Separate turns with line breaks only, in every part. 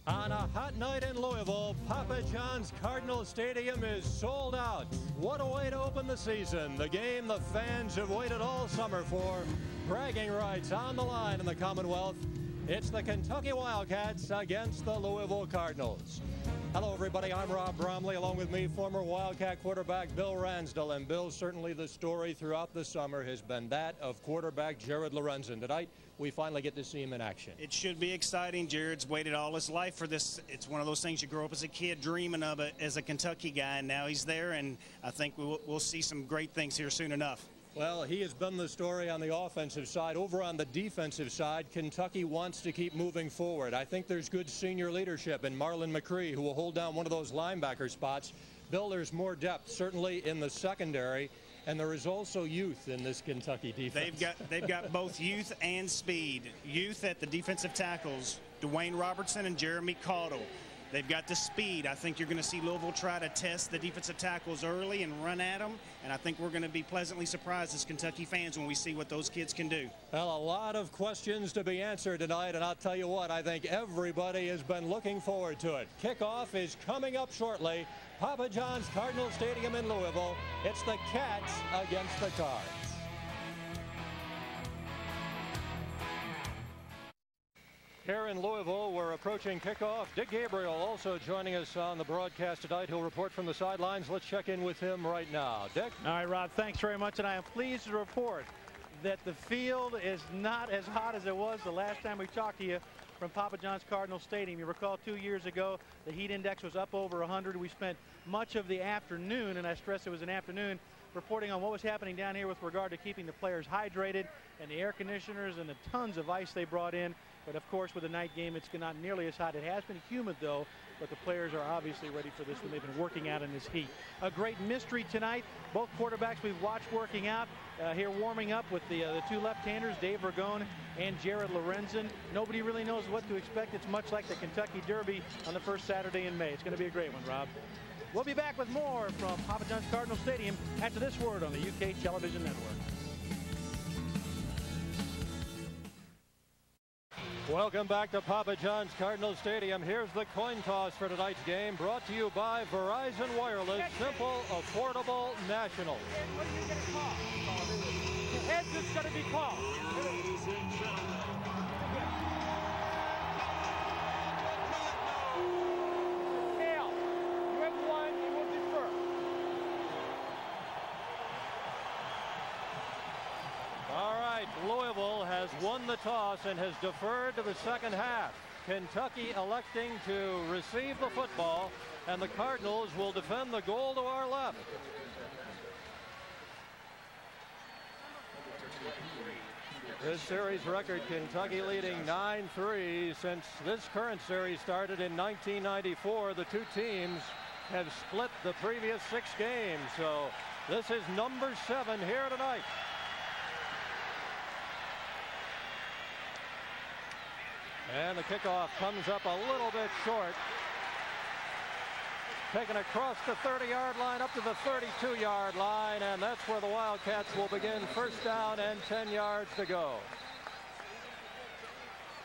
On a hot night in Louisville, Papa John's Cardinal Stadium is sold out. What a way to open the season. The game the fans have waited all summer for. Bragging rights on the line in the Commonwealth. It's the Kentucky Wildcats against the Louisville Cardinals. Hello, everybody. I'm Rob Bromley. Along with me, former Wildcat quarterback Bill Ransdell. And Bill, certainly the story throughout the summer has been that of quarterback Jared Lorenzen. Tonight, we finally get to see him in action.
It should be exciting. Jared's waited all his life for this. It's one of those things you grow up as a kid dreaming of it as a Kentucky guy, and now he's there, and I think we'll see some great things here soon enough.
Well, he has been the story on the offensive side. Over on the defensive side, Kentucky wants to keep moving forward. I think there's good senior leadership in Marlon McCree, who will hold down one of those linebacker spots. Bill, there's more depth, certainly in the secondary, and there is also youth in this Kentucky defense.
They've got both youth and speed. Youth at the defensive tackles, Dwayne Robertson and Jeremy Caudle. They've got the speed. I think you're going to see Louisville try to test the defensive tackles early and run at them, and I think we're going to be pleasantly surprised as Kentucky fans when we see what those kids can do.
Well, a lot of questions to be answered tonight, and I'll tell you what, I think everybody has been looking forward to it. Kickoff is coming up shortly. Papa John's Cardinal Stadium in Louisville. It's the Cats against the Cards. Here in Louisville, we're approaching kickoff. Dick Gabriel also joining us on the broadcast tonight. He'll report from the sidelines. Let's check in with him right now. Dick?
All right, Rob, thanks very much, and I am pleased to report that the field is not as hot as it was the last time we talked to you from Papa John's Cardinal Stadium. You recall 2 years ago, the heat index was up over 100. We spent much of the afternoon, and I stress it was an afternoon, reporting on what was happening down here with regard to keeping the players hydrated and the air conditioners and the tons of ice they brought in. But of course, with a night game, it's not nearly as hot. It has been humid, though, but the players are obviously ready for this one. They've been working out in this heat. A great mystery tonight. Both quarterbacks we've watched working out here, warming up with the two left-handers, Dave Ragone and Jared Lorenzen. Nobody really knows what to expect. It's much like the Kentucky Derby on the first Saturday in May. It's going to be a great one, Rob. We'll be back with more from Papa John's Cardinal Stadium after this word on the UK Television Network.
Welcome back to Papa John's Cardinal Stadium. Here's the coin toss for tonight's game, brought to you by Verizon Wireless. Simple, affordable, national.
What are you going to call? Heads is going to be called. Tail. You have one, you will defer.
All right, Louisville has won the toss and has deferred to the second half. Kentucky electing to receive the football, and the Cardinals will defend the goal to our left. This series record, Kentucky leading 9-3 since this current series started in 1994. The two teams have split the previous 6 games, so this is number 7 here tonight. And the kickoff comes up a little bit short. Taken across the 30-yard line up to the 32-yard line, and that's where the Wildcats will begin. First down and 10 yards to go.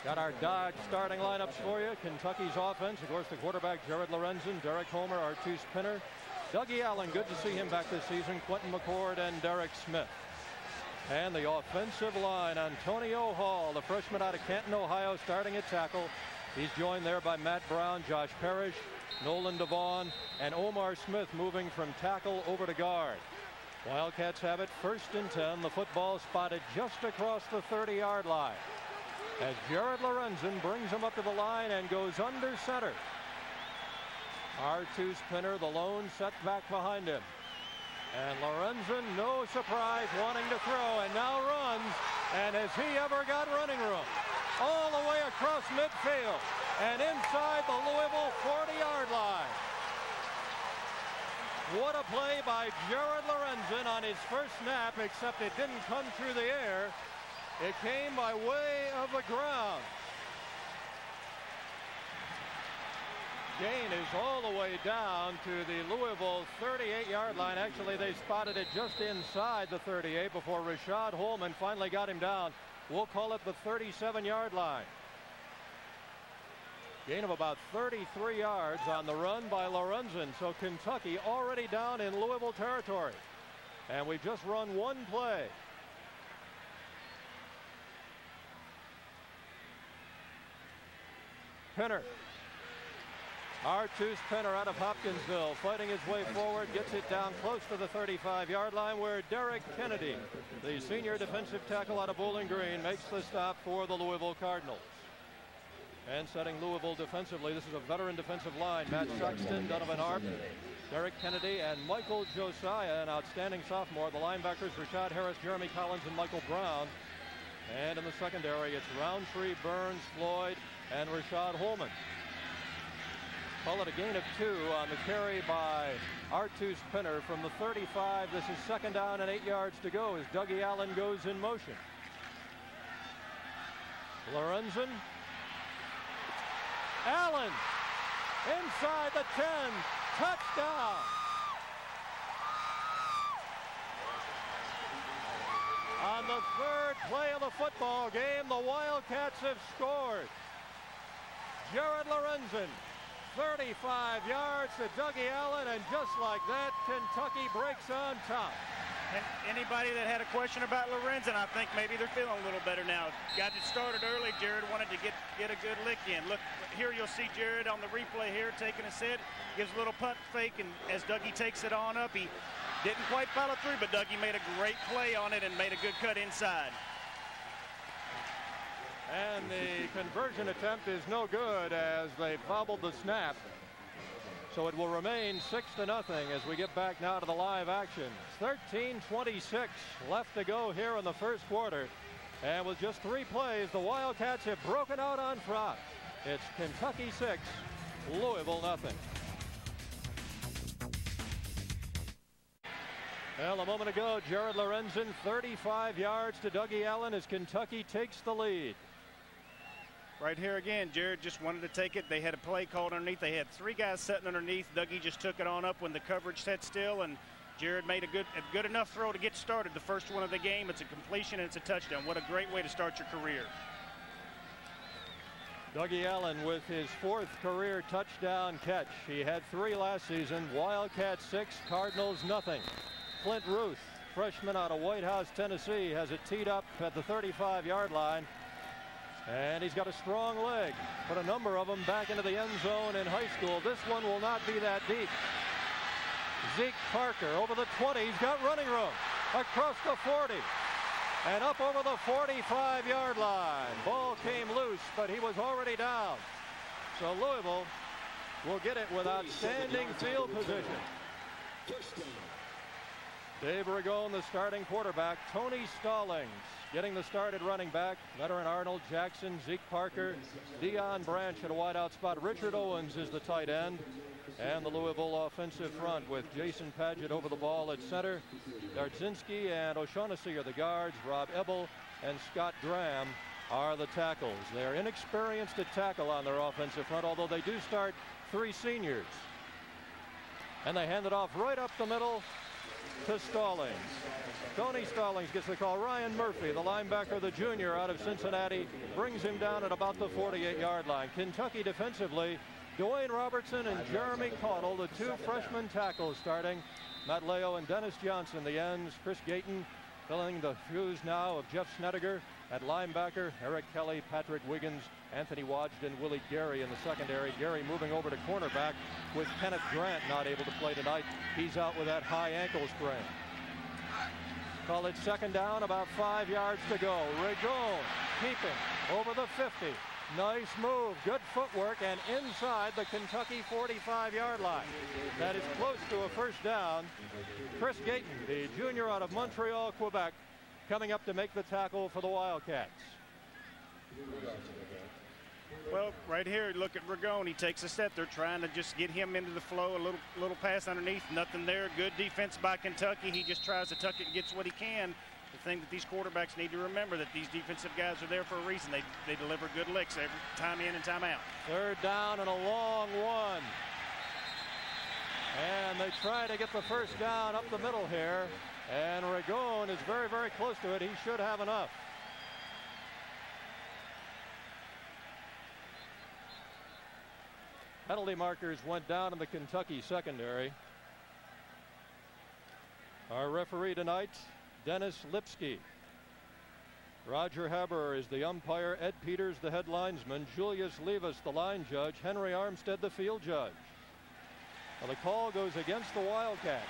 Got our Dodge starting lineups for you. Kentucky's offense, of course, the quarterback Jared Lorenzen, Derek Homer, Artuse Pinner, Dougie Allen, good to see him back this season, Quentin McCord, and Derek Smith. And the offensive line, Antonio Hall, the freshman out of Canton, Ohio, starting at tackle. He's joined there by Matt Brown, Josh Parrish, Nolan Devon, and Omar Smith moving from tackle over to guard. Wildcats have it 1st and 10. The football spotted just across the 30-yard line as Jared Lorenzen brings him up to the line and goes under center. Artuse Pinner, the lone setback behind him. And Lorenzen, no surprise, wanting to throw, and now runs. And has he ever got running room? All the way across midfield and inside the Louisville 40-yard line. What a play by Jared Lorenzen on his first snap, except it didn't come through the air. It came by way of the ground. Gain is all the way down to the Louisville 38-yard line. Actually, they spotted it just inside the 38 before Rashad Holman finally got him down. We'll call it the 37-yard line. Gain of about 33 yards on the run by Lorenzen. So Kentucky already down in Louisville territory. And we've just run one play. Pinner. Artus Pinner out of Hopkinsville, fighting his way forward, gets it down close to the 35-yard line, where Derek Kennedy, the senior defensive tackle out of Bowling Green, makes the stop for the Louisville Cardinals. And setting Louisville defensively, this is a veteran defensive line. Matt Sexton, Donovan Arp, Derek Kennedy, and Michael Josiah, an outstanding sophomore. The linebackers, Rashad Harris, Jeremy Collins, and Michael Brown. And in the secondary, it's Roundtree, Burns, Floyd, and Rashad Holman. Call it a gain of 2 on the carry by Artus Pinner from the 35. This is second down and 8 yards to go as Dougie Allen goes in motion. Lorenzen. Allen inside the 10. Touchdown. On the third play of the football game, the Wildcats have scored. Jared Lorenzen, 35 yards to Dougie Allen, and just like that, Kentucky breaks on top.
And anybody that had a question about Lorenzen, I think maybe they're feeling a little better now. Got it started early. Jared wanted to get a good lick in. Look, here you'll see Jared on the replay here taking a sit, gives a little punt fake, and as Dougie takes it on up, he didn't quite follow through, but Dougie made a great play on it and made a good cut inside.
And the conversion attempt is no good as they bobbled the snap. So it will remain 6-0 as we get back now to the live action. 13:26 left to go here in the first quarter. And with just 3 plays, the Wildcats have broken out on front. It's Kentucky 6, Louisville nothing. Well, a moment ago, Jared Lorenzen, 35 yards to Dougie Allen as Kentucky takes the lead.
Right here again, Jared just wanted to take it. They had a play called underneath. They had 3 guys sitting underneath. Dougie just took it on up when the coverage sat still, and Jared made a good enough throw to get started. The first one of the game. It's a completion and it's a touchdown. What a great way to start your career.
Dougie Allen with his 4th career touchdown catch. He had 3 last season. Wildcats 6, Cardinals nothing. Clint Ruth, freshman out of White House, Tennessee, has it teed up at the 35-yard line. And he's got a strong leg. Put a number of them back into the end zone in high school. This one will not be that deep. Zeke Parker over the 20. He's got running room. Across the 40. And up over the 45-yard line. Ball came loose, but he was already down. So Louisville will get it with outstanding field position. Dave Ragone, the starting quarterback. Tony Stallings getting the start at running back. Veteran Arnold Jackson, Zeke Parker, Deion Branch at a wideout spot. Richard Owens is the tight end. And the Louisville offensive front with Jason Padgett over the ball at center. Dardzinski and O'Shaughnessy are the guards. Rob Ebel and Scott Graham are the tackles. They're inexperienced at tackle on their offensive front, although they do start 3 seniors. And they hand it off right up the middle to Stallings. Tony Stallings gets the call. Ryan Murphy, the linebacker, the junior out of Cincinnati, brings him down at about the 48-yard line. Kentucky defensively, Dwayne Robertson and Jeremy Caudle, the 2 freshman tackles starting. Matt Leo and Dennis Johnson, the ends. Chris Gayton filling the shoes now of Jeff Snedeker at linebacker. Eric Kelly, Patrick Wiggins, Anthony Wajden, Willie Gary in the secondary. Gary moving over to cornerback with Kenneth Grant not able to play tonight. He's out with that high ankle sprain. Call it second down, about 5 yards to go. Ragone keeping over the 50. Nice move, good footwork, and inside the Kentucky 45-yard line. That is close to a first down. Chris Gayton, the junior out of Montreal, Quebec, coming up to make the tackle for the Wildcats.
Well, right here, look at Ragone. He takes a step. They're trying to just get him into the flow. A little pass underneath. Nothing there. Good defense by Kentucky. He just tries to tuck it and gets what he can. The thing that these quarterbacks need to remember, that these defensive guys are there for a reason. They deliver good licks every time in and time out.
Third down and a long one. And they try to get the first down up the middle here. And Ragone is very, very close to it. He should have enough. Penalty markers went down in the Kentucky secondary. Our referee tonight, Dennis Lipsky. Roger Haber is the umpire. Ed Peters, the head linesman. Julius Levis, the line judge. Henry Armstead, the field judge. Well, the call goes against the Wildcats.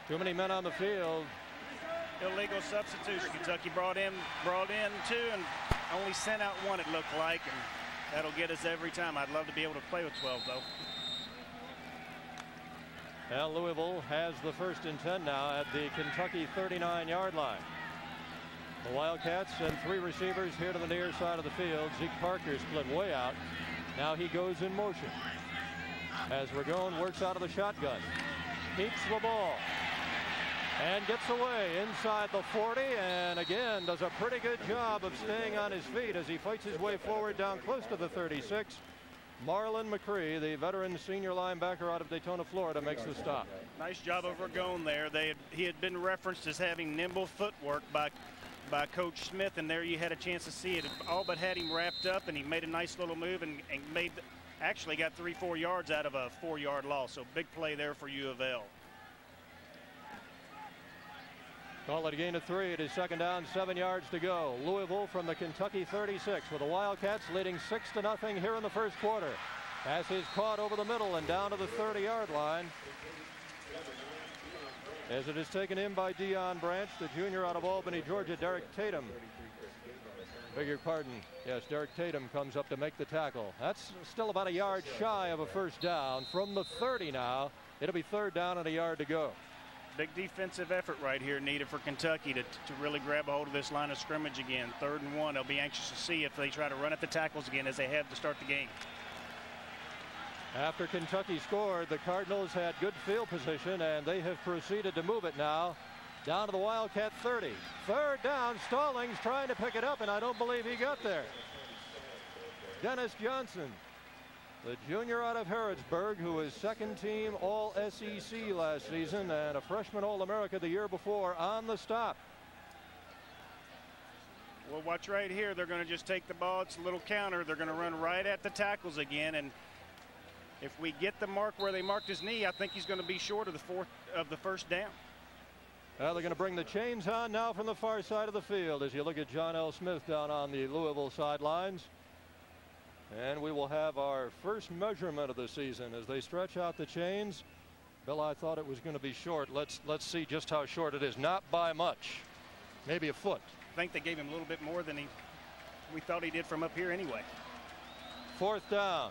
Too many men on the field.
Illegal substitution. Kentucky brought in two and only sent out one, it looked like, and that'll get us every time. I'd love to be able to play with 12 though.
Well, Louisville has the 1st and 10 now at the Kentucky 39-yard line. The Wildcats send 3 receivers here to the near side of the field. Zeke Parker split way out. Now he goes in motion as Ragone works out of the shotgun. Keeps the ball and gets away inside the 40, and again does a pretty good job of staying on his feet as he fights his way forward down close to the 36. Marlon McCree, the veteran senior linebacker out of Daytona, Florida, makes the stop.
Nice job of Ragone there. He had been referenced as having nimble footwork by Coach Smith, and there you had a chance to see it. All but had him wrapped up, and he made a nice little move and actually got 3-4 yards out of a 4-yard loss. So big play there for U of L.
Call it a gain of 3. It is 2nd down, 7 yards to go. Louisville from the Kentucky 36 with the Wildcats leading 6-0 here in the 1st quarter. Pass is caught over the middle and down to the 30-yard line. As it is taken in by Deion Branch, the junior out of Albany, Georgia. Derek Tatum. Beg your pardon. Yes, Derek Tatum comes up to make the tackle. That's still about a yard shy of a 1st down. From the 30 now, it'll be 3rd down and a yard to go.
Big defensive effort right here needed for Kentucky to really grab a hold of this line of scrimmage again. 3rd and 1. They'll be anxious to see if they try to run at the tackles again as they have to start the game.
After Kentucky scored, the Cardinals had good field position, and they have proceeded to move it now down to the Wildcat 30. 3rd down. Stallings trying to pick it up, and I don't believe he got there. Dennis Johnson, the junior out of Harrodsburg, who was 2nd team All-SEC last season and a freshman All-America the year before, on the stop.
Well, watch right here. They're going to just take the ball. It's a little counter. They're going to run right at the tackles again, and if we get the mark where they marked his knee, I think he's going to be short of the 1st down.
Well, they're going to bring the chains on now from the far side of the field as you look at John L. Smith down on the Louisville sidelines. And we will have our first measurement of the season as they stretch out the chains. Bill, I thought it was going to be short. Let's see just how short it is. Not by much. Maybe a foot.
I think they gave him a little bit more than we thought he did from up here anyway.
4th down.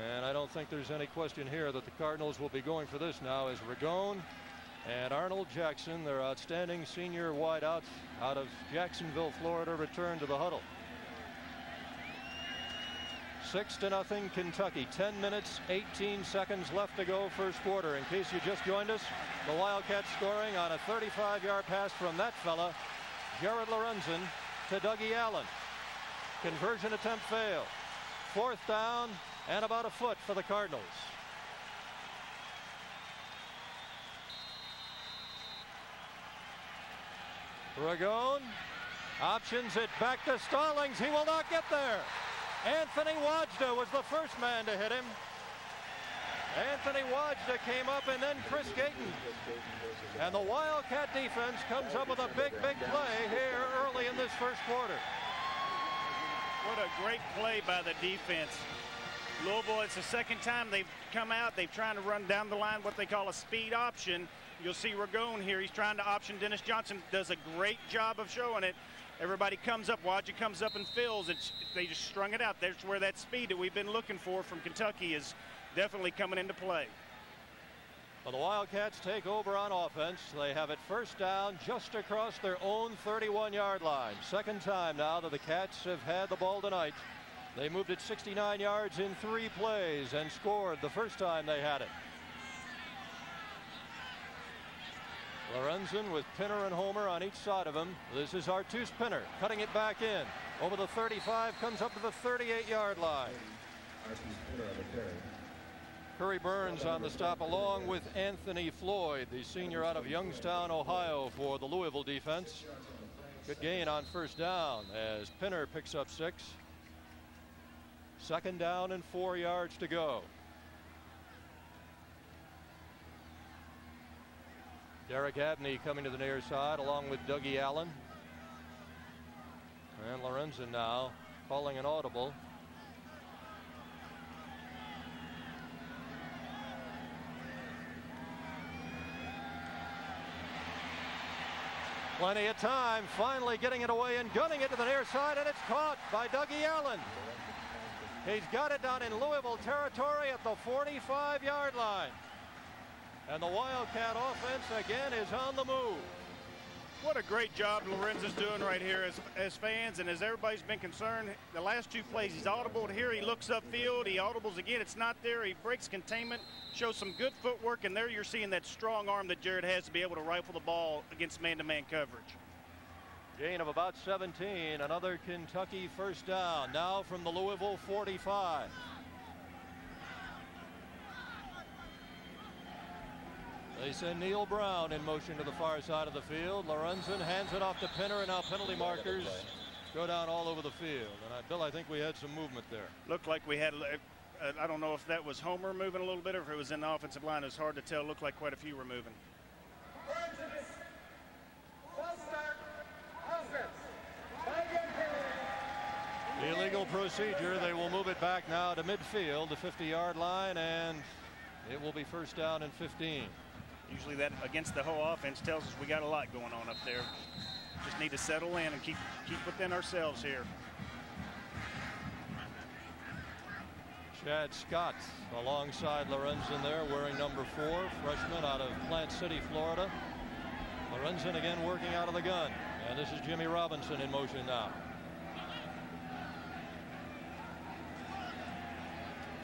And I don't think there's any question here that the Cardinals will be going for this now as Ragone and Arnold Jackson, their outstanding senior wideouts out of Jacksonville, Florida, return to the huddle. 6-0 Kentucky. 10 minutes, 18 seconds left to go 1st quarter. In case you just joined us, the Wildcats scoring on a 35-yard pass from that fella, Jared Lorenzen, to Dougie Allen. Conversion attempt failed. 4th down and about a foot for the Cardinals. Ragone options it back to Stallings. He will not get there. Anthony Wajda was the first man to hit him. Anthony Wajda came up, and then Chris Gayton. And the Wildcat defense comes up with a big play here early in this 1st quarter.
What a great play by the defense. Louisville, it's the 2nd time they've come out. They've tried to run down the line what they call a speed option. You'll see Ragone here. He's trying to option. Dennis Johnson does a great job of showing it. Everybody comes up. Wajda comes up and fills. They just strung it out. That's where that speed that we've been looking for from Kentucky is definitely coming into play.
Well, the Wildcats take over on offense. They have it 1st down just across their own 31-yard line. 2nd time now that the Cats have had the ball tonight. They moved it 69 yards in 3 plays and scored the 1st time they had it. Lorenzen with Pinner and Homer on each side of him. This is Artuse Pinner cutting it back in. Over the 35, comes up to the 38-yard line. Curry Burns on the stop along with Anthony Floyd, the senior out of Youngstown, Ohio, for the Louisville defense. Good gain on first down as Pinner picks up 6. Second down and 4 yards to go. Derek Abney coming to the near side along with Dougie Allen. And Lorenzen now calling an audible. Plenty of time, finally getting it away and gunning it to the near side, and it's caught by Dougie Allen. He's got it down in Louisville territory at the 45-yard line. And the Wildcat offense again is on the move.
What a great job Lorenzen's doing right here as fans and as everybody's been concerned. The last 2 plays, he's audibled here. He looks upfield. He audibles again. It's not there. He breaks containment, shows some good footwork, and there you're seeing that strong arm that Jared has to be able to rifle the ball against man-to-man coverage.
Gain of about 17. Another Kentucky first down. Now from the Louisville 45. They send Neil Brown in motion to the far side of the field. Lorenzen hands it off to Pinner, and now penalty markers go down all over the field. And Bill, I think we had some movement there.
Looked like we had, I don't know if that was Homer moving a little bit or if it was in the offensive line. It was hard to tell. It looked like quite a few were moving.
Illegal procedure. They will move it back now to midfield, the 50-yard line, and it will be first down and 15.
Usually that against the whole offense tells us we got a lot going on up there. Just need to settle in and keep within ourselves here.
Chad Scott alongside Lorenzen there, wearing number 4, freshman out of Plant City, Florida. Lorenzen again working out of the gun, and this is Jimmy Robinson in motion now.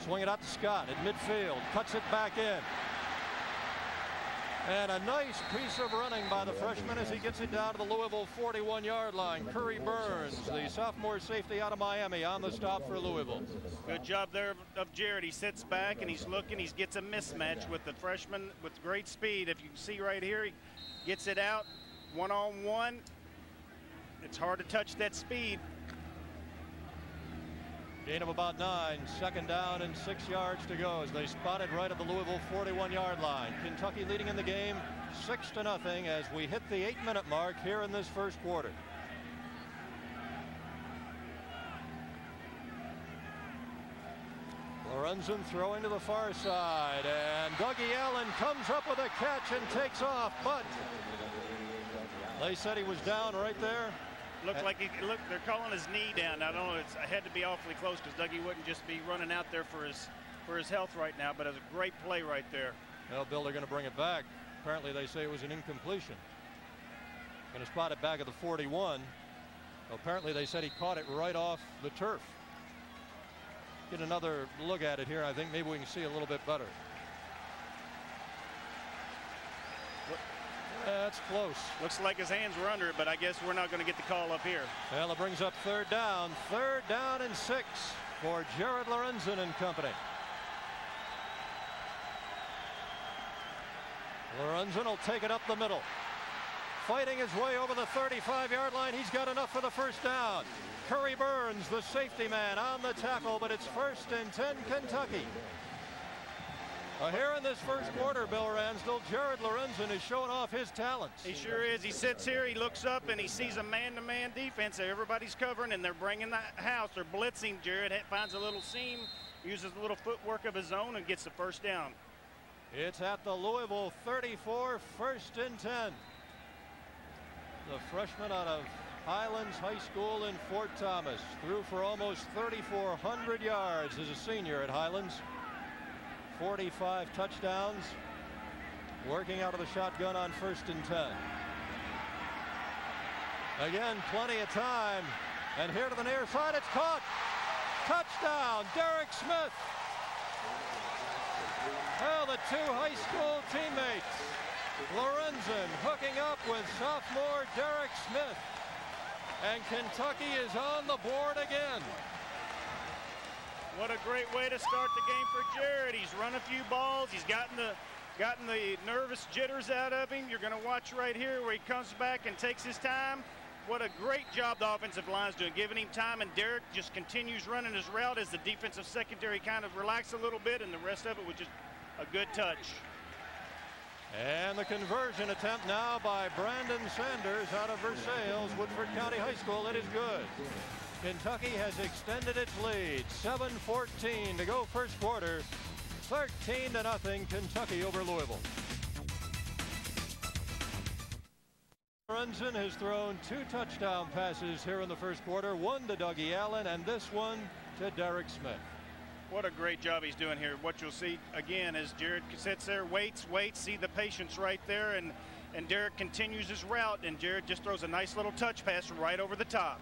Swing it out to Scott at midfield, cuts it back in. And a nice piece of running by the freshman as he gets it down to the Louisville 41-yard line. Curry Burns, the sophomore safety out of Miami, on the stop for Louisville.
Good job there of Jared. He sits back and he's looking. He gets a mismatch with the freshman with great speed. If you can see right here, he gets it out one-on-one. It's hard to touch that speed.
Gain of about 9, second down and 6 yards to go as they spot it right at the Louisville 41-yard line. Kentucky leading in the game 6-0 as we hit the 8-minute mark here in this first quarter. Lorenzen throwing to the far side, and Dougie Allen comes up with a catch and takes off, but they said he was down right there.
Looked like they're calling his knee down. I don't know. I had to be awfully close because Dougie wouldn't just be running out there for his health right now. But it was a great play right there.
Well, Bill, they're going to bring it back. Apparently, they say it was an incompletion. Going to spot it back at the 41. Well, apparently, they said he caught it right off the turf. Get another look at it here. I think maybe we can see a little bit better. That's close.
Looks like his hands were under it, but I guess we're not going to get the call up here.
Well, it brings up third down and 6 for Jared Lorenzen and company. Lorenzen will take it up the middle, fighting his way over the 35-yard line. He's got enough for the first down. Curry Burns, the safety man, on the tackle, but it's 1st and 10 Kentucky. Here in this first quarter, Bill Ransdell, Jared Lorenzen is showing off his talents.
He sure is. He sits here, he looks up, and he sees a man-to-man defense. Everybody's covering, and they're bringing the house. They're blitzing. Jared finds a little seam, uses a little footwork of his own, and gets the first down.
It's at the Louisville 34, 1st and 10. The freshman out of Highlands High School in Fort Thomas threw for almost 3,400 yards as a senior at Highlands. 45 touchdowns, working out of the shotgun on 1st and 10. Again, plenty of time, and here to the near side, it's caught. Touchdown, Derek Smith. Well, the 2 high school teammates, Lorenzen hooking up with sophomore Derek Smith, and Kentucky is on the board again.
What a great way to start the game for Jared. He's run a few balls. He's gotten the nervous jitters out of him. You're going to watch right here where he comes back and takes his time. What a great job the offensive line's doing, giving him time, and Derek just continues running his route as the defensive secondary kind of relax a little bit, and the rest of it was just a good touch.
And the conversion attempt now by Brandon Sanders out of Versailles, Woodford County High School. It is good. Kentucky has extended its lead. 7:14 to go first quarter. 13-0 Kentucky over Louisville. Lorenzen has thrown 2 touchdown passes here in the first quarter. One to Dougie Allen and this one to Derek Smith.
What a great job he's doing here. What you'll see again is Jared sits there, waits, see the patience right there, and Derek continues his route, and Jared just throws a nice little touch pass right over the top.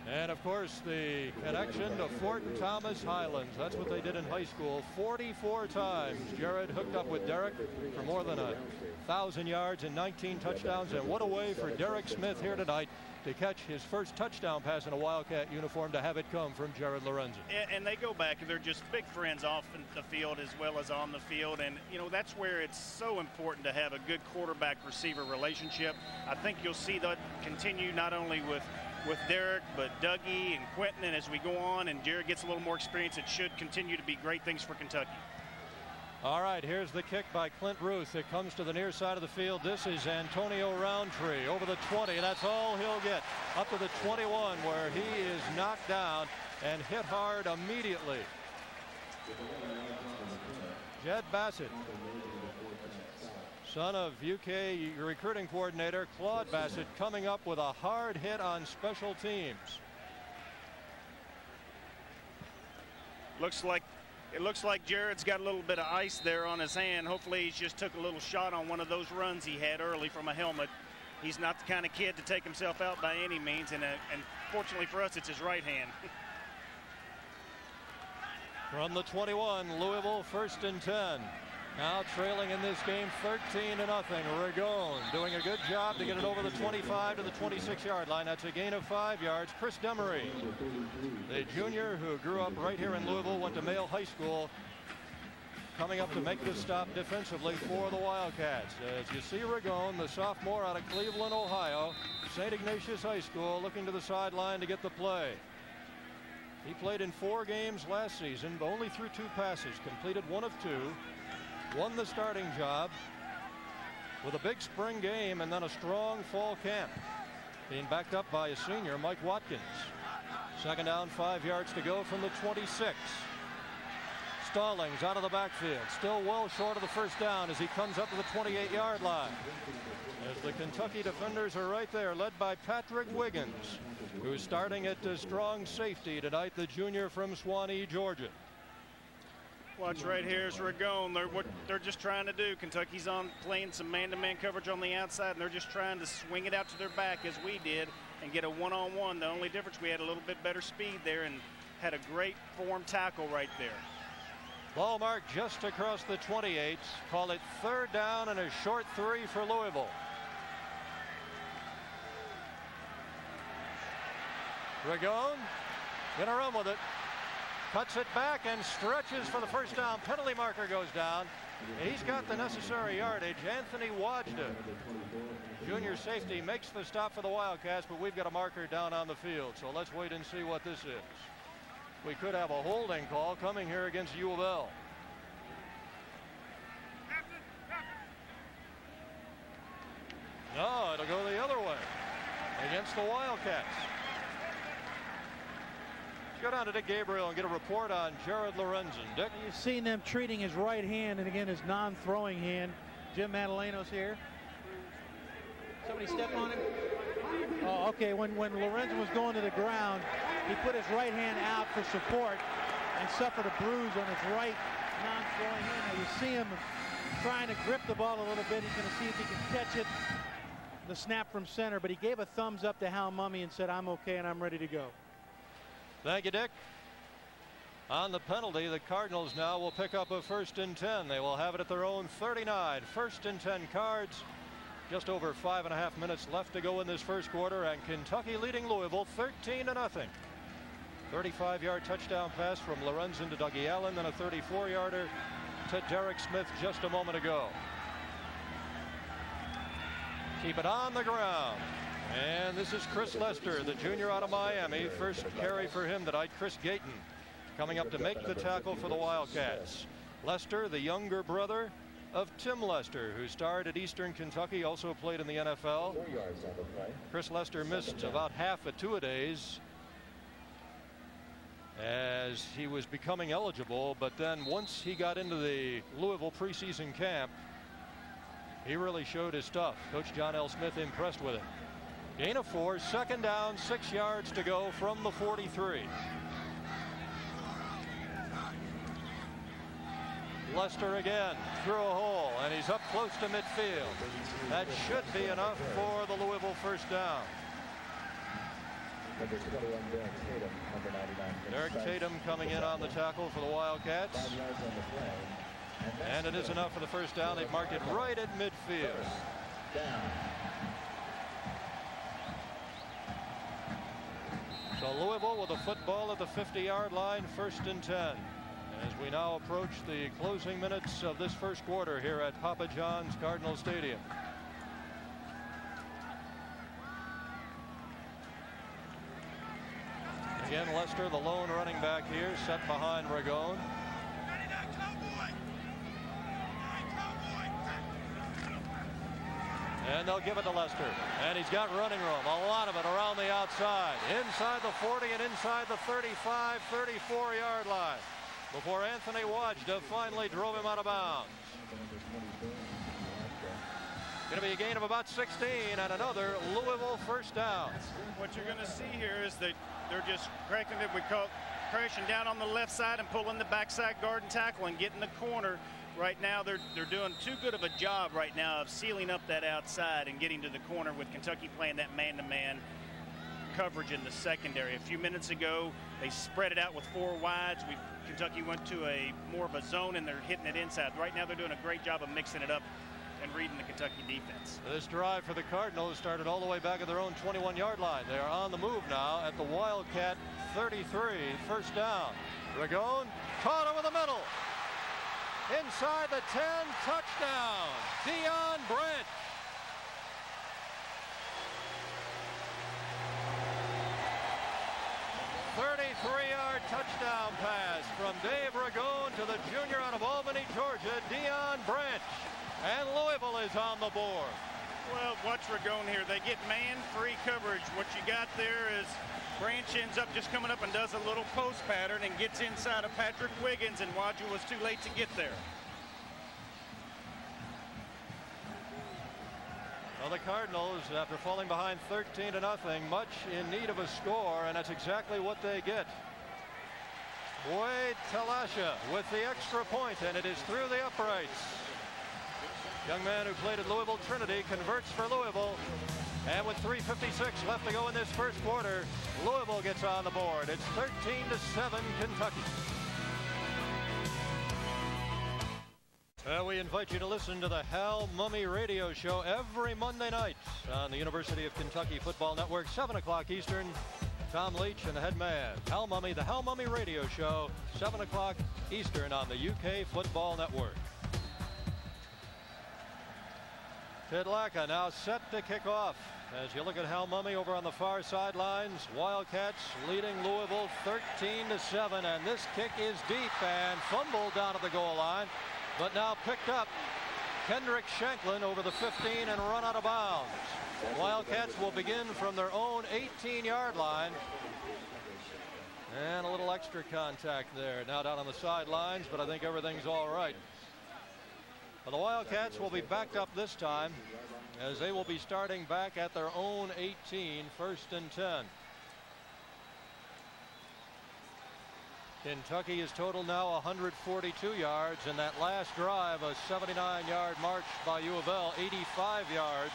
And of course the connection to Fort Thomas Highlands. That's what they did in high school. 44 times Jared hooked up with Derek for more than 1,000 yards and 19 touchdowns. And what a way for Derek Smith here tonight to catch his first touchdown pass in a Wildcat uniform, to have it come from Jared Lorenzen.
And they go back, and they're just big friends off the field as well as on the field. And, you know, that's where it's so important to have a good quarterback-receiver relationship. I think you'll see that continue not only with Derek, but Dougie and Quentin, and as we go on and Jared gets a little more experience, it should continue to be great things for Kentucky.
All right, here's the kick by Clint Ruth. It comes to the near side of the field. This is Antonio Roundtree over the 20. That's all he'll get. Up to the 21, where he is knocked down and hit hard immediately. Jed Bassett, son of UK recruiting coordinator Claude Bassett, coming up with a hard hit on special teams.
It looks like Jared's got a little bit of ice there on his hand. Hopefully he's just took a little shot on one of those runs he had early from a helmet. He's not the kind of kid to take himself out by any means, and fortunately for us, it's his right hand.
From the 21, Louisville 1st and 10. Now trailing in this game 13-0. Ragone doing a good job to get it over the 25 to the 26-yard line. That's a gain of 5 yards. Chris Demery, the junior who grew up right here in Louisville, went to Male High School, coming up to make this stop defensively for the Wildcats. As you see Ragone, the sophomore out of Cleveland, Ohio, St. Ignatius High School, looking to the sideline to get the play. He played in 4 games last season, but only threw 2 passes, completed 1 of 2. Won the starting job with a big spring game and then a strong fall camp, being backed up by a senior, Mike Watkins. 2nd down, 5 yards to go from the 26. Stallings out of the backfield, still well short of the first down as he comes up to the 28-yard line. As the Kentucky defenders are right there, led by Patrick Wiggins, who's starting at strong safety tonight, the junior from Swanee, Georgia.
Watch right here is Ragone. What they're just trying to do. Kentucky's playing some man-to-man coverage on the outside, and they're just trying to swing it out to their back as we did and get a one-on-one. The only difference, we had a little bit better speed there and had a great form tackle right there.
Ball mark just across the 28. Call it 3rd down and a short 3 for Louisville. Ragone gonna run with it. Cuts it back and stretches for the first down. Penalty marker goes down. He's got the necessary yardage. Anthony Wajda, junior safety, makes the stop for the Wildcats, but we've got a marker down on the field. So let's wait and see what this is. We could have a holding call coming here against U of L. No, it'll go the other way against the Wildcats. Go down to Dick Gabriel and get a report on Jared Lorenzen. Dick?
You've seen them treating his right hand, and again his non-throwing hand. Jim Madalenos here. Somebody stepped on him? Oh, okay. When Lorenzen was going to the ground, he put his right hand out for support and suffered a bruise on his right non-throwing hand. Now you see him trying to grip the ball a little bit. He's going to see if he can catch it. The snap from center, but he gave a thumbs up to Hal Mumme and said, "I'm okay and I'm ready to go."
Thank you, Dick. On the penalty, the Cardinals now will pick up a 1st and 10. They will have it at their own 39. 1st and 10 Cards. Just over 5.5 minutes left to go in this first quarter, and Kentucky leading Louisville 13-0. 35-yard touchdown pass from Lorenzen to Dougie Allen, then a 34-yarder to Derek Smith just a moment ago. Keep it on the ground. And this is Chris Lester, the junior out of Miami. First carry for him tonight. Chris Gayton coming up to make the tackle for the Wildcats. Lester, the younger brother of Tim Lester, who starred at Eastern Kentucky, also played in the NFL. Chris Lester missed about half a two-a-days as he was becoming eligible, but then once he got into the Louisville preseason camp, he really showed his stuff. Coach John L. Smith impressed with him. Gain of 4, second down, 6 yards to go from the 43. Lester again through a hole, and he's up close to midfield. That should be enough for the Louisville first down. Derek Tatum coming in on the tackle for the Wildcats. And it is enough for the first down. They've marked it right at midfield. So Louisville with a football at the 50-yard line, 1st and 10. As we now approach the closing minutes of this first quarter here at Papa John's Cardinal Stadium. Again, Lester, the lone running back here, set behind Ragone. And they'll give it to Lester. And he's got running room, a lot of it around the outside. Inside the 40 and inside the 35, 34-yard line. Before Anthony Wajda finally drove him out of bounds. Going to be a gain of about 16 and another Louisville first down.
What you're going to see here is that they're just cracking it. We call crashing down on the left side and pulling the backside guard and tackle and getting the corner. Right now they're doing too good of a job right now of sealing up that outside and getting to the corner with Kentucky playing that man-to-man coverage in the secondary. A few minutes ago they spread it out with 4 wides. Kentucky went to a more of a zone and they're hitting it inside. Right now they're doing a great job of mixing it up and reading the Kentucky defense.
This drive for the Cardinals started all the way back at their own 21-yard line. They are on the move now at the Wildcat 33, first down. Ragone caught over the middle. Inside the 10, touchdown, Dion Branch. .33-yard touchdown pass from Dave Ragone to the junior out of Albany, Georgia, Dion Branch. And Louisville is on the board.
Well, watch Ragone here. They get man-free coverage. What you got there is Branch ends up just coming up and does a little post pattern and gets inside of Patrick Wiggins, and Waju was too late to get there.
Well, the Cardinals, after falling behind 13-0, much in need of a score, and that's exactly what they get. Wade Talasha with the extra point, and it is through the uprights. Young man who played at Louisville Trinity converts for Louisville. And with 3:56 left to go in this first quarter, Louisville gets on the board. It's 13-7 Kentucky. We invite you to listen to the Hal Mummy radio show every Monday night on the University of Kentucky Football Network, 7 o'clock Eastern. Tom Leach and the head man, Hal Mummy, the Hal Mummy radio show, 7 o'clock Eastern on the UK Football Network. Tidlaka now set to kick off. As you look at Hal Mummy over on the far sidelines, Wildcats leading Louisville 13-7, and this kick is deep and fumbled down at the goal line, but now picked up. Kendrick Shanklin over the 15 and run out of bounds. Wildcats will begin from their own 18-yard line. And a little extra contact there now down on the sidelines, but I think everything's all right. Well, the Wildcats will be backed up this time as they will be starting back at their own 18, 1st and 10. Kentucky is total now 142 yards, and that last drive, a 79-yard march by U of L, 85 yards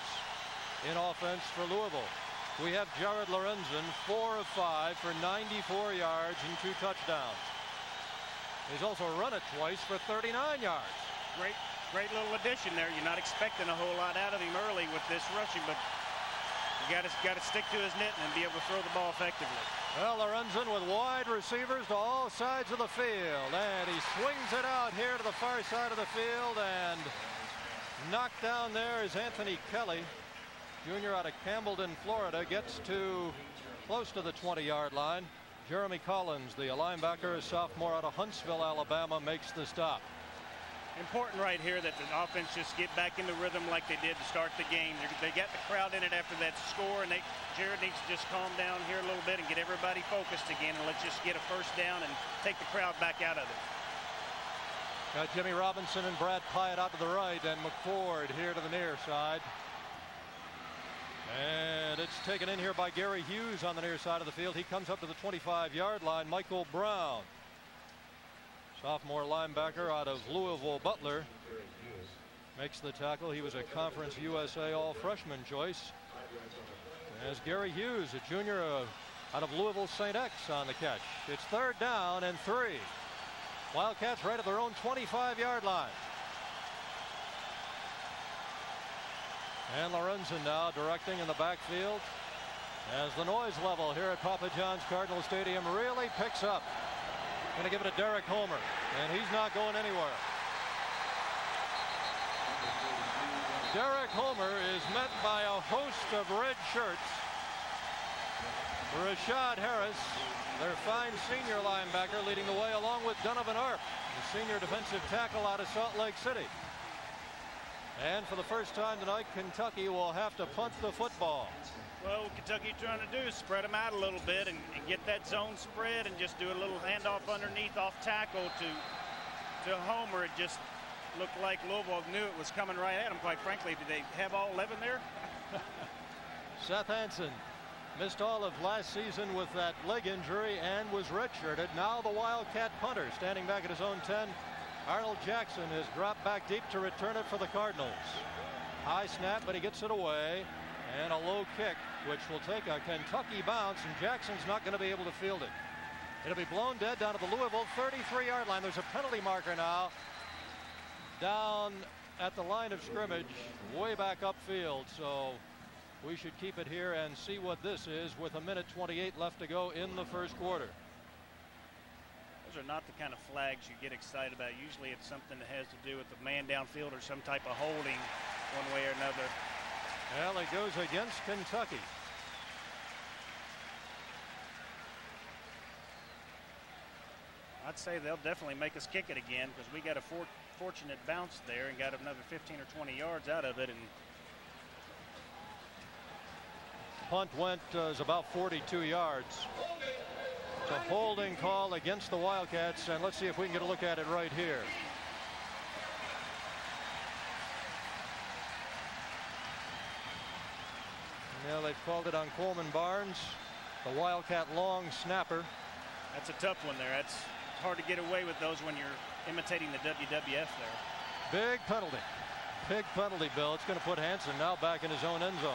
in offense for Louisville. We have Jared Lorenzen, 4 of 5 for 94 yards and 2 touchdowns. He's also run it twice for 39 yards.
Great little addition there. You're not expecting a whole lot out of him early with this rushing, but You got to stick to his knitting and be able to throw the ball effectively.
Well, Lorenzen with wide receivers to all sides of the field, and he swings it out here to the far side of the field, and knocked down there is Anthony Kelly, junior out of Campbellton, Florida, gets to close to the 20-yard line. Jeremy Collins, the linebacker, a sophomore out of Huntsville, Alabama, makes the stop.
Important right here that the offense just get back in the rhythm like they did to start the game. They got the crowd in it after that score, and Jared needs to just calm down here a little bit and get everybody focused again, and let's just get a first down and take the crowd back out of it.
Got Jimmy Robinson and Brad Pyatt out to the right, and McCord here to the near side. And it's taken in here by Gary Hughes on the near side of the field. He comes up to the 25-yard line. Michael Brown, sophomore linebacker out of Louisville, Butler, makes the tackle. He was a Conference USA All-Freshman choice. As Gary Hughes, a junior out of Louisville St. X, on the catch. It's 3rd down and 3. Wildcats right at their own 25-yard line. And Lorenzen now directing in the backfield as the noise level here at Papa John's Cardinal Stadium really picks up. Going to give it to Derek Homer, and he's not going anywhere. Derek Homer is met by a host of red shirts. Rashad Harris, their fine senior linebacker, leading the way, along with Donovan Arp, the senior defensive tackle out of Salt Lake City. And for the first time tonight, Kentucky will have to punt the football.
Well, what Kentucky trying to do is spread them out a little bit and get that zone spread and just do a little handoff underneath off tackle to Homer. It just looked like Louisville knew it was coming right at him, quite frankly. Did they have all 11 there?
Seth Hansen missed all of last season with that leg injury and was redshirted. Now the Wildcat punter standing back at his own 10. Arnold Jackson has dropped back deep to return it for the Cardinals. High snap, but he gets it away. And a low kick, which will take a Kentucky bounce, and Jackson's not going to be able to field it. It'll be blown dead down to the Louisville 33-yard line. There's a penalty marker now down at the line of scrimmage, way back upfield. So we should keep it here and see what this is with 1:28 left to go in the first quarter.
Those are not the kind of flags you get excited about. Usually it's something that has to do with the man downfield or some type of holding one way or another.
Well, it goes against Kentucky.
I'd say they'll definitely make us kick it again because we got a fortunate bounce there and got another 15 or 20 yards out of it. And
punt went is about 42 yards. It's a holding call against the Wildcats, and let's see if we can get a look at it right here. Now they've called it on Coleman Barnes, the Wildcat long snapper.
That's a tough one there. It's hard to get away with those when you're imitating the WWF there.
Big penalty. Big penalty, Bill. It's going to put Hansen now back in his own end zone.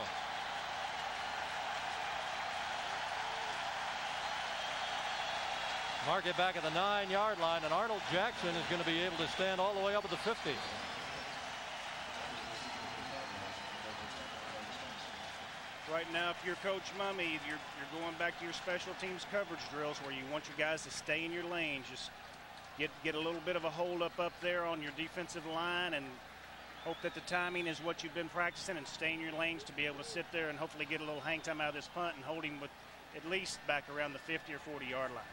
Mark it back at the 9-yard line, and Arnold Jackson is going to be able to stand all the way up at the 50.
Right now, if you're Coach Mummy, you're going back to your special teams coverage drills where you want your guys to stay in your lanes. Just get a little bit of a hold up there on your defensive line and hope that the timing is what you've been practicing and stay in your lanes to be able to sit there and hopefully get a little hang time out of this punt and hold him with at least back around the 50 or 40-yard line.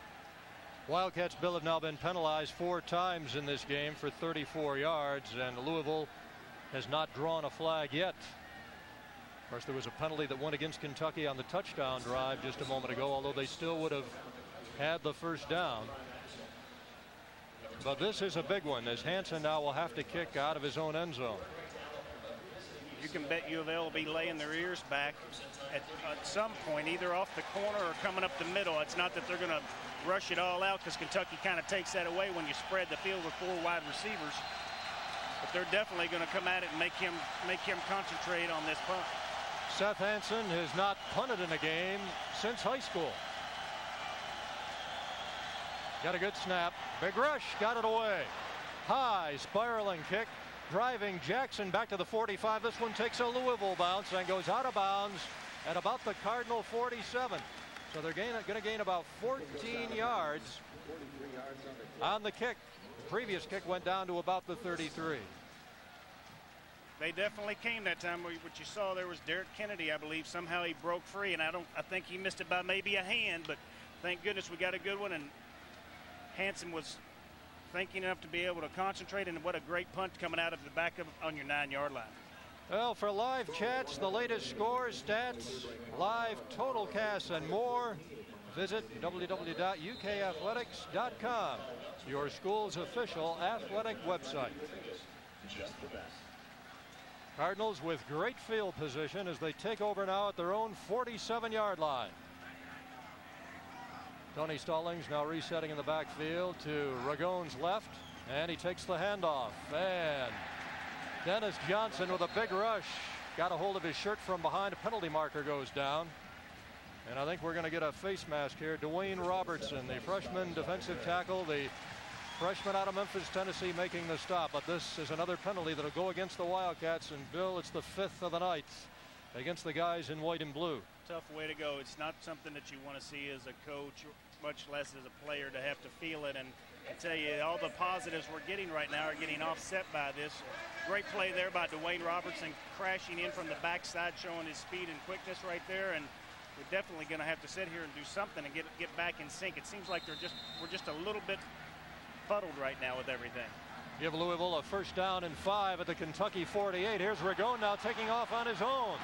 Wildcats, Bill, have now been penalized 4 times in this game for 34 yards, and Louisville has not drawn a flag yet. Of course, there was a penalty that went against Kentucky on the touchdown drive just a moment ago, although they still would have had the first down. But this is a big one, as Hansen now will have to kick out of his own end zone.
You can bet U of L will be laying their ears back at some point, either off the corner or coming up the middle. It's not that they're going to rush it all out because Kentucky kind of takes that away when you spread the field with 4 wide receivers. But they're definitely going to come at it and make him concentrate on this punt.
Seth Hansen has not punted in a game since high school. Got a good snap. Big rush. Got it away. High spiraling kick. Driving Jackson back to the 45. This one takes a Louisville bounce and goes out of bounds at about the Cardinal 47. So they're going to gain about 14 yards on the kick. The previous kick went down to about the 33.
They definitely came that time. What you saw there was Derek Kennedy, I believe. Somehow he broke free, and I think he missed it by maybe a hand, but thank goodness we got a good one, and Hanson was thinking enough to be able to concentrate, and what a great punt coming out of the back on your 9-yard line. Well,
for live chats, the latest scores, stats, live total casts, and more, visit www.ukathletics.com, your school's official athletic website. Just the best. Cardinals with great field position as they take over now at their own 47-yard line. Tony Stallings now resetting in the backfield to Ragon's left, and he takes the handoff. And Dennis Johnson with a big rush. Got a hold of his shirt from behind. A penalty marker goes down. And I think we're going to get a face mask here. Dwayne Robertson, the freshman defensive tackle, the freshman out of Memphis, Tennessee, making the stop. But this is another penalty that'll go against the Wildcats. And Bill, it's the 5th of the night against the guys in white and blue.
Tough way to go. It's not something that you want to see as a coach, much less as a player, to have to feel it. And I tell you, all the positives we're getting right now are getting offset by this. Great play there by Dwayne Robertson, crashing in from the backside, showing his speed and quickness right there. And we're definitely going to have to sit here and do something and get back in sync. It seems like we're just a little bit fuddled right now with everything.
Give Louisville a 1st down and 5 at the Kentucky 48. Here's Ragon now taking off on his own.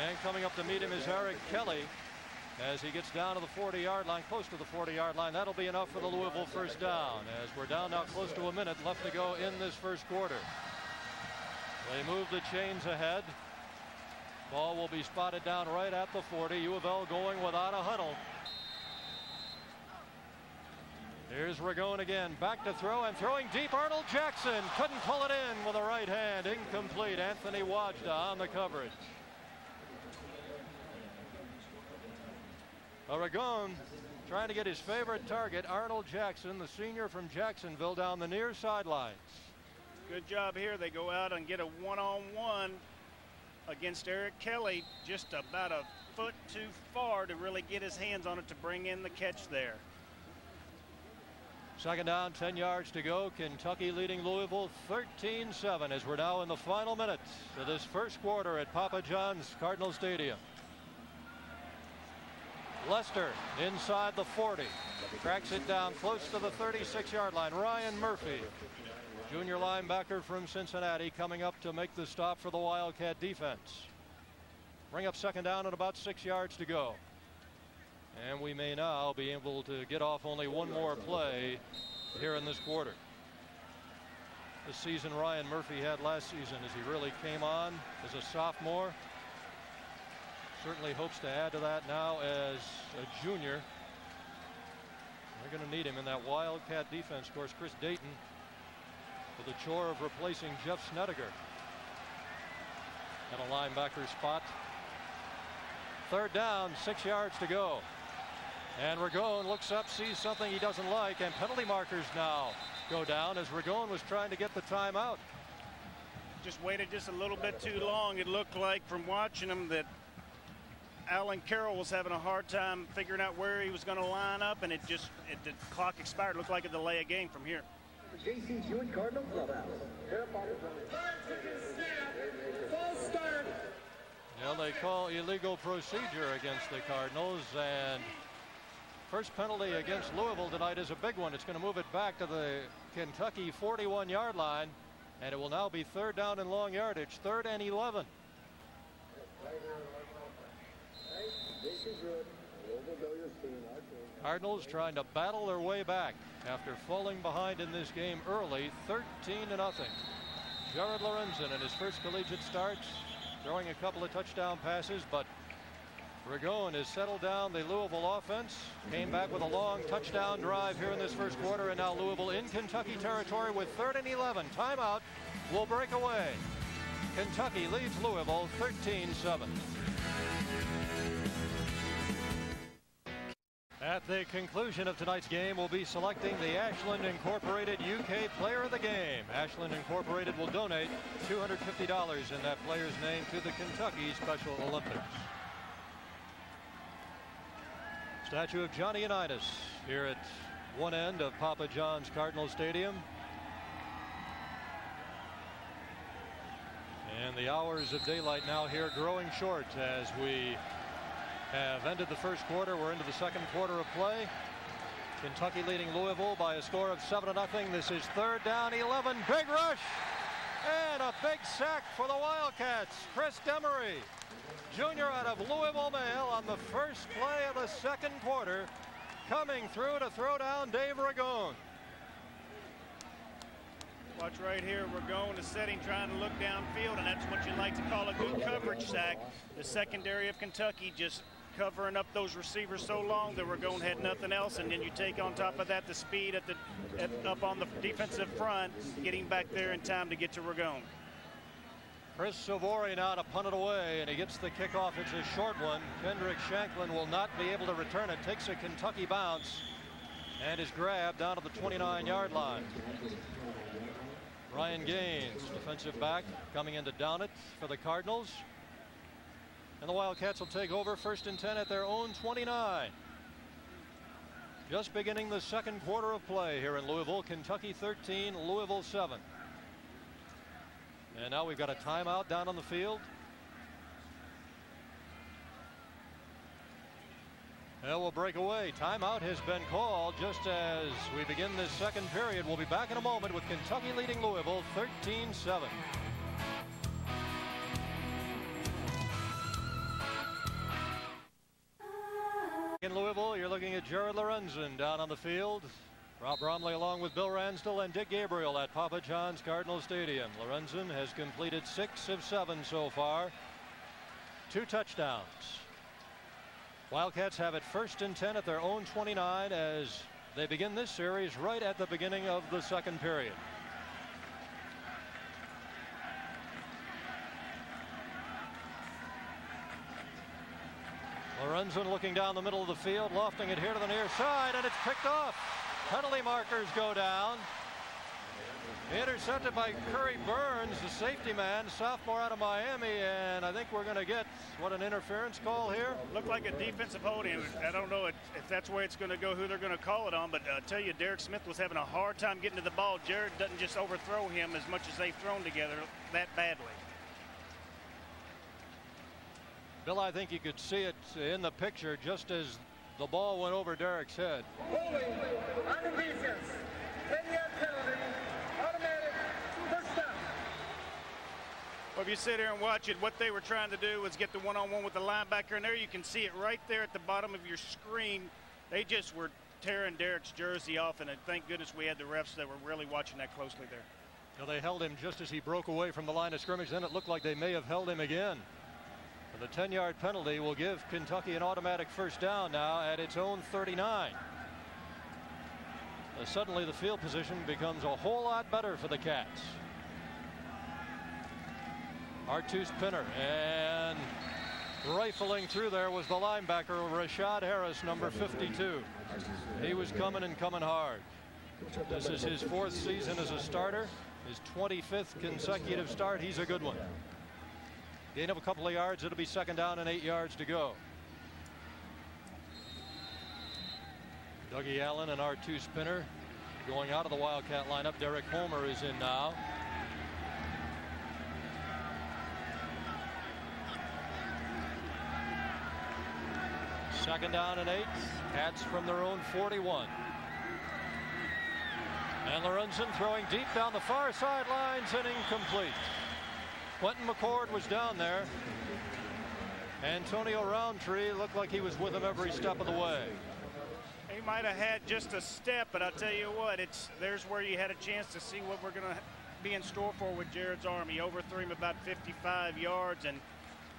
And coming up to meet him is Eric Kelly as he gets down to the 40-yard line, close to the 40-yard line. That'll be enough for the Louisville 1st down, as we're down now close to a minute left to go in this 1st quarter. They move the chains ahead. Ball will be spotted down right at the 40. U of L going without a huddle. Here's Ragon again, back to throw, and throwing deep. Arnold Jackson couldn't pull it in with a right hand. Incomplete. Anthony Wajda on the coverage. Ragon trying to get his favorite target, Arnold Jackson, the senior from Jacksonville, down the near sidelines.
Good job here. They go out and get a one-on-one against Eric Kelly, just about a foot too far to really get his hands on it to bring in the catch there.
2nd down, 10 yards to go. Kentucky leading Louisville 13-7 as we're now in the final minutes of this 1st quarter at Papa John's Cardinal Stadium. Lester inside the 40, tracks it down close to the 36-yard line. Ryan Murphy, junior linebacker from Cincinnati, coming up to make the stop for the Wildcat defense. Bring up 2nd down and about 6 yards to go. And we may now be able to get off only one more play here in this quarter. The season Ryan Murphy had last season as he really came on as a sophomore. Certainly hopes to add to that now as a junior. They're going to need him in that Wildcat defense. Of course, Chris Dayton with the chore of replacing Jeff Snedeker at a linebacker spot. 3rd down, 6 yards to go. And Ragon looks up, sees something he doesn't like, and penalty markers now go down as Ragon was trying to get the timeout.
Just waited just a little bit too long. It looked like from watching him that Alan Carroll was having a hard time figuring out where he was going to line up, and the clock expired. It looked like a delay of game from here.
J.C. Jewett, Cardinal Clubhouse. False start.
Well, they call illegal procedure against the Cardinals, and first penalty against Louisville tonight is a big one. It's going to move it back to the Kentucky 41-yard line, and it will now be 3rd down and long yardage, 3rd and 11. Cardinals trying to battle their way back after falling behind in this game early, 13-0. Jared Lorenzen in his first collegiate starts, throwing a couple of touchdown passes, but Ragon has settled down the Louisville offense, came back with a long touchdown drive here in this 1st quarter, and now Louisville in Kentucky territory with 3rd and 11. Timeout will break away. Kentucky leads Louisville 13-7. At the conclusion of tonight's game, we'll be selecting the Ashland Incorporated UK Player of the Game. Ashland Incorporated will donate $250 in that player's name to the Kentucky Special Olympics. Statue of Johnny Unitas here at one end of Papa John's Cardinal Stadium. And the hours of daylight now here growing short as we have ended the first quarter. We're into the second quarter of play. Kentucky leading Louisville by a score of 7-0. This is 3rd down 11. Big rush and a big sack for the Wildcats. Chris Demery, junior out of Louisville Male, on the first play of the second quarter, coming through to throw down Dave Ragone.
Watch right here. Ragone is setting, trying to look downfield, and that's what you like to call a good coverage sack. The secondary of Kentucky just covering up those receivers so long that Ragone had nothing else, and then you take on top of that the speed up on the defensive front, getting back there in time to get to Ragone.
Chris Savori now to punt it away, and he gets the kickoff. It's a short one. Kendrick Shanklin will not be able to return it. Takes a Kentucky bounce and is grabbed down to the 29-yard line. Ryan Gaines, defensive back, coming in to down it for the Cardinals. And the Wildcats will take over 1st and 10 at their own 29. Just beginning the second quarter of play here in Louisville. Kentucky 13, Louisville 7. And now we've got a timeout down on the field. And we'll break away. Timeout has been called just as we begin this second period. We'll be back in a moment with Kentucky leading Louisville 13-7. In Louisville, you're looking at Jared Lorenzen down on the field. Rob Bromley along with Bill Ransdell and Dick Gabriel at Papa John's Cardinal Stadium. Lorenzen has completed 6 of 7 so far. 2 touchdowns. Wildcats have it 1st and 10 at their own 29 as they begin this series right at the beginning of the second period. Lorenzen looking down the middle of the field, lofting it here to the near side, and it's picked off. Penalty markers go down. Intercepted by Curry Burns, the safety man, sophomore out of Miami, and I think we're going to get, what, an interference call here?
Looked like a defensive holding. I don't know if that's where it's going to go, who they're going to call it on, but I tell you, Derek Smith was having a hard time getting to the ball. Jared doesn't just overthrow him as much as they've thrown together that badly.
Bill, I think you could see it in the picture just as the ball went over Derek's head.
Holding on the defense. 10-yard penalty. Automatic first down.
Well, if you sit here and watch it, what they were trying to do was get the one-on-one with the linebacker, and there you can see it right there at the bottom of your screen. They just were tearing Derek's jersey off, and thank goodness we had the refs that were really watching that closely there.
Now, they held him just as he broke away from the line of scrimmage. Then it looked like they may have held him again. The 10-yard penalty will give Kentucky an automatic first down now at its own 39. Suddenly the field position becomes a whole lot better for the Cats. Artus Pinner, and rifling through there was the linebacker Rashad Harris, number 52. He was coming and coming hard. This is his 4th season as a starter, his 25th consecutive start. He's a good one. Gain of a couple of yards. It'll be 2nd down and 8 yards to go. Dougie Allen and Artus Pinner going out of the Wildcat lineup. Derek Homer is in now. Second down and 8. Cats from their own 41. And Lorenzen throwing deep down the far sidelines and incomplete. Quentin McCord was down there. Antonio Roundtree looked like he was with him every step of the way.
He might have had just a step, but I'll tell you what, there's where you had a chance to see what we're going to be in store for with Jared's arm. He overthrew him about 55 yards, and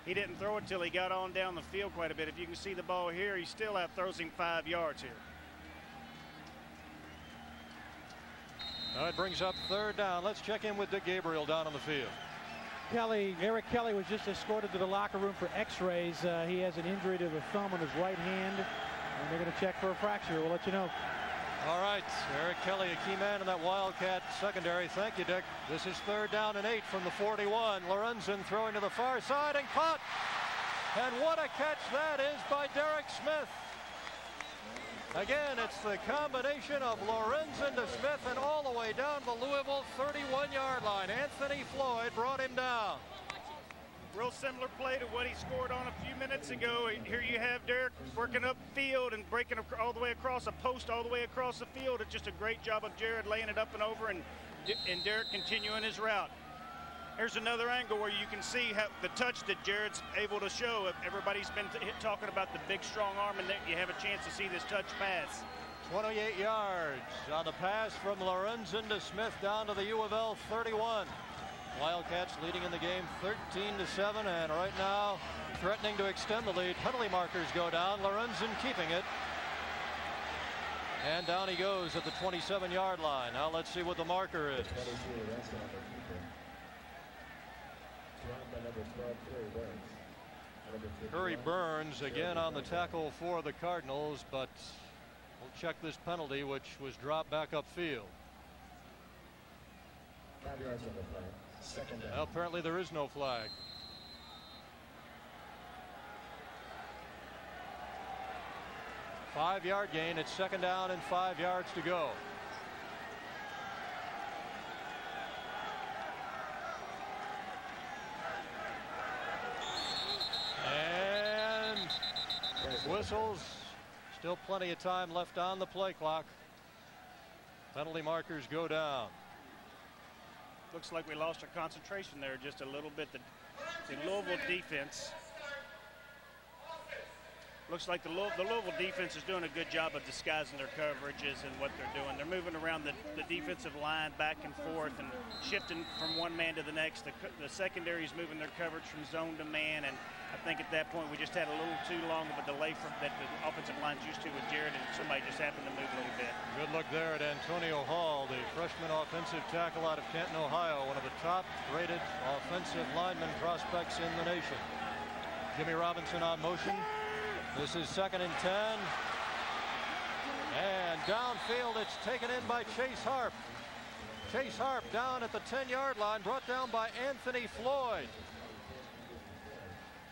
he didn't throw it till he got on down the field quite a bit. If you can see the ball here, he still outthrows him 5 yards here.
Now it brings up 3rd down. Let's check in with Dick Gabriel down on the field.
Eric Kelly was just escorted to the locker room for x-rays. He has an injury to the thumb on his right hand. And they're going to check for a fracture. We'll let you know.
All right, Eric Kelly, a key man in that Wildcat secondary. Thank you, Dick. This is 3rd down and 8 from the 41. Lorenzen throwing to the far side and caught. And what a catch that is by Derek Smith. Again, it's the combination of Lorenzen to Smith and all the way down the Louisville 31-yard line. Anthony Floyd brought him down.
Real similar play to what he scored on a few minutes ago. Here you have Derek working upfield and breaking all the way across a post, all the way across the field. It's just a great job of Jared laying it up and over, and Derek continuing his route. Here's another angle where you can see how the touch that Jared's able to show. Everybody's been talking about the big, strong arm, and you have a chance to see this touch pass.
28 yards on the pass from Lorenzen to Smith down to the U of L 31. Wildcats leading in the game 13-7, and right now threatening to extend the lead. Penalty markers go down. Lorenzen keeping it. And down he goes at the 27-yard line. Now let's see what the marker is. Curry Burns again on the tackle for the Cardinals, but we'll check this penalty, which was dropped back upfield.
5 yards on the flag. Second down.
Well, apparently there is no flag. Five-yard gain. It's 2nd down and 5 yards to go. And whistles. Still plenty of time left on the play clock. Penalty markers go down.
Looks like we lost our concentration there just a little bit. The Louisville defense. Looks like the Louisville defense is doing a good job of disguising their coverages and what they're doing. They're moving around the defensive line back and forth and shifting from one man to the next. The secondary is moving their coverage from zone to man, and I think at that point we just had a little too long of a delay that the offensive line's used to with Jared, and somebody just happened to move a little bit.
Good look there at Antonio Hall, the freshman offensive tackle out of Canton, Ohio, one of the top-rated offensive lineman prospects in the nation. Jimmy Robinson on motion. This is 2nd and 10. And downfield, it's taken in by Chase Harp. Chase Harp down at the 10-yard line, brought down by Anthony Floyd.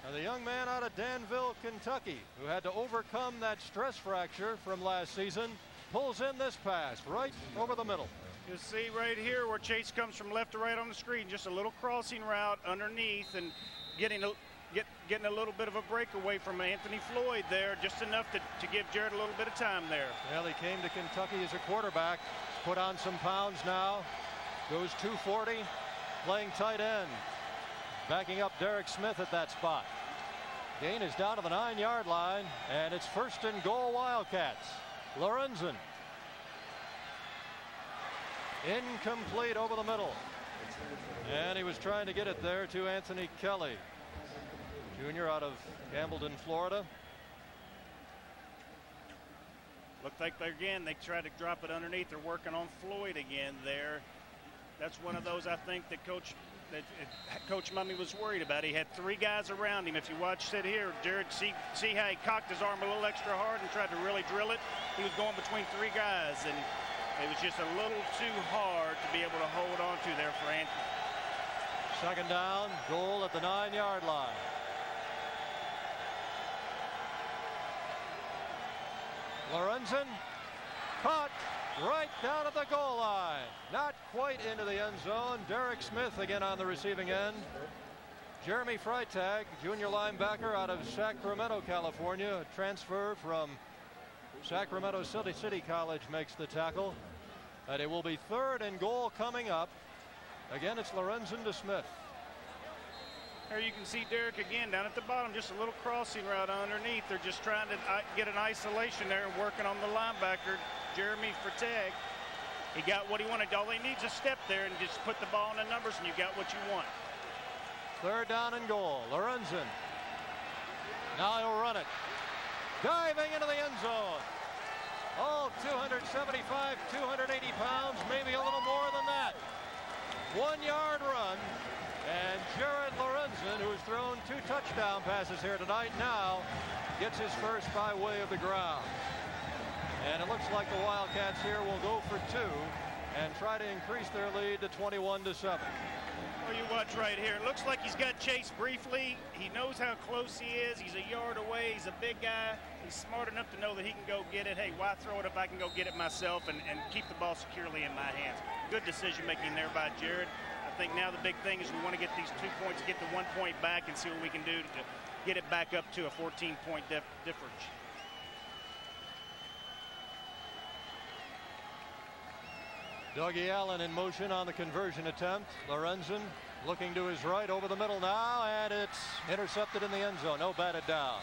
Now, the young man out of Danville, Kentucky, who had to overcome that stress fracture from last season, pulls in this pass right over the middle.
You'll see right here where Chase comes from left to right on the screen, just a little crossing route underneath and getting a little bit of a breakaway from Anthony Floyd there, just enough to give Jared a little bit of time there.
Well, he came to Kentucky as a quarterback, put on some pounds now, goes 240, playing tight end. Backing up Derek Smith at that spot. Gain is down to the 9-yard line, and it's 1st and goal Wildcats. Lorenzen. Incomplete over the middle. And he was trying to get it there to Anthony Kelly, junior out of Gambleton, Florida.
Looked like they tried to drop it underneath. They're working on Floyd again there. That's one of those, I think, that Coach Mummy was worried about. He had 3 guys around him. If you watch it here, Jared, see how he cocked his arm a little extra hard and tried to really drill it? He was going between 3 guys, and it was just a little too hard to be able to hold on to there for Anthony.
2nd down, goal at the 9-yard line. Lorenzen caught right down at the goal line. Not quite into the end zone. Derek Smith again on the receiving end. Jeremy Freitag, junior linebacker out of Sacramento, California, a transfer from Sacramento City College, makes the tackle. And it will be 3rd and goal coming up. Again, it's Lorenzen to Smith.
Here you can see Derek again down at the bottom, just a little crossing route underneath. They're just trying to get an isolation there and working on the linebacker, Jeremy Freitag. He got what he wanted. All he needs is a step there and just put the ball in the numbers, and you got what you want.
3rd down and goal. Lorenzen. Now he'll run it. Diving into the end zone. All 275, 280 pounds, maybe a little more than that. 1-yard run. And Jared Lorenzen, who has thrown 2 touchdown passes here tonight, now gets his first by way of the ground. And it looks like the Wildcats here will go for 2 and try to increase their lead to 21-7.
Well, you watch right here. It looks like he's got Chase briefly. He knows how close he is. He's a yard away. He's a big guy. He's smart enough to know that he can go get it. Hey, why throw it if I can go get it myself and keep the ball securely in my hands? Good decision making there by Jared. I think now the big thing is we want to get these 2 points, get the 1 point back, and see what we can do to get it back up to a 14-point difference.
Dougie Allen in motion on the conversion attempt. Lorenzen looking to his right over the middle now, and it's intercepted in the end zone. No, batted down.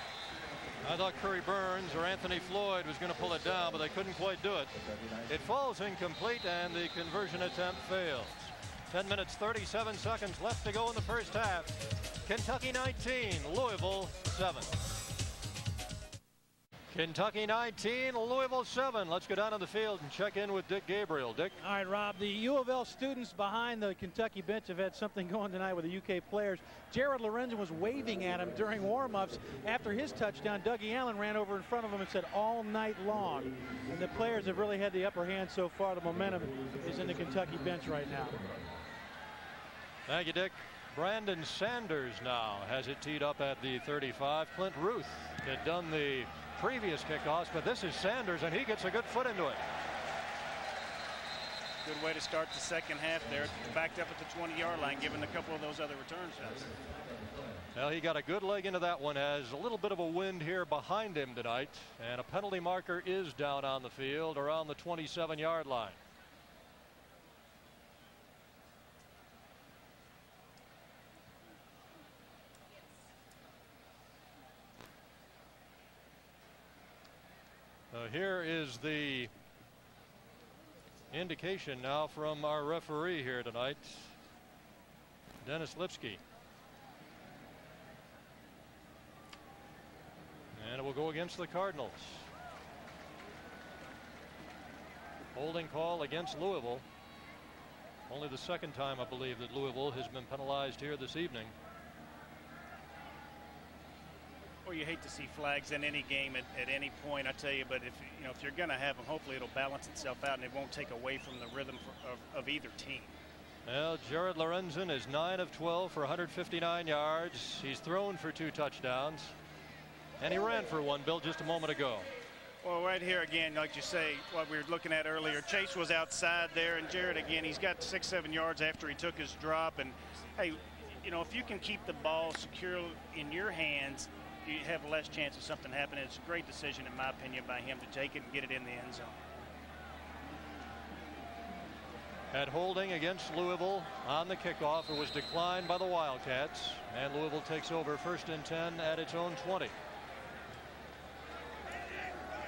I thought Curry Burns or Anthony Floyd was going to pull it down, but they couldn't quite do it. It falls incomplete, and the conversion attempt fails. 10 minutes, 37 seconds left to go in the first half. Kentucky 19, Louisville 7. Kentucky 19, Louisville 7. Let's go down to the field and check in with Dick Gabriel. Dick.
All right, Rob, the U of L students behind the Kentucky bench have had something going tonight with the UK players. Jared Lorenzen was waving at him during warm-ups. After his touchdown, Dougie Allen ran over in front of him and said all night long. And the players have really had the upper hand so far. The momentum is in the Kentucky bench right now.
Thank you, Dick. Brandon Sanders now has it teed up at the 35. Clint Ruth had done the previous kickoffs, but this is Sanders, and he gets a good foot into it.
Good way to start the second half there. Backed up at the 20-yard line, given a couple of those other return shots.
Well, he got a good leg into that one. Has a little bit of a wind here behind him tonight, and a penalty marker is down on the field around the 27-yard line. Here is the indication now from our referee here tonight, Dennis Lipsky. And it will go against the Cardinals. Holding call against Louisville. Only the second time, I believe, that Louisville has been penalized here this evening.
Well, you hate to see flags in any game at any point, I tell you, but if you're going to have them, hopefully it'll balance itself out and it won't take away from the rhythm of either team.
Well, Jared Lorenzen is 9 of 12 for 159 yards. He's thrown for 2 touchdowns, and he ran for 1, Bill, just a moment ago.
Well, right here again, like you say, what we were looking at earlier, Chase was outside there, and Jared again, he's got 6-7 yards after he took his drop. And hey, if you can keep the ball secure in your hands, you have less chance of something happening. It's a great decision, in my opinion, by him to take it and get it in the end zone.
At holding against Louisville on the kickoff, it was declined by the Wildcats, and Louisville takes over 1st and 10 at its own 20.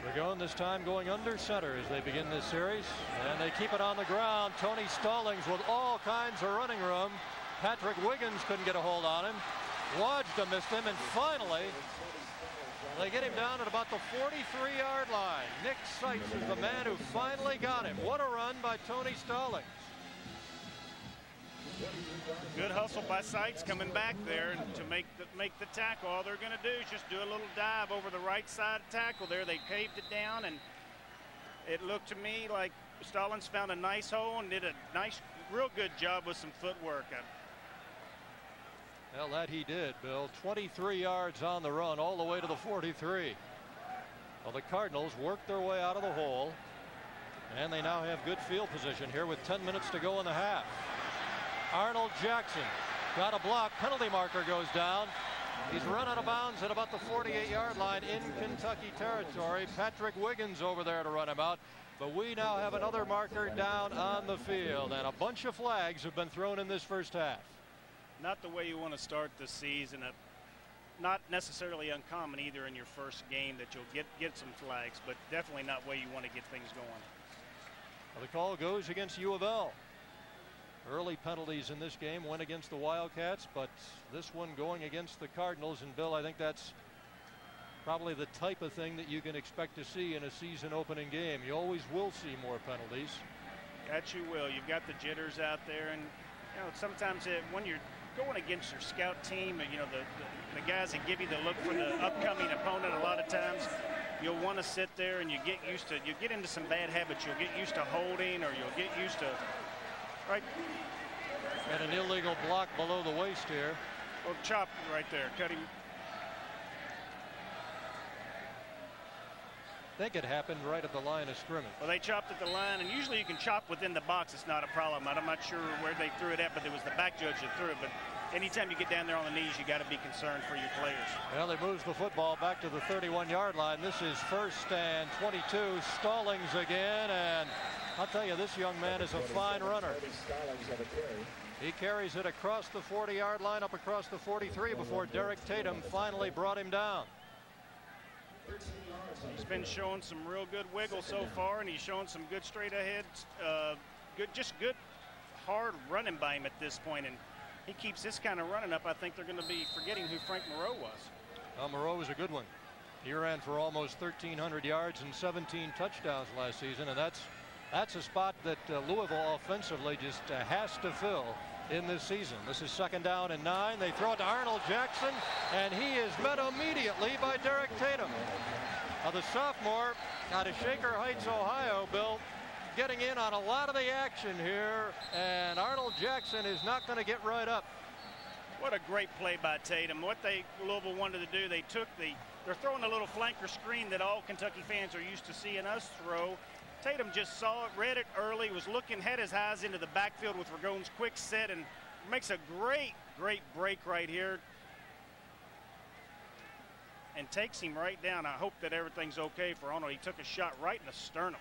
They're going this time going under center as they begin this series, and they keep it on the ground. Tony Stallings with all kinds of running room. Patrick Wiggins couldn't get a hold on him. Wajda missed him, and finally they get him down at about the 43-yard line. Nick Seitz is the man who finally got him. What a run by Tony Stallings.
Good hustle by Seitz coming back there and to make the tackle. All they're going to do is just do a little dive over the right side tackle there. They caved it down, and it looked to me like Stallings found a nice hole and did a nice, real good job with some footwork.
Well, that he did, Bill. 23 yards on the run all the way to the 43. Well, the Cardinals worked their way out of the hole, and they now have good field position here with 10 minutes to go in the half. Arnold Jackson got a block. Penalty marker goes down. He's run out of bounds at about the 48-yard line in Kentucky territory. Patrick Wiggins over there to run him out. But we now have another marker down on the field, and a bunch of flags have been thrown in this first half.
Not the way you want to start the season. Not necessarily uncommon either in your first game that you'll get some flags, but definitely not the way you want to get things going.
Well, the call goes against U of L. Early penalties in this game went against the Wildcats, but this one going against the Cardinals. And Bill, I think that's probably the type of thing that you can expect to see in a season opening game. You always will see more penalties.
That you will. You've got the jitters out there, and sometimes when you're going against your scout team, you know, the guys that give you the look for the upcoming opponent, a lot of times you'll want to sit there and you get into some bad habits. You'll get used to holding, or you'll get used to, right?
And an illegal block below the waist here.
Oh, chop right there, cut him.
I think it happened right at the line of scrimmage.
Well, they chopped at the line, and usually you can chop within the box. It's not a problem. I'm not sure where they threw it at, but it was the back judge that threw it. But anytime you get down there on the knees, you got to be concerned for your players.
Well, he moves the football back to the 31-yard line. This is 1st and 22. Stallings again, and I'll tell you, this young man is a fine runner. He carries it across the 40-yard line, up across the 43 before Derek Tatum finally brought him down.
He's been showing some real good wiggle so far, and he's showing some good straight ahead, good hard running by him at this point. And he keeps this kind of running up, I think they're going to be forgetting who Frank Moreau was.
Well, Moreau was a good one. He ran for almost 1,300 yards and 17 touchdowns last season, and that's a spot that Louisville offensively just has to fill in this season. This is 2nd down and 9. They throw it to Arnold Jackson, and he is met immediately by Derek Tatum. Now, the sophomore out of Shaker Heights, Ohio, Bill, getting in on a lot of the action here, and Arnold Jackson is not going to get right up.
What a great play by Tatum. What Louisville wanted to do, they're throwing a little flanker screen that all Kentucky fans are used to seeing us throw. Tatum just saw it, read it early, was looking, had his eyes into the backfield with Ragone's quick set, and makes a great break right here. And takes him right down. I hope that everything's okay for Arnold. He took a shot right in the sternum.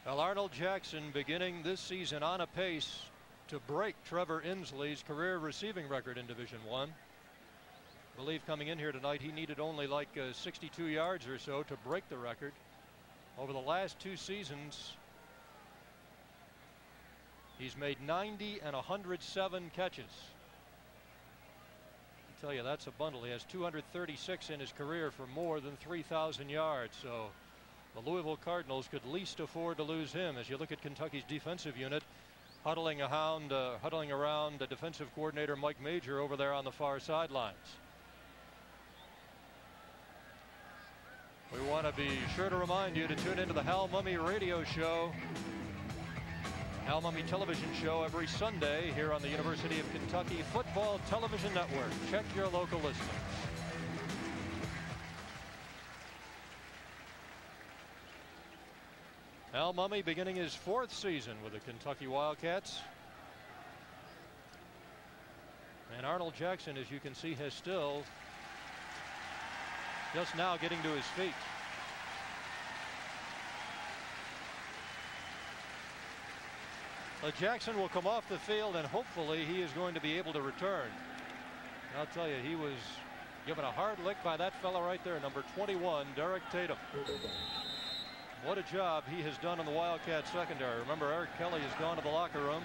Well, Arnold Jackson beginning this season on a pace to break Trevor Inslee's career receiving record in Division I. I believe coming in here tonight he needed only like 62 yards or so to break the record. Over the last 2 seasons, he's made 90 and 107 catches. I tell you, that's a bundle. He has 236 in his career for more than 3,000 yards. So the Louisville Cardinals could least afford to lose him. As you look at Kentucky's defensive unit, huddling around the defensive coordinator Mike Major over there on the far sidelines. We want to be sure to remind you to tune into the Hal Mummy radio show, Hal Mummy television show, every Sunday here on the University of Kentucky Football Television Network. Check your local listings. Hal Mummy beginning his 4th season with the Kentucky Wildcats. And Arnold Jackson, as you can see, has still just now getting to his feet. Jackson will come off the field, and hopefully he is going to be able to return. I'll tell you, he was given a hard lick by that fella right there, number 21, Derek Tatum. What a job he has done in the Wildcat secondary. Remember, Eric Kelly has gone to the locker room.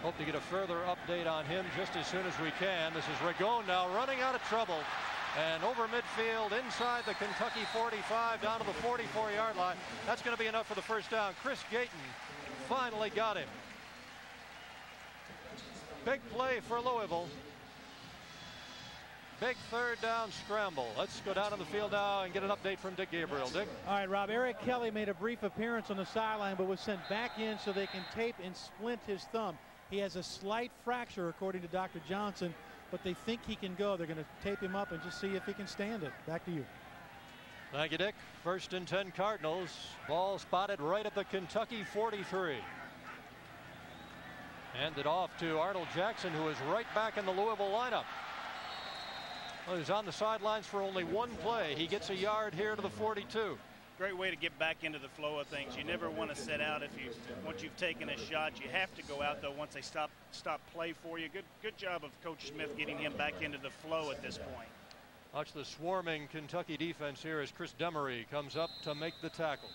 Hope to get a further update on him just as soon as we can. This is Ragone now running out of trouble. And over midfield, inside the Kentucky 45, down to the 44-yard line. That's going to be enough for the 1st down. Chris Gayton finally got him. Big play for Louisville. Big 3rd down scramble. Let's go down on the field now and get an update from Dick Gabriel. Dick?
All right, Rob. Eric Kelly made a brief appearance on the sideline, but was sent back in so they can tape and splint his thumb. He has a slight fracture, according to Dr. Johnson, but they think he can go. They're going to tape him up and just see if he can stand it. Back to you.
Thank you, Dick. 1st and 10 Cardinals. Ball spotted right at the Kentucky 43. Handed off to Arnold Jackson, who is right back in the Louisville lineup. Well, he's on the sidelines for only 1 play. He gets a yard here to the 42.
Great way to get back into the flow of things. You never want to set out once you've taken a shot. You have to go out though once they stop play for you. Good job of Coach Smith getting him back into the flow at this point.
Watch the swarming Kentucky defense here as Chris Demery comes up to make the tackle.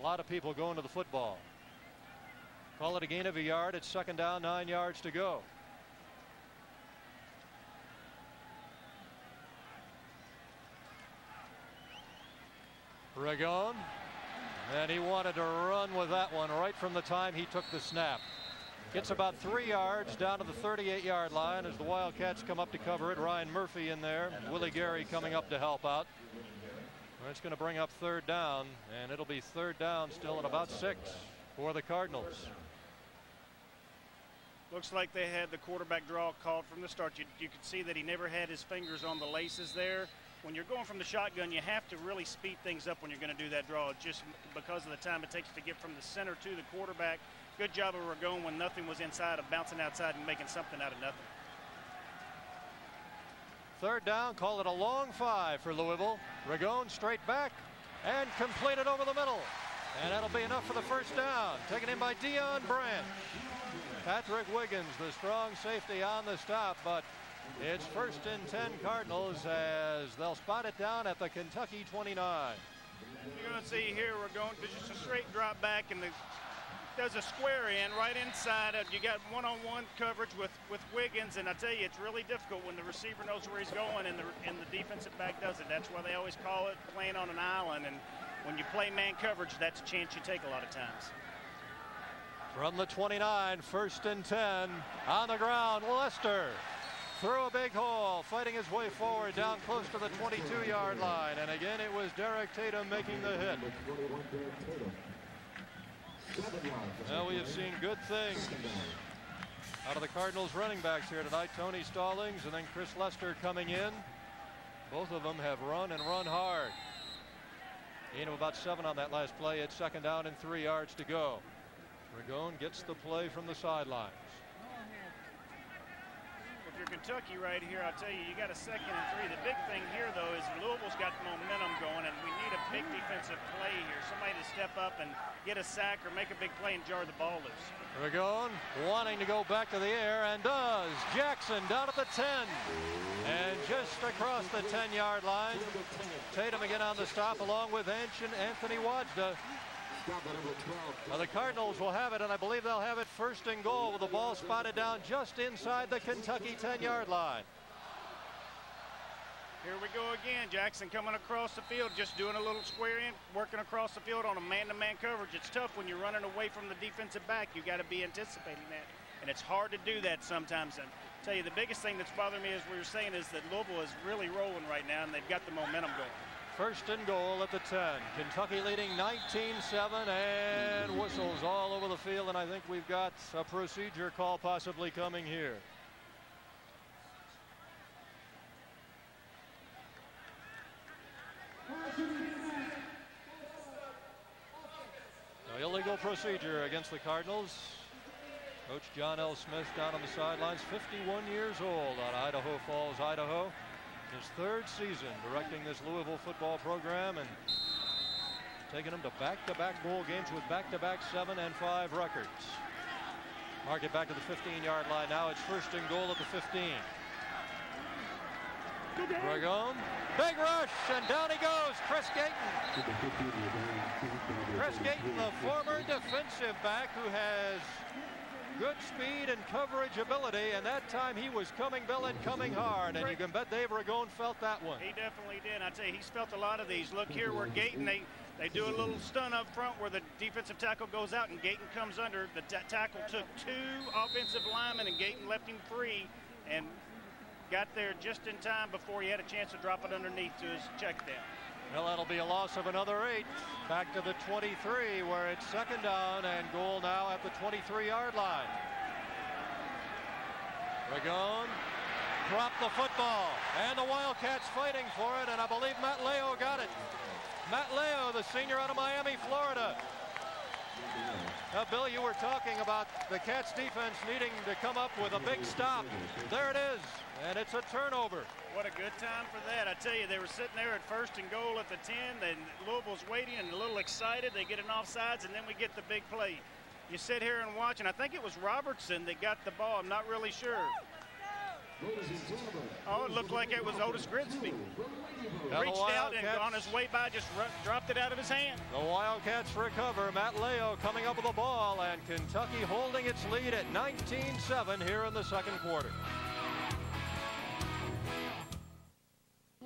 A lot of people going to the football. Call it a gain of a yard. It's 2nd down, 9 yards to go. Ragone And he wanted to run with that one right from the time he took the snap. Gets about 3 yards down to the 38-yard line as the Wildcats come up to cover it. Ryan Murphy in there. Willie Gary coming up to help out. It's going to bring up 3rd down, and it'll be 3rd down still at about 6 for the Cardinals.
Looks like they had the quarterback draw called from the start. You could see that he never had his fingers on the laces there. When you're going from the shotgun, you have to really speed things up when you're going to do that draw, just because of the time it takes to get from the center to the quarterback. Good job of Ragone when nothing was inside, of bouncing outside and making something out of nothing.
3rd down, call it a long 5 for Louisville. Ragone straight back and completed over the middle. And that'll be enough for the 1st down. Taken in by Dion Branch. Patrick Wiggins, the strong safety, on the stop, but it's 1st and 10 Cardinals as they'll spot it down at the Kentucky 29.
You're going to see here Ragone, just a straight drop back, and does a square in right inside. You got one-on-one coverage with Wiggins, and I tell you, it's really difficult when the receiver knows where he's going and the defensive back doesn't. That's why they always call it playing on an island, and when you play man coverage, that's a chance you take a lot of times.
From the 29, 1st and 10 on the ground. Lester through a big hole, fighting his way forward down close to the 22-yard line, and again it was Derek Tatum making the hit. Well, we have seen good things out of the Cardinals running backs here tonight. Tony Stallings and then Chris Lester coming in. Both of them have run and run hard. Gain of about 7 on that last play. It's 2nd down and 3 yards to go. Ragone gets the play from the sidelines.
If you're Kentucky right here, I'll tell you, you got a 2nd and 3. The big thing here, though, is Louisville's got momentum going, and we need a big defensive play here. Somebody to step up and get a sack or make a big play and jar the ball loose.
Ragone wanting to go back to the air, and does. Jackson down at the 10. And just across the 10-yard line, Tatum again on the stop, along with Anthony Wajda. Well, the Cardinals will have it, and I believe they'll have it 1st and goal with the ball spotted down just inside the Kentucky 10-yard line.
Here we go again. Jackson coming across the field, just doing a little square in, working across the field on a man-to-man coverage. It's tough when you're running away from the defensive back. You got to be anticipating that, and it's hard to do that sometimes. And I'll tell you, the biggest thing that's bothering me, as we were saying, is that Louisville is really rolling right now, and they've got the momentum going.
1st and goal at the 10. Kentucky leading 19-7, and whistles all over the field, and I think we've got a procedure call possibly coming here. No illegal procedure against the Cardinals. Coach John L. Smith down on the sidelines, 51 years old, out of Idaho Falls, Idaho. His 3rd season directing this Louisville football program and taking them to back-to-back bowl games with back-to-back 7 and 5 records. Mark it back to the 15-yard line. Now it's 1st and goal at the 15. Ragone, big rush, and down he goes. Chris Gayton. Chris Gayton, the former defensive back who has good speed and coverage ability, and that time he was coming Bill and coming hard, and you can bet Dave Ragone felt that one.
He definitely did. I tell you, he's felt a lot of these. Look here where Gayton, they do a little stun up front where the defensive tackle goes out and Gayton comes under. The tackle took 2 offensive linemen and Gayton left him free and got there just in time before he had a chance to drop it underneath to his check down.
Well, that'll be a loss of another 8. Back to the 23, where it's 2nd down and goal now at the 23-yard line. Ragone dropped the football, and the Wildcats fighting for it, and I believe Matt Leo got it. Matt Leo, the senior out of Miami, Florida. Now, Bill, you were talking about the Cats defense needing to come up with a big stop. There it is, and it's a turnover.
What a good time for that. I tell you, they were sitting there at 1st and goal at the 10, and Louisville's waiting and a little excited. They get an offsides, and then we get the big play. You sit here and watch, and I think it was Robertson that got the ball. I'm not really sure. Oh, it looked like it was Otis Grigsby. Reached out and on his way by just dropped it out of his hand.
The Wildcats recover. Matt Leo coming up with the ball, and Kentucky holding its lead at 19-7 here in the 2nd quarter.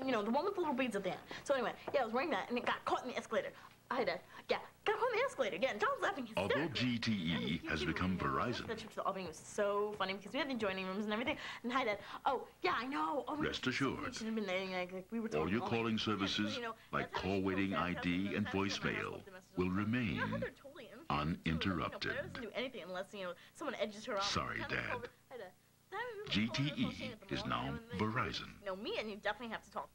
You know, the one with the little beads at the end. So anyway, yeah, I was wearing that, and it got caught in the escalator. Hi, Dad. Yeah, got on the escalator again. John's laughing hysterically.
Although GTE has become Verizon,
The trip to the opening was so funny because we had the adjoining rooms and everything. And hi, Dad. Oh, yeah, I know. Oh,
rest assured,
we should have been there. Like we were
all
talking
your calling services, like call waiting ID and voicemail, will remain uninterrupted.
Claire doesn't do anything unless, someone edges her off.
Sorry, Dad. GTE is now Verizon.
No, me and you definitely have to talk.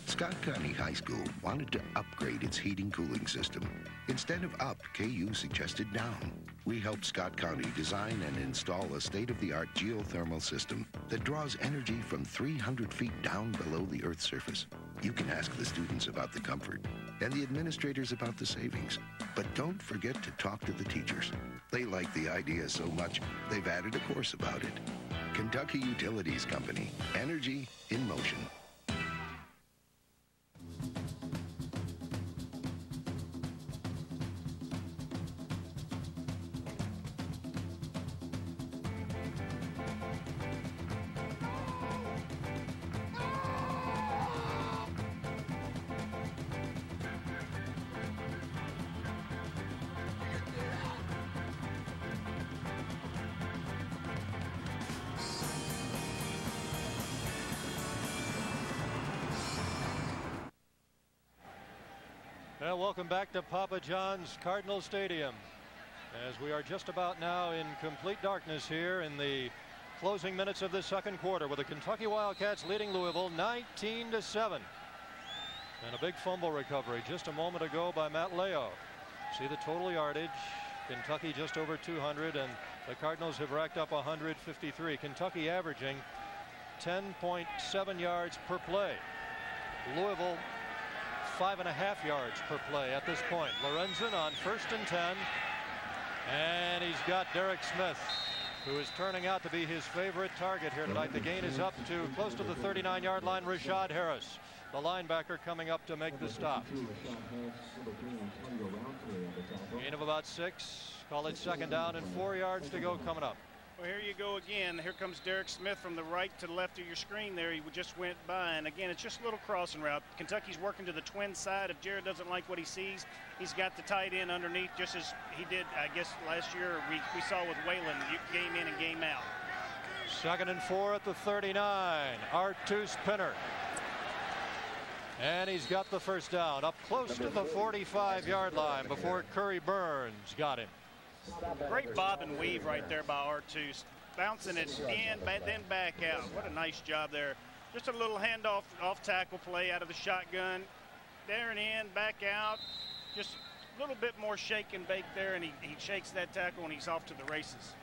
Scott County High School wanted to upgrade its heating cooling system. Instead of up, KU suggested down. We helped Scott County design and install a state-of-the-art geothermal system that draws energy from 300 feet down below the Earth's surface. You can ask the students about the comfort and the administrators about the savings. But don't forget to talk to the teachers. They like the idea so much, they've added a course about it. Kentucky Utilities Company. Energy in motion.
Well, welcome back to Papa John's Cardinal Stadium, as we are just about now in complete darkness here in the closing minutes of the second quarter, with the Kentucky Wildcats leading Louisville 19-7. And a big fumble recovery just a moment ago by Matt Leo. See the total yardage. Kentucky just over 200, and the Cardinals have racked up 153. Kentucky averaging 10.7 yards per play. Louisville 5.5 yards per play at this point. Lorenzen on 1st and 10, and he's got Derek Smith, who is turning out to be his favorite target here tonight. The gain is up to close to the 39-yard line. Rashad Harris, the linebacker, coming up to make the stop. Gain of about 6. Call it 2nd down and 4 yards to go coming up.
Well, here you go again. Here comes Derek Smith from the right to the left of your screen there. He just went by, and again, it's just a little crossing route. Kentucky's working to the twin side. If Jared doesn't like what he sees, he's got the tight end underneath, just as he did, I guess, last year we saw with Whalen, game in and game out.
2nd and 4 at the 39. Artus Pinner. And he's got the first down up close to the 45-yard line before Curry Burns got him.
Great bob and weave right there by Artus, bouncing it in, then back out. What a nice job there. Just a little handoff off tackle play out of the shotgun. There and in, back out. Just a little bit more shake and bake there, and he shakes that tackle, and he's off to the races.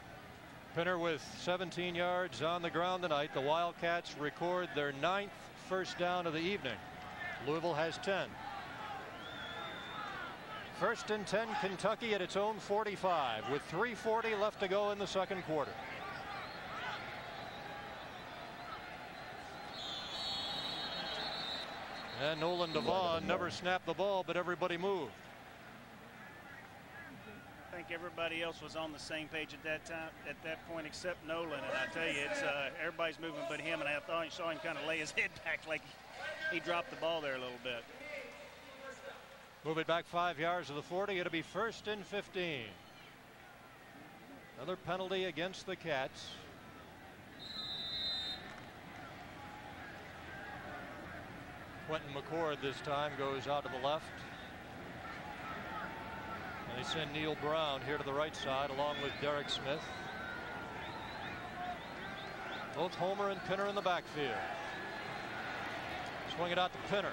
Pinner with 17 yards on the ground tonight. The Wildcats record their 9th first down of the evening. Louisville has 10. 1st and 10, Kentucky at its own 45 with 3:40 left to go in the second quarter. And Nolan Devon never snapped the ball, but everybody moved.
I think everybody else was on the same page at that time, at that point, except Nolan. And I tell you, it's everybody's moving but him. And I thought you saw him kind of lay his head back like he dropped the ball there a little bit.
Move it back 5 yards to the 40. It'll be 1st and 15. Another penalty against the Cats. Quentin McCord this time goes out to the left. And they send Neil Brown here to the right side along with Derek Smith. Both Homer and Pinner in the backfield. Swing it out to Pinner.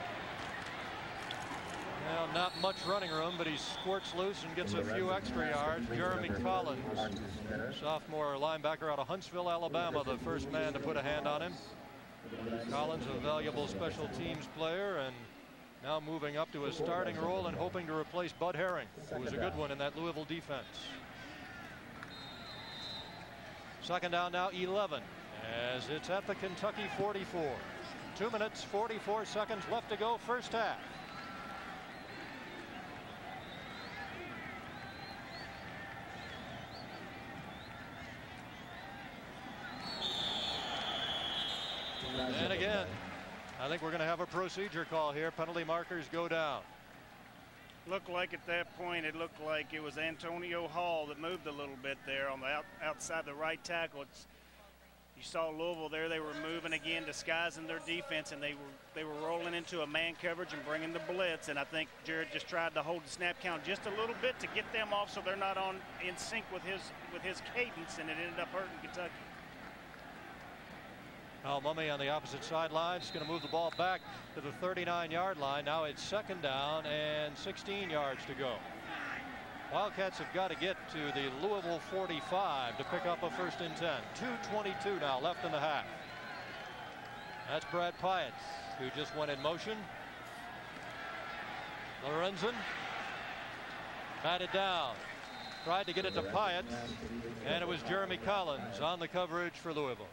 Well, not much running room, but he squirts loose and gets a few extra yards. Jeremy Collins, sophomore linebacker out of Huntsville, Alabama, the first man to put a hand on him. Collins, a valuable special teams player, and now moving up to a starting role and hoping to replace Bud Herring, who was a good one in that Louisville defense. 2nd down now, 11, as it's at the Kentucky 44. 2 minutes, 44 seconds left to go, first half. And again, I think we're going to have a procedure call here. Penalty markers go down.
Looked like at that point, it looked like it was Antonio Hall that moved a little bit there on the outside the right tackle. You saw Louisville there; they were moving again, disguising their defense, and they were rolling into a man coverage and bringing the blitz. And I think Jared just tried to hold the snap count just a little bit to get them off, so they're not in sync with his cadence, and it ended up hurting Kentucky.
Now Mummy on the opposite sideline is going to move the ball back to the 39-yard line. Now it's 2nd down and 16 yards to go. Wildcats have got to get to the Louisville 45 to pick up a 1st and 10. 2:22 now left in the half. That's Brad Pyatt, who just went in motion. Lorenzen batted down. Tried to get it to Pyatt, and it was Jeremy Collins on the coverage for Louisville.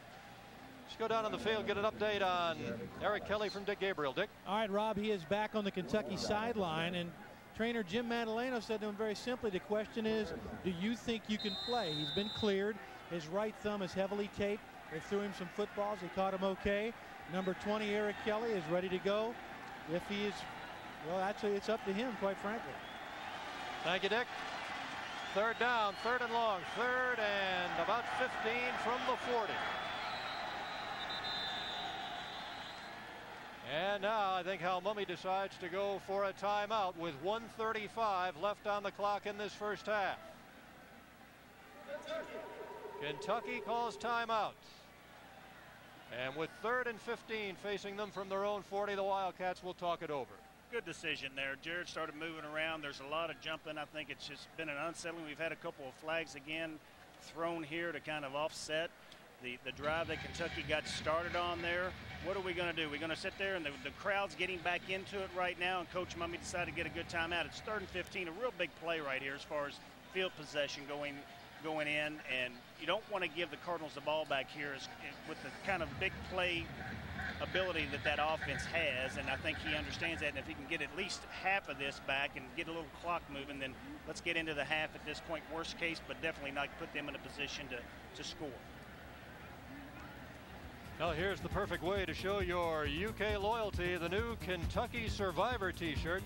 Let's go down on the field, get an update on Eric Kelly from Dick Gabriel. Dick?
All right, Rob, he is back on the Kentucky sideline, and trainer Jim Madaleno said to him very simply, the question is, do you think you can play? He's been cleared. His right thumb is heavily taped. They threw him some footballs. He caught him okay. Number 20, Eric Kelly, is ready to go. If he is, well, actually, it's up to him, quite frankly.
Thank you, Dick. 3rd down, 3rd and long, 3rd and about 15 from the 40. And now I think Hal Mumme decides to go for a timeout with 1:35 left on the clock in this 1st half. Kentucky calls timeout. And with 3rd and 15 facing them from their own 40, the Wildcats will talk it over.
Good decision there. Jared started moving around. There's a lot of jumping. I think it's just been an unsettling. We've had a couple of flags again thrown here to kind of offset the drive that Kentucky got started on there. What are we going to do? We're going to sit there, and the crowd's getting back into it right now, and Coach Mumme decided to get a good timeout. It's 3rd and 15, a real big play right here as far as field possession going in, and you don't want to give the Cardinals the ball back here with the kind of big play ability that offense has, and I think he understands that. And if he can get at least half of this back and get a little clock moving, then let's get into the half at this point. Worst case, but definitely not put them in a position to score.
Well, here's the perfect way to show your UK loyalty. The new Kentucky Survivor t-shirt.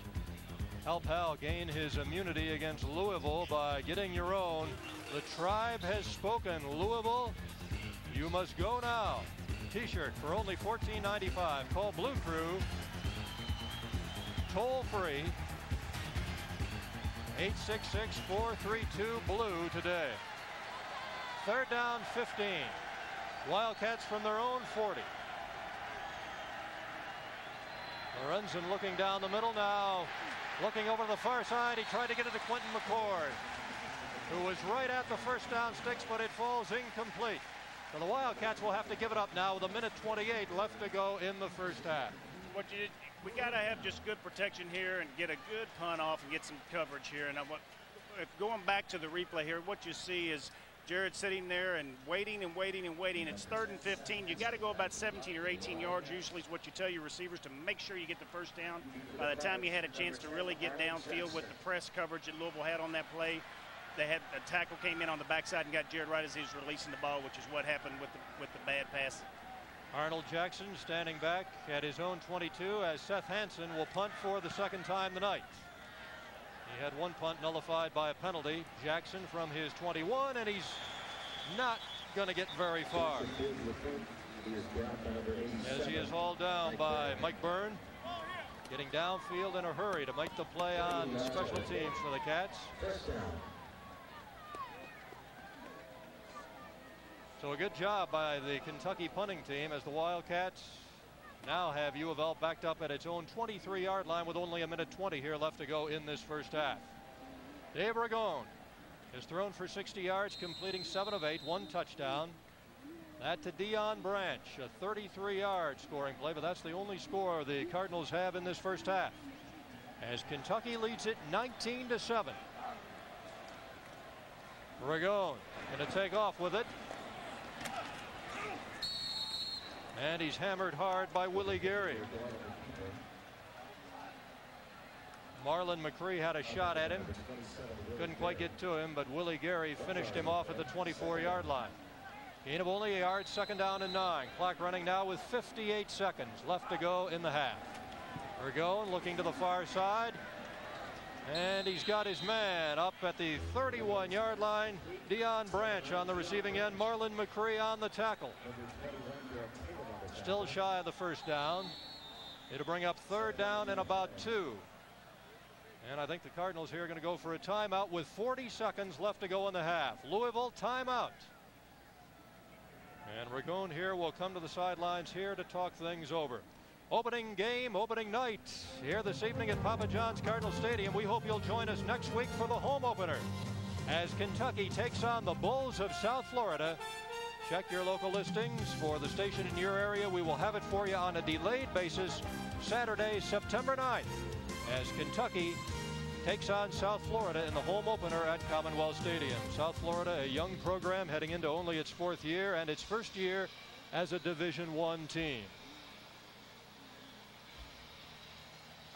Help Hal gain his immunity against Louisville by getting your own. The tribe has spoken. Louisville, you must go now. T-shirt for only $14.95. Call Blue Crew. Toll free. 866-432-BLUE today. 3rd down, 15. Wildcats from their own 40. Lorenzen looking down the middle now. Looking over to the far side. He tried to get it to Quentin McCord, who was right at the 1st down sticks, but it falls incomplete. So the Wildcats will have to give it up now with 1:28 left to go in the 1st half.
We got to have just good protection here and get a good punt off and get some coverage here. And going back to the replay here, what you see is Jared sitting there and waiting and waiting and waiting. It's 3rd and 15. You got to go about 17 or 18 yards usually is what you tell your receivers to make sure you get the 1st down. By the time you had a chance to really get downfield with the press coverage that Louisville had on that play, they had a tackle came in on the backside and got Jared right as he was releasing the ball, which is what happened with the bad pass.
Arnold Jackson standing back at his own 22 as Seth Hansen will punt for the 2nd time tonight. He had one punt nullified by a penalty. Jackson from his 21, and he's not going to get very far as he is hauled down by Mike Byrne, getting downfield in a hurry to make the play on special teams for the Cats. So a good job by the Kentucky punting team as the Wildcats now have U of L backed up at its own 23-yard line with only 1:20 here left to go in this 1st half. Dave Ragone has thrown for 60 yards, completing 7 of 8, 1 touchdown. That to Deion Branch, a 33-yard scoring play, but that's the only score the Cardinals have in this 1st half, as Kentucky leads it 19-7. Ragone going to take off with it. And he's hammered hard by Willie Gary. Marlon McCree had a shot at him. Couldn't quite get to him, but Willie Gary finished him off at the 24-yard line. Gain of only a yard, 2nd down and 9. Clock running now with 58 seconds left to go in the half. Ragone looking to the far side. And he's got his man up at the 31-yard line. Deion Branch on the receiving end. Marlon McCree on the tackle. Still shy of the first down. It'll bring up third down and about 2. And I think the Cardinals here are going to go for a timeout with 40 seconds left to go in the half. Louisville timeout. And Ragone here will come to the sidelines here to talk things over. Opening game, opening night here this evening at Papa John's Cardinal Stadium. We hope you'll join us next week for the home opener as Kentucky takes on the Bulls of South Florida. Check your local listings for the station in your area. We will have it for you on a delayed basis Saturday, September 9th, as Kentucky takes on South Florida in the home opener at Commonwealth Stadium. South Florida, a young program heading into only its 4th year and its first year as a Division I team.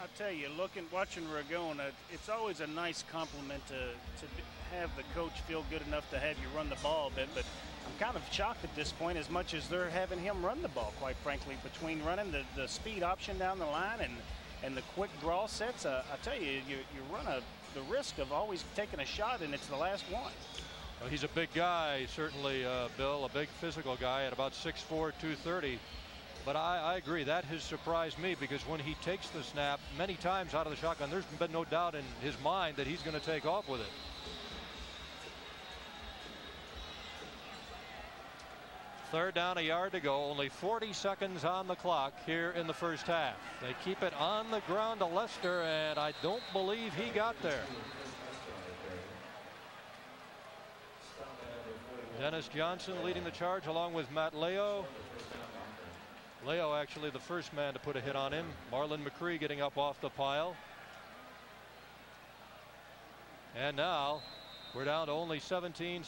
I'll tell you, watching Ragone, it's always a nice compliment to have the coach feel good enough to have you run the ball a bit, but I'm kind of shocked at this point as much as they're having him run the ball, quite frankly, between running the speed option down the line and the quick draw sets. I tell you, you run the risk of always taking a shot, and it's the last one.
Well, he's a big guy, certainly, Bill, a big physical guy at about 6'4", 230. But I agree, that has surprised me, because when he takes the snap many times out of the shotgun, there's been no doubt in his mind that he's going to take off with it. Third down, a yard to go, only 40 seconds on the clock here in the first half. They keep it on the ground to Lester, and I don't believe he got there. Dennis Johnson leading the charge along with Matt Leo. Leo actually the first man to put a hit on him. Marlon McCree getting up off the pile. And now we're down to only 16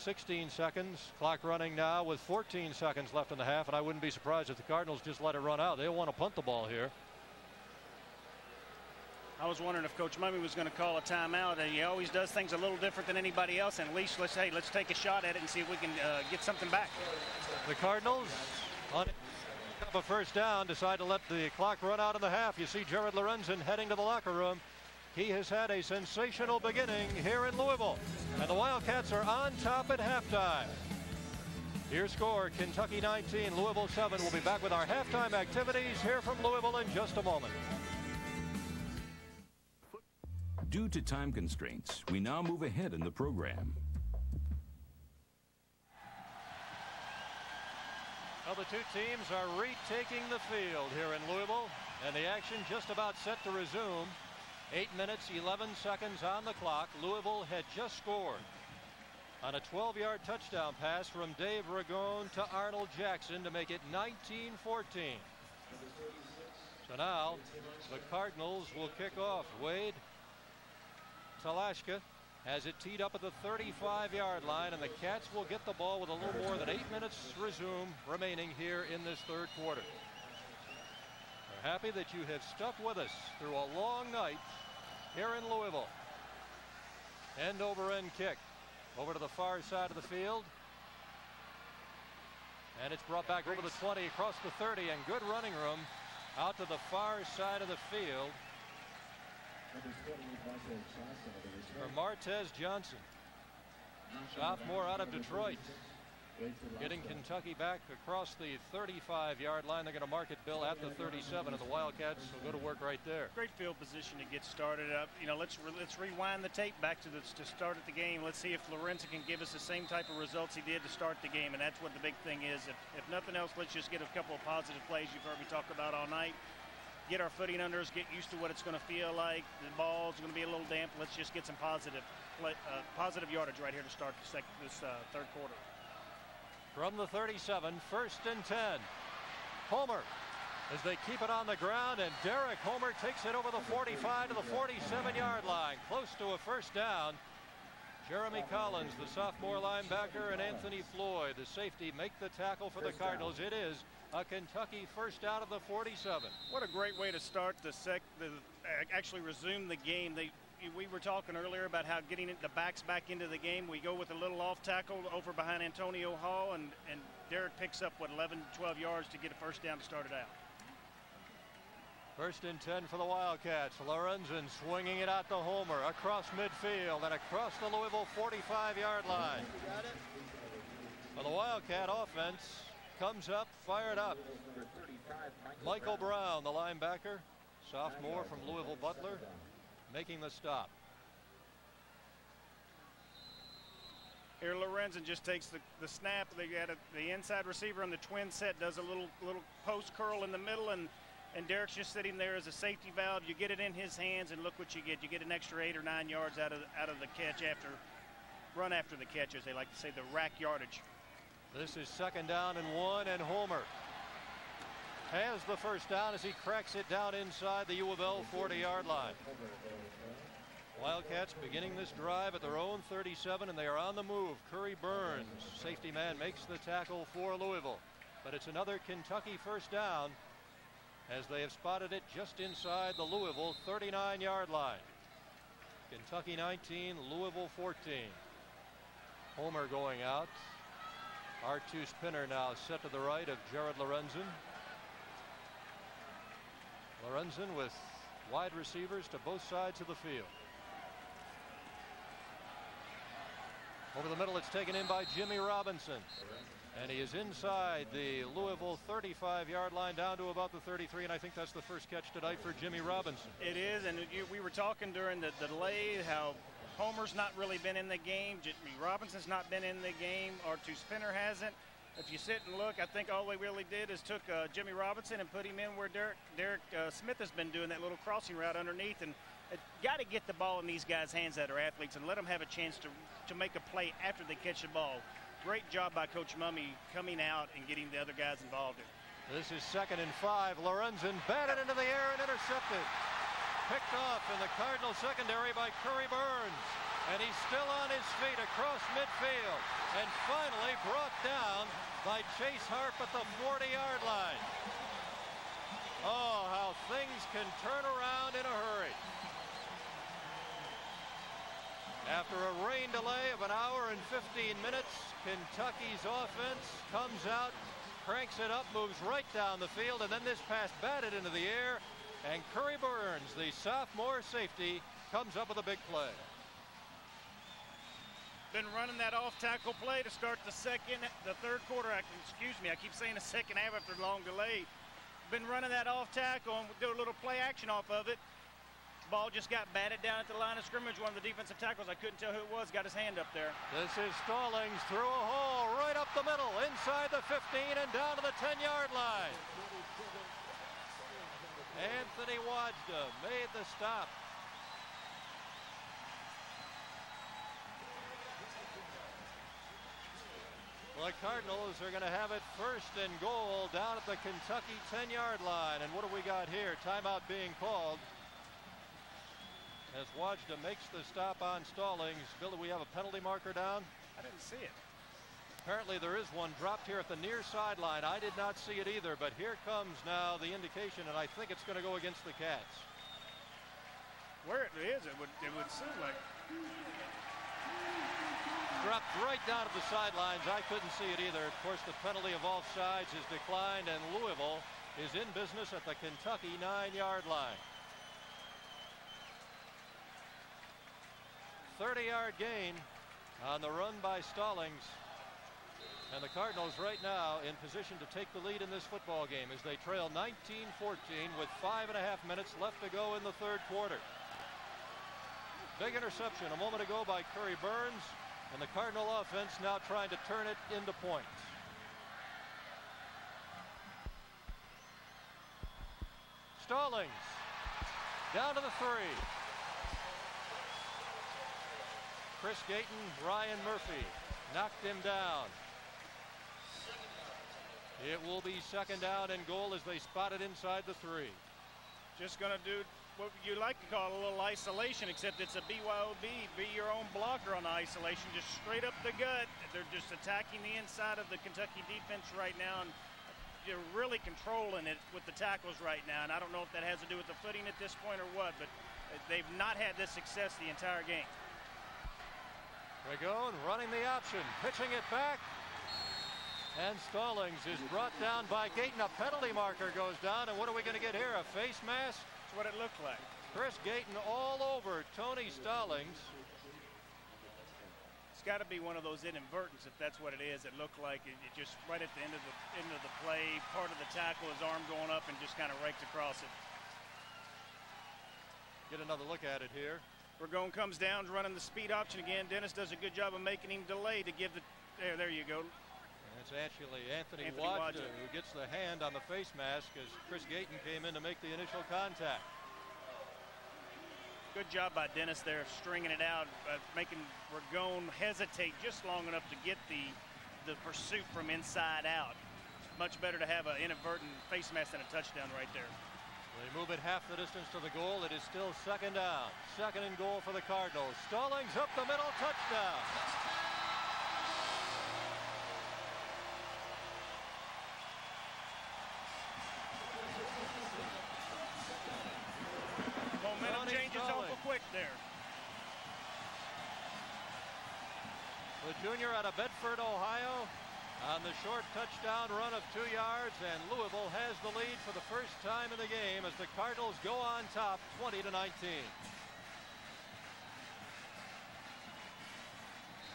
seconds. Clock running now with 14 seconds left in the half, and I wouldn't be surprised if the Cardinals just let it run out. They want to punt the ball here.
I was wondering if Coach Mumme was going to call a timeout. He always does things a little different than anybody else, and at least let's take a shot at it and see if we can get something back.
The Cardinals on a first down decide to let the clock run out in the half. You see Jared Lorenzen heading to the locker room. He has had a sensational beginning here in Louisville, and the Wildcats are on top at halftime. Your score, Kentucky 19, Louisville 7. We'll be back with our halftime activities here from Louisville in just a moment.
Due to time constraints, we now move ahead in the program.
Well, the two teams are retaking the field here in Louisville, and the action just about set to resume. 8 minutes, 11 seconds on the clock. Louisville had just scored on a 12-yard touchdown pass from Dave Ragone to Arnold Jackson to make it 19-14. So now the Cardinals will kick off. Wade Talashka has it teed up at the 35-yard line, and the Cats will get the ball with a little more than 8 minutes remaining here in this third quarter. We're happy that you have stuck with us through a long night here in Louisville. End over end kick over to the far side of the field, and it's brought back over the 20, across the 30, and good running room out to the far side of the field for Martez Johnson, sophomore out of Detroit, getting Kentucky back across the 35-yard line. They're going to mark it, Bill, at the 37, and the Wildcats will go to work right there.
Great field position to get started up. You know, let's rewind the tape back to start at the game. Let's see if Lorenzen can give us the same type of results he did to start the game, and that's what the big thing is. If nothing else, let's just get a couple of positive plays you've heard me talk about all night. Get our footing under us, get used to what it's going to feel like. The ball's going to be a little damp. Let's just get some positive yardage right here to start this third quarter.
From the 37, 1st and 10. Homer as they keep it on the ground, and Derek Homer takes it over the 45 to the 47-yard line, close to a first down. Jeremy Collins, the sophomore linebacker, and Anthony Floyd, the safety, make the tackle for the Cardinals. It is a Kentucky first out of the 47.
What a great way to start actually resume the game. We were talking earlier about how getting the backs back into the game. We go with a little off tackle over behind Antonio Hall, and Derek picks up, 11, 12 yards to get a first down to start it out.
First and 10 for the Wildcats. Lorenzen swinging it out to Homer across midfield and across the Louisville 45-yard line. Well, the Wildcat offense comes up, fired up. Michael Brown, the linebacker, sophomore from Louisville Butler, making the stop.
Here Lorenzen just takes the snap. They got the inside receiver on the twin set, does a little post curl in the middle, and Derek's just sitting there as a safety valve. You get it in his hands, and look what you get. You get an extra 8 or 9 yards out of the catch run after the catch, as they like to say, the rack yardage.
This is 2nd down and 1, and Homer has the first down as he cracks it down inside the U of L 40-yard line. Wildcats beginning this drive at their own 37, and they are on the move. Curry Burns, safety man, makes the tackle for Louisville. But it's another Kentucky first down as they have spotted it just inside the Louisville 39-yard line. Kentucky 19, Louisville 14. Homer going out. R2 Spinner now set to the right of Jared Lorenzen. Lorenzen with wide receivers to both sides of the field. Over the middle, it's taken in by Jimmy Robinson. And he is inside the Louisville 35-yard line down to about the 33, and I think that's the first catch tonight for Jimmy Robinson.
It is, and we were talking during the delay how Homer's not really been in the game. Jimmy Robinson's not been in the game. R2 Spinner hasn't. If you sit and look, I think all they really did is took Jimmy Robinson and put him in where Derek Smith has been doing that little crossing route underneath. And got to get the ball in these guys' hands that are athletes and let them have a chance to make a play after they catch the ball. Great job by Coach Mumme coming out and getting the other guys involved.
This is 2nd and 5. Lorenzen batted into the air and intercepted. Picked off in the Cardinal secondary by Curry Burns. And he's still on his feet across midfield. And finally brought down by Chase Harp at the 40-yard line. Oh, how things can turn around in a hurry. After a rain delay of 1 hour and 15 minutes, Kentucky's offense comes out, cranks it up, moves right down the field, and then this pass batted into the air, and Curry Burns, the sophomore safety, comes up with a big play.
Been running that off-tackle play to start the third quarter. I keep saying the second half after a long delay. Been running that off-tackle and do a little play action off of it. Ball just got batted down at the line of scrimmage. One of the defensive tackles, I couldn't tell who it was, got his hand up there.
This is Stallings through a hole right up the middle, inside the 15 and down to the 10-yard line. Anthony Wajda made the stop. The Cardinals are going to have it 1st and goal down at the Kentucky 10-yard line. And what do we got here? Timeout being called as Wajda makes the stop on Stallings. Bill, do we have a penalty marker down?
I didn't see it.
Apparently there is one dropped here at the near sideline. I did not see it either, but here comes now the indication, and I think it's going to go against the Cats.
Where it is, it would seem like.
Dropped right down to the sidelines. I couldn't see it either. Of course, the penalty of offsides is declined, and Louisville is in business at the Kentucky 9-yard line. 30-yard gain on the run by Stallings. And the Cardinals right now in position to take the lead in this football game as they trail 19-14 with 5.5 minutes left to go in the third quarter. Big interception a moment ago by Curry Burns, and the Cardinal offense now trying to turn it into points. Stallings down to the 3. Chris Gayton, Ryan Murphy knocked him down. It will be 2nd down and goal as they spot it inside the 3.
Just going to do what you like to call a little isolation, except it's a BYOB, be your own blocker on the isolation, just straight up the gut. They're just attacking the inside of the Kentucky defense right now, and you're really controlling it with the tackles right now. And I don't know if that has to do with the footing at this point or what, but they've not had this success the entire game.
Ragone running the option, pitching it back. And Stallings is brought down by Gayton. A penalty marker goes down, and what are we going to get here? A face mask?
That's what it looked like.
Chris Gayton all over Tony Stallings.
It's got to be one of those inadvertents if that's what it is. It looked like it just right at the end of the play, part of the tackle, his arm going up and just kind of raked across it.
Get another look at it here.
Ragone comes down, running the speed option again. Dennis does a good job of making him delay to give the, there you go.
And it's actually Anthony Wadja who gets the hand on the face mask as Chris Gayton came in to make the initial contact.
Good job by Dennis there, stringing it out, making Ragone hesitate just long enough to get the pursuit from inside out. It's much better to have an inadvertent face mask than a touchdown right there.
They move it half the distance to the goal. It is still second down. Second and goal for the Cardinals. Stallings up the middle, touchdown.
Momentum changes awful quick there.
The junior out of Bedford, Ohio, on the short touchdown run of 2 yards, and Louisville has the lead for the first time in the game as the Cardinals go on top 20-19.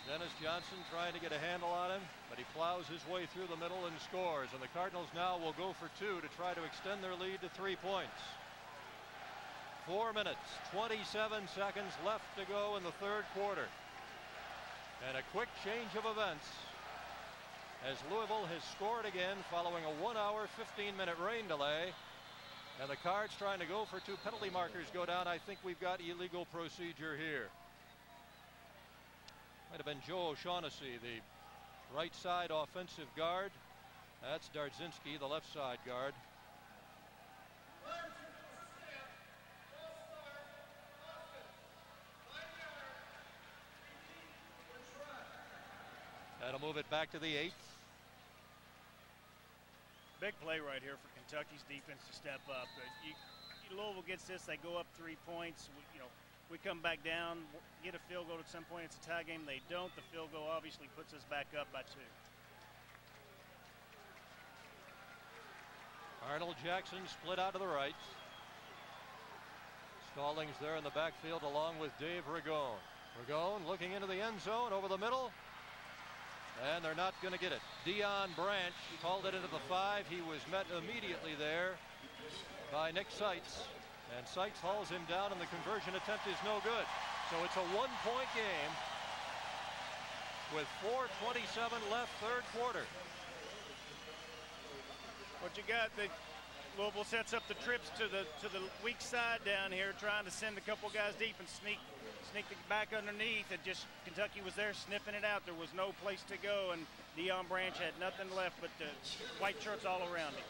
Dennis Johnson trying to get a handle on him, but he plows his way through the middle and scores, and the Cardinals now will go for 2 to try to extend their lead to 3 points. 4 minutes, 27 seconds left to go in the third quarter. And a quick change of events as Louisville has scored again following a 1-hour, 15-minute rain delay. And the Cards trying to go for 2 penalty markers go down. I think we've got illegal procedure here. Might have been Joe O'Shaughnessy, the right side offensive guard. That's Dardzinski, the left side guard. That'll move it back to the 8th.
Big play right here for Kentucky's defense to step up. Louisville gets this, they go up 3 points. We come back down, get a field goal at some point. It's a tie game. They don't. The field goal obviously puts us back up by 2.
Arnold Jackson split out to the right. Stallings there in the backfield along with Dave Ragone. Ragone looking into the end zone over the middle. And they're not going to get it. Deion Branch called it into the 5. He was met immediately there by Nick Seitz. And Seitz hauls him down, and the conversion attempt is no good. So it's a 1-point game with 4:27 left, third quarter.
What you got, Louisville sets up the trips to the weak side down here, trying to send a couple guys deep and sneak it back underneath, and just Kentucky was there sniffing it out. There was no place to go, and Deion Branch had nothing left but the white shirts all around him.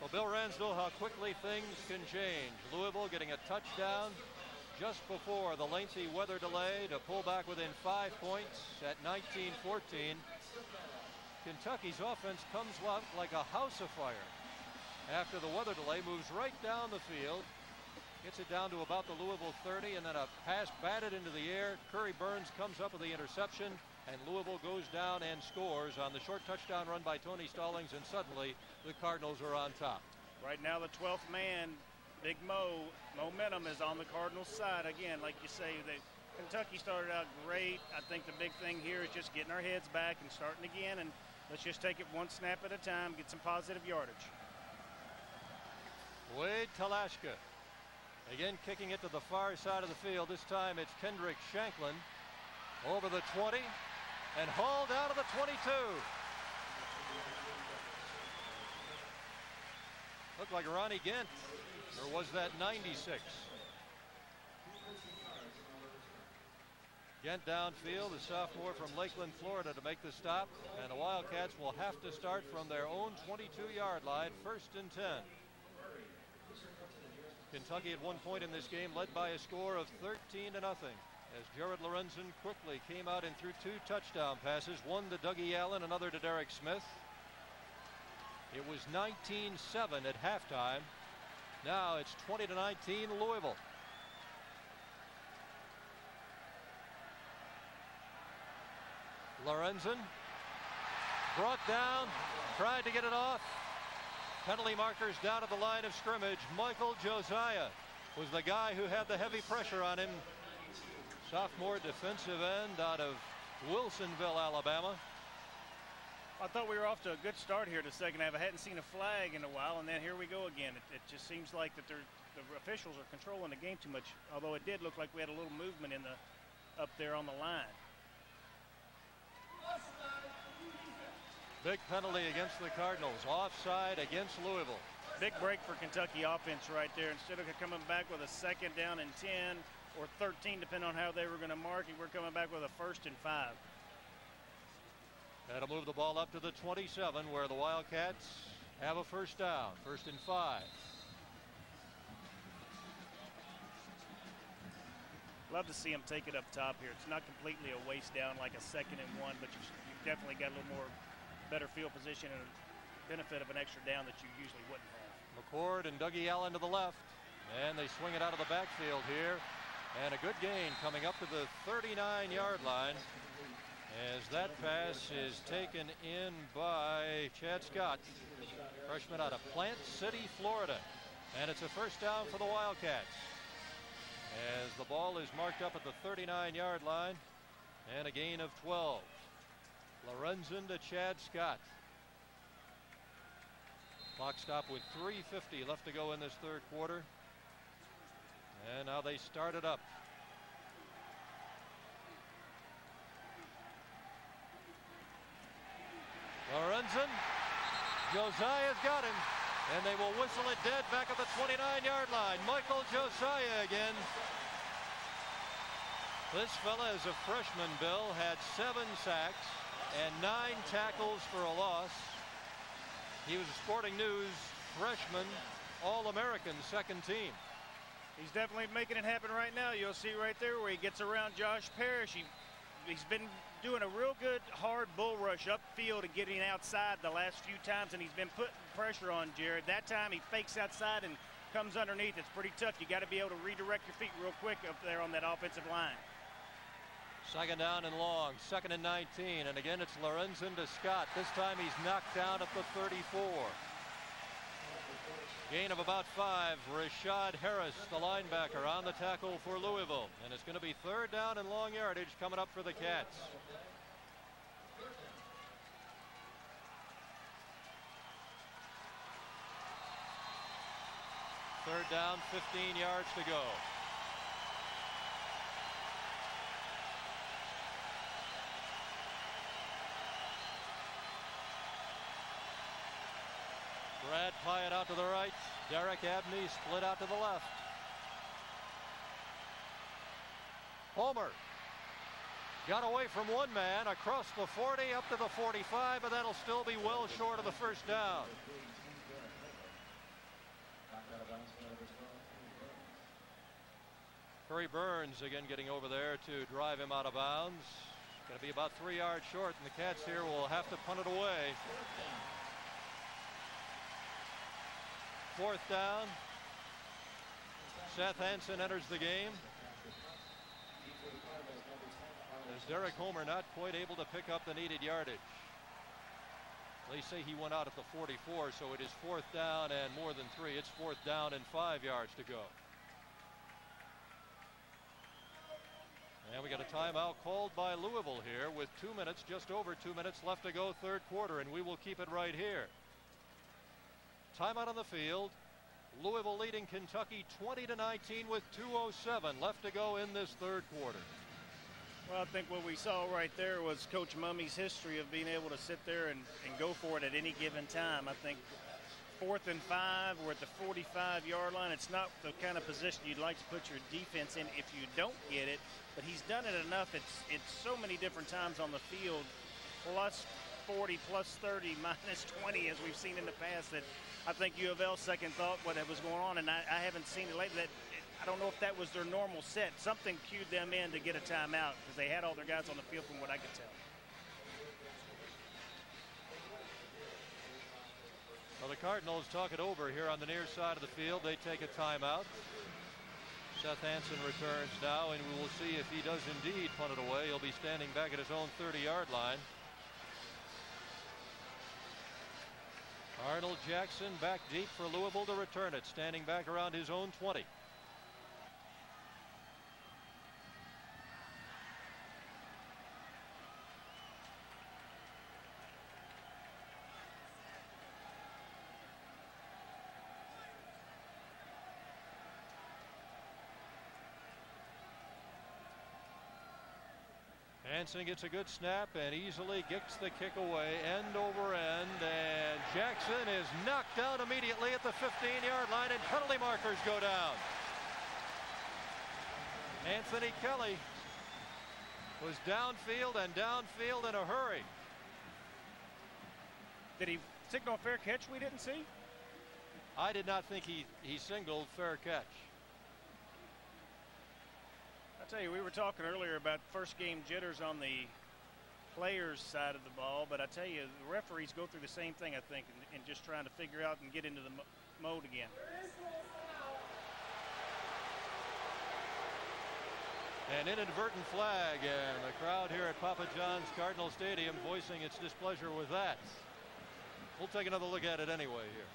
Well, Bill Ransdell, how quickly things can change. Louisville getting a touchdown just before the lengthy weather delay to pull back within 5 points at 19-14. Kentucky's offense comes up like a house of fire. After the weather delay, moves right down the field. Gets it down to about the Louisville 30, and then a pass batted into the air. Curry Burns comes up with the interception, and Louisville goes down and scores on the short touchdown run by Tony Stallings, and suddenly the Cardinals are on top.
Right now, the 12th man, Big Mo, momentum is on the Cardinals' side. Again, like you say, Kentucky started out great. I think the big thing here is just getting our heads back and starting again, and let's just take it one snap at a time, get some positive yardage.
Wade Talashka. Again, kicking it to the far side of the field. This time it's Kendrick Shanklin over the 20 and hauled out of the 22. Looked like Ronnie Gent, or was that 96? Gent downfield, the sophomore from Lakeland, Florida, to make the stop, and the Wildcats will have to start from their own 22-yard line, 1st and 10. Kentucky at one point in this game led by a score of 13-0 as Jared Lorenzen quickly came out and threw 2 touchdown passes, one to Dougie Allen, another to Derek Smith. It was 19-7 at halftime. Now it's 20-19 Louisville. Lorenzen Brought down, tried to get it off. Penalty markers down at the line of scrimmage. Michael Josiah was the guy who had the heavy pressure on him. Sophomore defensive end out of Wilsonville, Alabama.
I thought we were off to a good start here in the second half. I hadn't seen a flag in a while, and then here we go again. It just seems like that the officials are controlling the game too much, although it did look like we had a little movement in the up there on the line.
Big penalty against the Cardinals. Offside against Louisville.
Big break for Kentucky offense right there. Instead of coming back with a 2nd down and 10 or 13, depending on how they were going to mark it, we're coming back with a 1st and 5.
That'll move the ball up to the 27, where the Wildcats have a 1st down. 1st and 5.
Love to see them take it up top here. It's not completely a waste down like a 2nd and 1, but you've definitely got a little more better field position and a benefit of an extra down that you usually wouldn't have.
McCord and Dougie Allen to the left, and they swing it out of the backfield here, and a good gain coming up to the 39-yard line as that pass is taken in by Chad Scott, freshman out of Plant City, Florida, and it's a 1st down for the Wildcats as the ball is marked up at the 39-yard line, and a gain of 12. Lorenzen to Chad Scott. Clock stop with 3:50 left to go in this 3rd quarter. And now they start it up. Lorenzen. Josiah's got him. And they will whistle it dead back at the 29-yard line. Michael Josiah again. This fella, as a freshman, Bill, had 7 sacks and 9 tackles for a loss. He was a Sporting News freshman All-American 2nd team.
He's definitely making it happen right now. You'll see right there where he gets around Josh Parrish. He's been doing a real good hard bull rush upfield and getting outside the last few times, and he's been putting pressure on Jared. That time he fakes outside and comes underneath. It's pretty tough. You got to be able to redirect your feet real quick up there on that offensive line.
2nd down and long, 2nd and 19, and again it's Lorenzen to Scott. This time he's knocked down at the 34. Gain of about 5. Rashad Harris, the linebacker, on the tackle for Louisville, and it's going to be 3rd down and long yardage coming up for the Cats. Third down, 15 yards to go. Brad Pyatt out to the right. Derek Abney split out to the left. Homer got away from one man across the 40 up to the 45, but that'll still be well short of the 1st down. Curry Burns again getting over there to drive him out of bounds. Going to be about 3 yards short, and the Cats here will have to punt it away. 4th down. Seth Hansen enters the game. As Derek Homer not quite able to pick up the needed yardage. They say he went out at the 44, so it is 4th down and more than 3. It's 4th down and 5 yards to go. And we got a timeout called by Louisville here with 2 minutes, just over 2 minutes left to go 3rd quarter, and we will keep it right here. Timeout on the field. Louisville leading Kentucky 20-19 with 2:07 left to go in this 3rd quarter.
Well, I think what we saw right there was Coach Mummy's history of being able to sit there and go for it at any given time. I think 4th and 5, we're at the 45-yard line. It's not the kind of position you'd like to put your defense in if you don't get it, but he's done it enough. It's so many different times on the field, plus 40, plus 30, minus 20, as we've seen in the past, that I think U of L second thought what was going on, and I haven't seen it lately. I don't know if that was their normal set. Something cued them in to get a timeout because they had all their guys on the field from what I could tell.
Well, the Cardinals talk it over here on the near side of the field. They take a timeout. Seth Hansen returns now, and we will see if he does indeed punt it away. He'll be standing back at his own 30-yard line. Arnold Jackson back deep for Louisville to return it, standing back around his own 20. Hansen gets a good snap and easily gets the kick away, end over end, and Jackson is knocked down immediately at the 15-yard line, and penalty markers go down. Anthony Kelly was downfield in a hurry.
Did he signal a fair catch we didn't see?
I did not think he signaled fair catch.
I tell you, we were talking earlier about first game jitters on the players' side of the ball, but I tell you, the referees go through the same thing, I think, in just trying to figure out and get into the mode again.
An inadvertent flag, and the crowd here at Papa John's Cardinal Stadium voicing its displeasure with that. We'll take another look at it anyway here.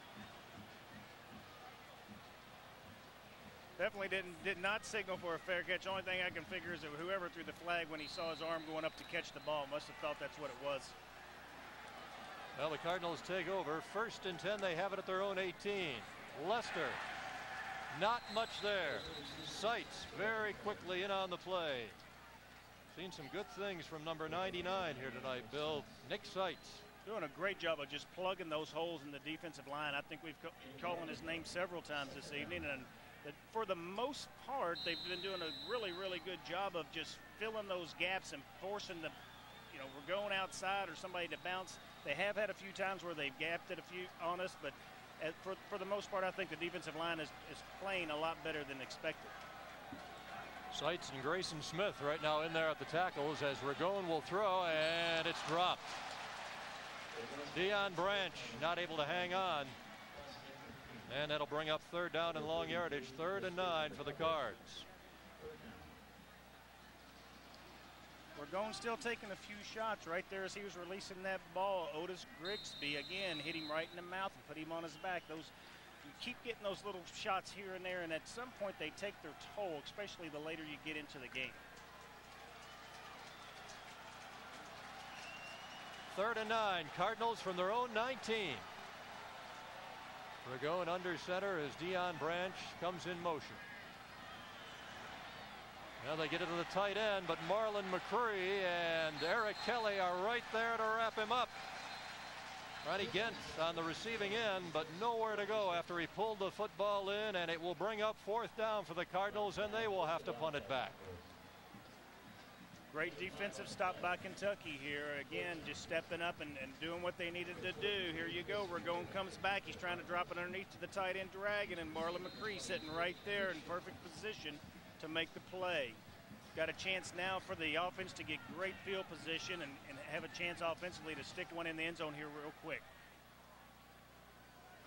Definitely did not signal for a fair catch. Only thing I can figure is that whoever threw the flag when he saw his arm going up to catch the ball must have thought that's what it was.
Well, the Cardinals take over. 1st and 10. They have it at their own 18. Lester, not much there. Seitz very quickly in on the play. Seen some good things from number 99 here tonight, Bill. Nick Seitz.
Doing a great job of just plugging those holes in the defensive line. I think we've calling his name several times this evening, and for the most part, they've been doing a really, really good job of just filling those gaps and forcing the, we're going outside or somebody to bounce. They have had a few times where they've gapped it a few on us, but for the most part, I think the defensive line is playing a lot better than expected.
Seitz and Grayson Smith right now in there at the tackles as Ragone will throw, and it's dropped. Deion Branch not able to hang on. And that'll bring up 3rd down and long yardage. 3rd and 9 for the Cards.
Ragone still taking a few shots right there as he was releasing that ball. Otis Grigsby again hit him right in the mouth and put him on his back. You keep getting those little shots here and there, and at some point they take their toll, especially the later you get into the game.
3rd and 9. Cardinals from their own 19. Ragone under center as Deion Branch comes in motion. Now they get it to the tight end, but Marlon McCree and Eric Kelly are right there to wrap him up. Ronnie Gent on the receiving end, but nowhere to go after he pulled the football in, and it will bring up 4th down for the Cardinals, and they will have to punt it back.
Great defensive stop by Kentucky here. Again, just stepping up and doing what they needed to do. Here you go. Ragone comes back. He's trying to drop it underneath to the tight end dragon, and Marlon McCree sitting right there in perfect position to make the play. Got a chance now for the offense to get great field position and have a chance offensively to stick one in the end zone here real quick.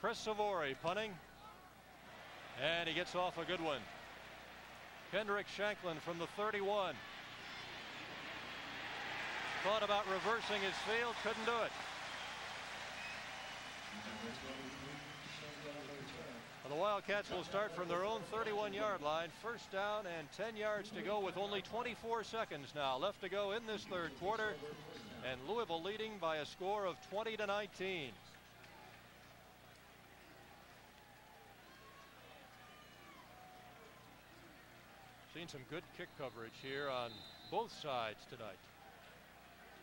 Chris Savori punting, and he gets off a good one. Kendrick Shanklin from the 31. Thought about reversing his field, couldn't do it. The Wildcats will start from their own 31-yard line. 1st down and 10 yards to go with only 24 seconds now left to go in this 3rd quarter. And Louisville leading by a score of 20-19. Seen some good kick coverage here on both sides tonight.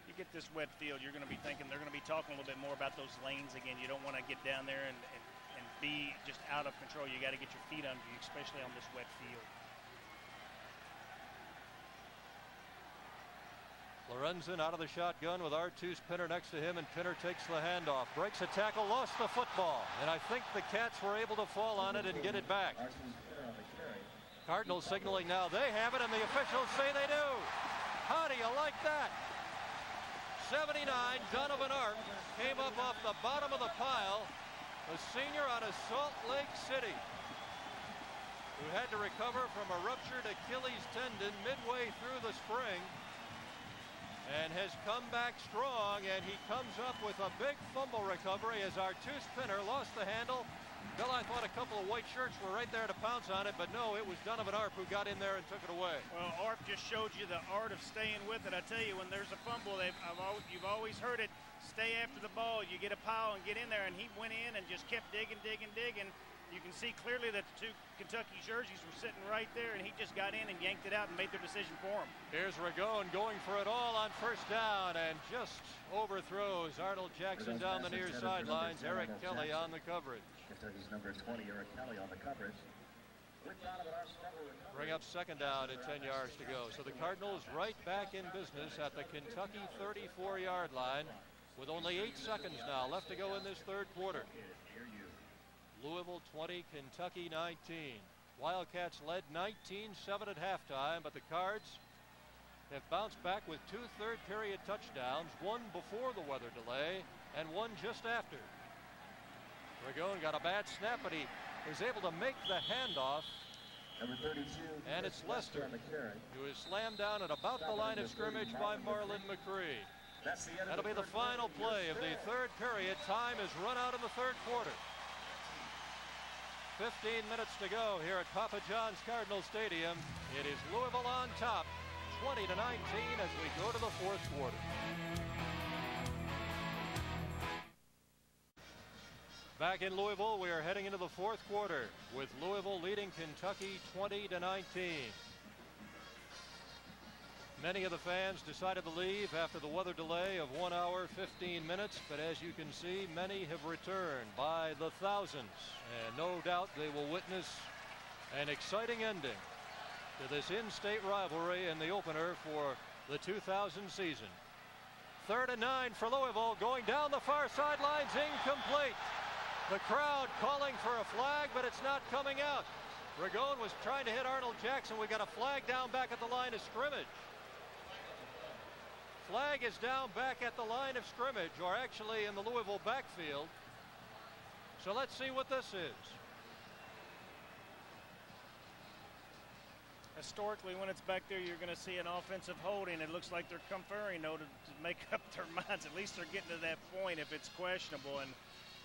You get this wet field, you're going to be thinking they're going to be talking a little bit more about those lanes again. You don't want to get down there and be just out of control. You got to get your feet under you, especially on this wet field.
Lorenzen out of the shotgun with R2's Pinner next to him, and Pinner takes the handoff, breaks a tackle, lost the football, and I think the Cats were able to fall on it and get it back. Cardinals signaling now they have it, and the officials say they do. How do you like that? 79, Donovan Arp came up off the bottom of the pile. A senior out of Salt Lake City who had to recover from a ruptured Achilles tendon midway through the spring. and has come back strong, and he comes up with a big fumble recovery as Artus Pinner lost the handle. Bill, I thought a couple of white shirts were right there to pounce on it, but no, it was Donovan Arp who got in there and took it away.
Well, Arp just showed you the art of staying with it. I tell you, when there's a fumble, you've always heard it, stay after the ball, you get a pile and get in there, and he went in and just kept digging. You can see clearly that the two Kentucky jerseys were sitting right there, and he just got in and yanked it out and made their decision for him.
Here's Ragone going for it all on first down and just overthrows Arnold Jackson down the near sidelines. Eric Kelly on the coverage.
Kentucky's number 20, Eric Kelly, on the coverage.
Bring up second down at 10 yards to go. So the Cardinals right back in business at the Kentucky 34-yard line with only 8 seconds now left to go in this third quarter. Louisville 20, Kentucky 19. Wildcats led 19-7 at halftime, but the Cards have bounced back with 2 third-period touchdowns, one before the weather delay and one just after. Ragone got a bad snap, but he was able to make the handoff.
Number 32,
and it's Lester, who is slammed down at about the line of scrimmage by Marlon McCree. That'll be the final play of the third period. Time is run out in the third quarter. 15 minutes to go here at Papa John's Cardinal Stadium. It is Louisville on top, 20-19 as we go to the fourth quarter. Back in Louisville, we are heading into the fourth quarter with Louisville leading Kentucky 20-19. Many of the fans decided to leave after the weather delay of 1 hour, 15 minutes, but as you can see, many have returned by the thousands, and no doubt they will witness an exciting ending to this in-state rivalry in the opener for the 2000 season. 3rd and 9 for Louisville, going down the far sidelines, incomplete. The crowd calling for a flag, but it's not coming out. Ragone was trying to hit Arnold Jackson. We got a flag down back at the line of scrimmage. Flag is down back at the line of scrimmage, or actually in the Louisville backfield. So let's see what this is.
Historically, when it's back there, you're going to see an offensive holding. It looks like they're conferring, though, to make up their minds. At least they're getting to that point if it's questionable. And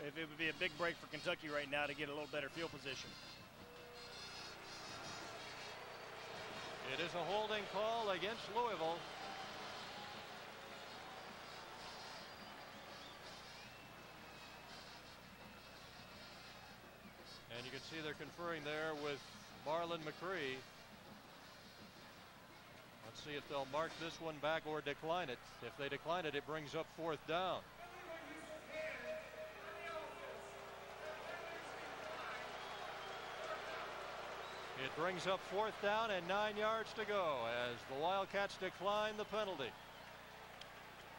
if it would be a big break for Kentucky right now to get a little better field position.
It is a holding call against Louisville. And you can see they're conferring there with Marlon McCree. Let's see if they'll mark this one back or decline it. If they decline it, it brings up 4th down. It brings up 4th down and 9 yards to go as the Wildcats decline the penalty.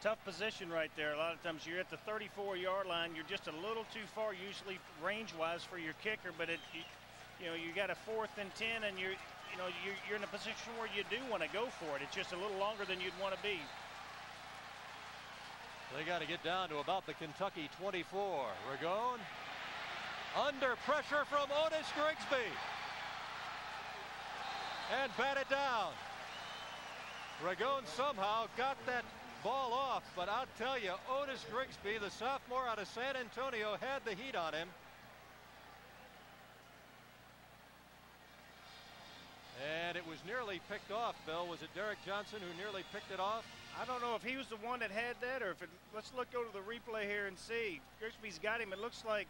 Tough position right there. A lot of times you're at the 34-yard line. You're just a little too far usually range-wise for your kicker, but you got a 4th and 10, and you're in a position where you do want to go for it. It's just a little longer than you'd want to be.
They got to get down to about the Kentucky 24. Ragone under pressure from Otis Grigsby. And batted down. Ragone somehow got that ball off, but I'll tell you, Otis Grigsby, the sophomore out of San Antonio, had the heat on him. And it was nearly picked off, Bill. Was it Derek Johnson who nearly picked it off?
I don't know if he was the one that had that, or if it, let's go to the replay here and see. Grigsby's got him. It looks like,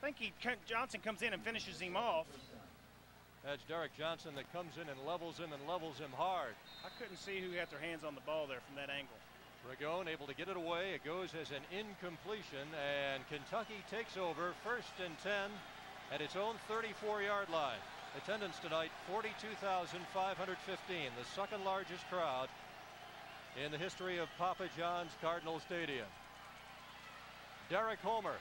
I think Johnson comes in and finishes him off.
That's Derek Johnson that comes in and levels him hard.
I couldn't see who had their hands on the ball there from that angle.
Ragone able to get it away. It goes as an incompletion, and Kentucky takes over 1st and 10 at its own 34-yard line. Attendance tonight, 42,515, the second largest crowd in the history of Papa John's Cardinal Stadium. Derek Homer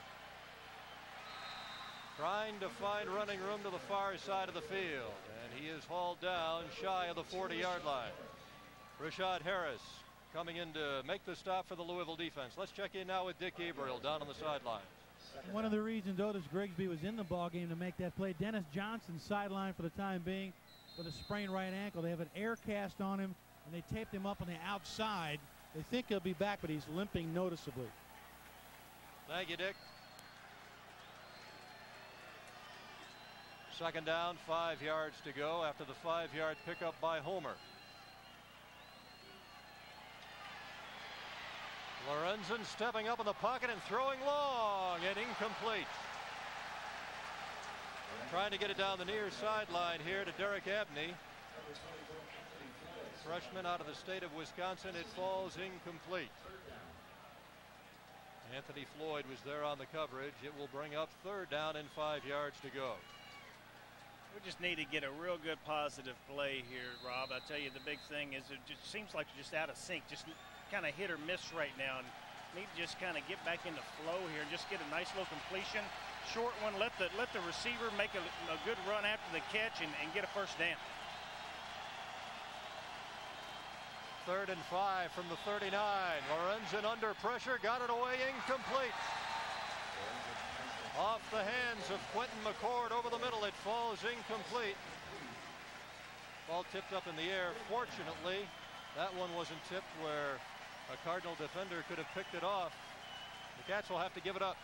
trying to find running room to the far side of the field, and he is hauled down shy of the 40-yard line. Rashad Harris coming in to make the stop for the Louisville defense. Let's check in now with Dick Gabriel down on the sideline.
One of the reasons Otis Grigsby was in the ballgame to make that play. Dennis Johnson sidelined for the time being with a sprained right ankle. They have an air cast on him. and they taped him up on the outside. They think he'll be back, but he's limping noticeably.
Thank you, Dick. Second down, 5 yards to go after the 5-yard pickup by Homer. Lorenzen stepping up in the pocket and throwing long and incomplete. Trying to get it down the near sideline here to Derek Abney. Freshman out of the state of Wisconsin. It falls incomplete. Anthony Floyd was there on the coverage. It will bring up third down and 5 yards to go.
We just need to get a real good positive play here, Rob. I tell you, the big thing is it just seems like you're just out of sync, just kind of hit or miss right now, and need to just kind of get back into flow here and just get a nice little completion, short one. Let the receiver make a good run after the catch and get a first down.
3rd and 5 from the 39. Lorenzen under pressure, got it away, incomplete. Off the hands of Quentin McCord over the middle. It falls incomplete. Ball tipped up in the air. Fortunately, that one wasn't tipped where a Cardinal defender could have picked it off. The Cats will have to give it up.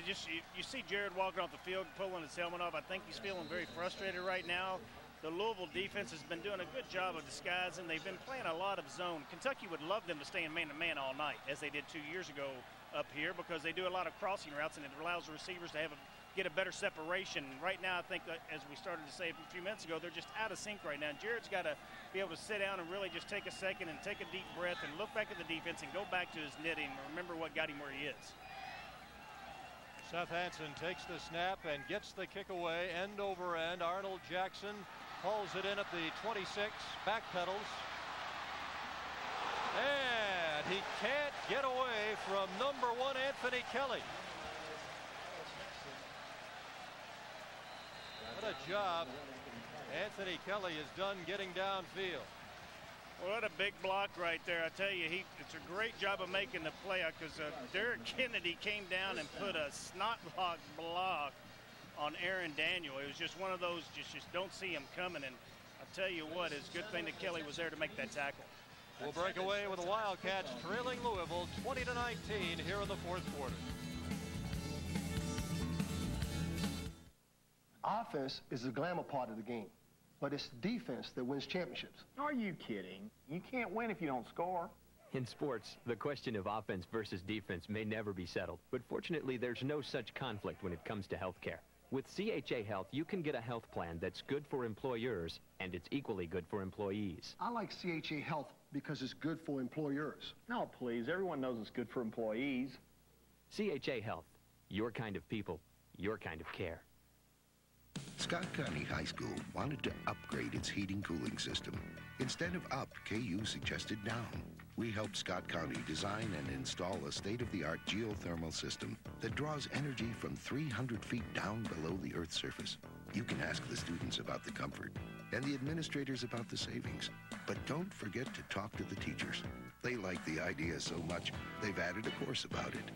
You see Jared walking off the field, pulling his helmet off. I think he's feeling very frustrated right now. The Louisville defense has been doing a good job of disguising. They've been playing a lot of zone. Kentucky would love them to stay in man-to-man all night, as they did 2 years ago up here, because they do a lot of crossing routes, and it allows the receivers to get a better separation. Right now, I think, as we started to say a few minutes ago, they're just out of sync right now. Jared's got to be able to sit down and really just take a second and take a deep breath and look back at the defense and go back to his knitting and remember what got him where he is.
Seth Hansen takes the snap and gets the kick away, end over end. Arnold Jackson hauls it in at the 26, backpedals. And he can't get away from number 1 Anthony Kelly. What a job Anthony Kelly has done getting downfield.
What a big block right there. I tell you, it's a great job of making the play because Derek Kennedy came down and put a snot block on Aaron Daniel. It was just one of those, just don't see him coming. And I'll tell you what, it's a good thing that Kelly was there to make that tackle.
We'll break away with the Wildcats trailing Louisville 20-19 here in the 4th quarter.
Offense is the glamour part of the game, but it's defense that wins championships.
Are you kidding? You can't win if you don't score.
In sports, the question of offense versus defense may never be settled, but fortunately there's no such conflict when it comes to health care. With CHA Health, you can get a health plan that's good for employers, and it's equally good for employees.
I like CHA Health because it's good for employers.
No, please. Everyone knows it's good for employees.
CHA Health. Your kind of people, your kind of care.
Scott County High School wanted to upgrade its heating cooling system. Instead of up, KU suggested down. We helped Scott County design and install a state-of-the-art geothermal system that draws energy from 300 feet down below the Earth's surface. You can ask the students about the comfort and the administrators about the savings. But don't forget to talk to the teachers. They like the idea so much, they've added a course about it.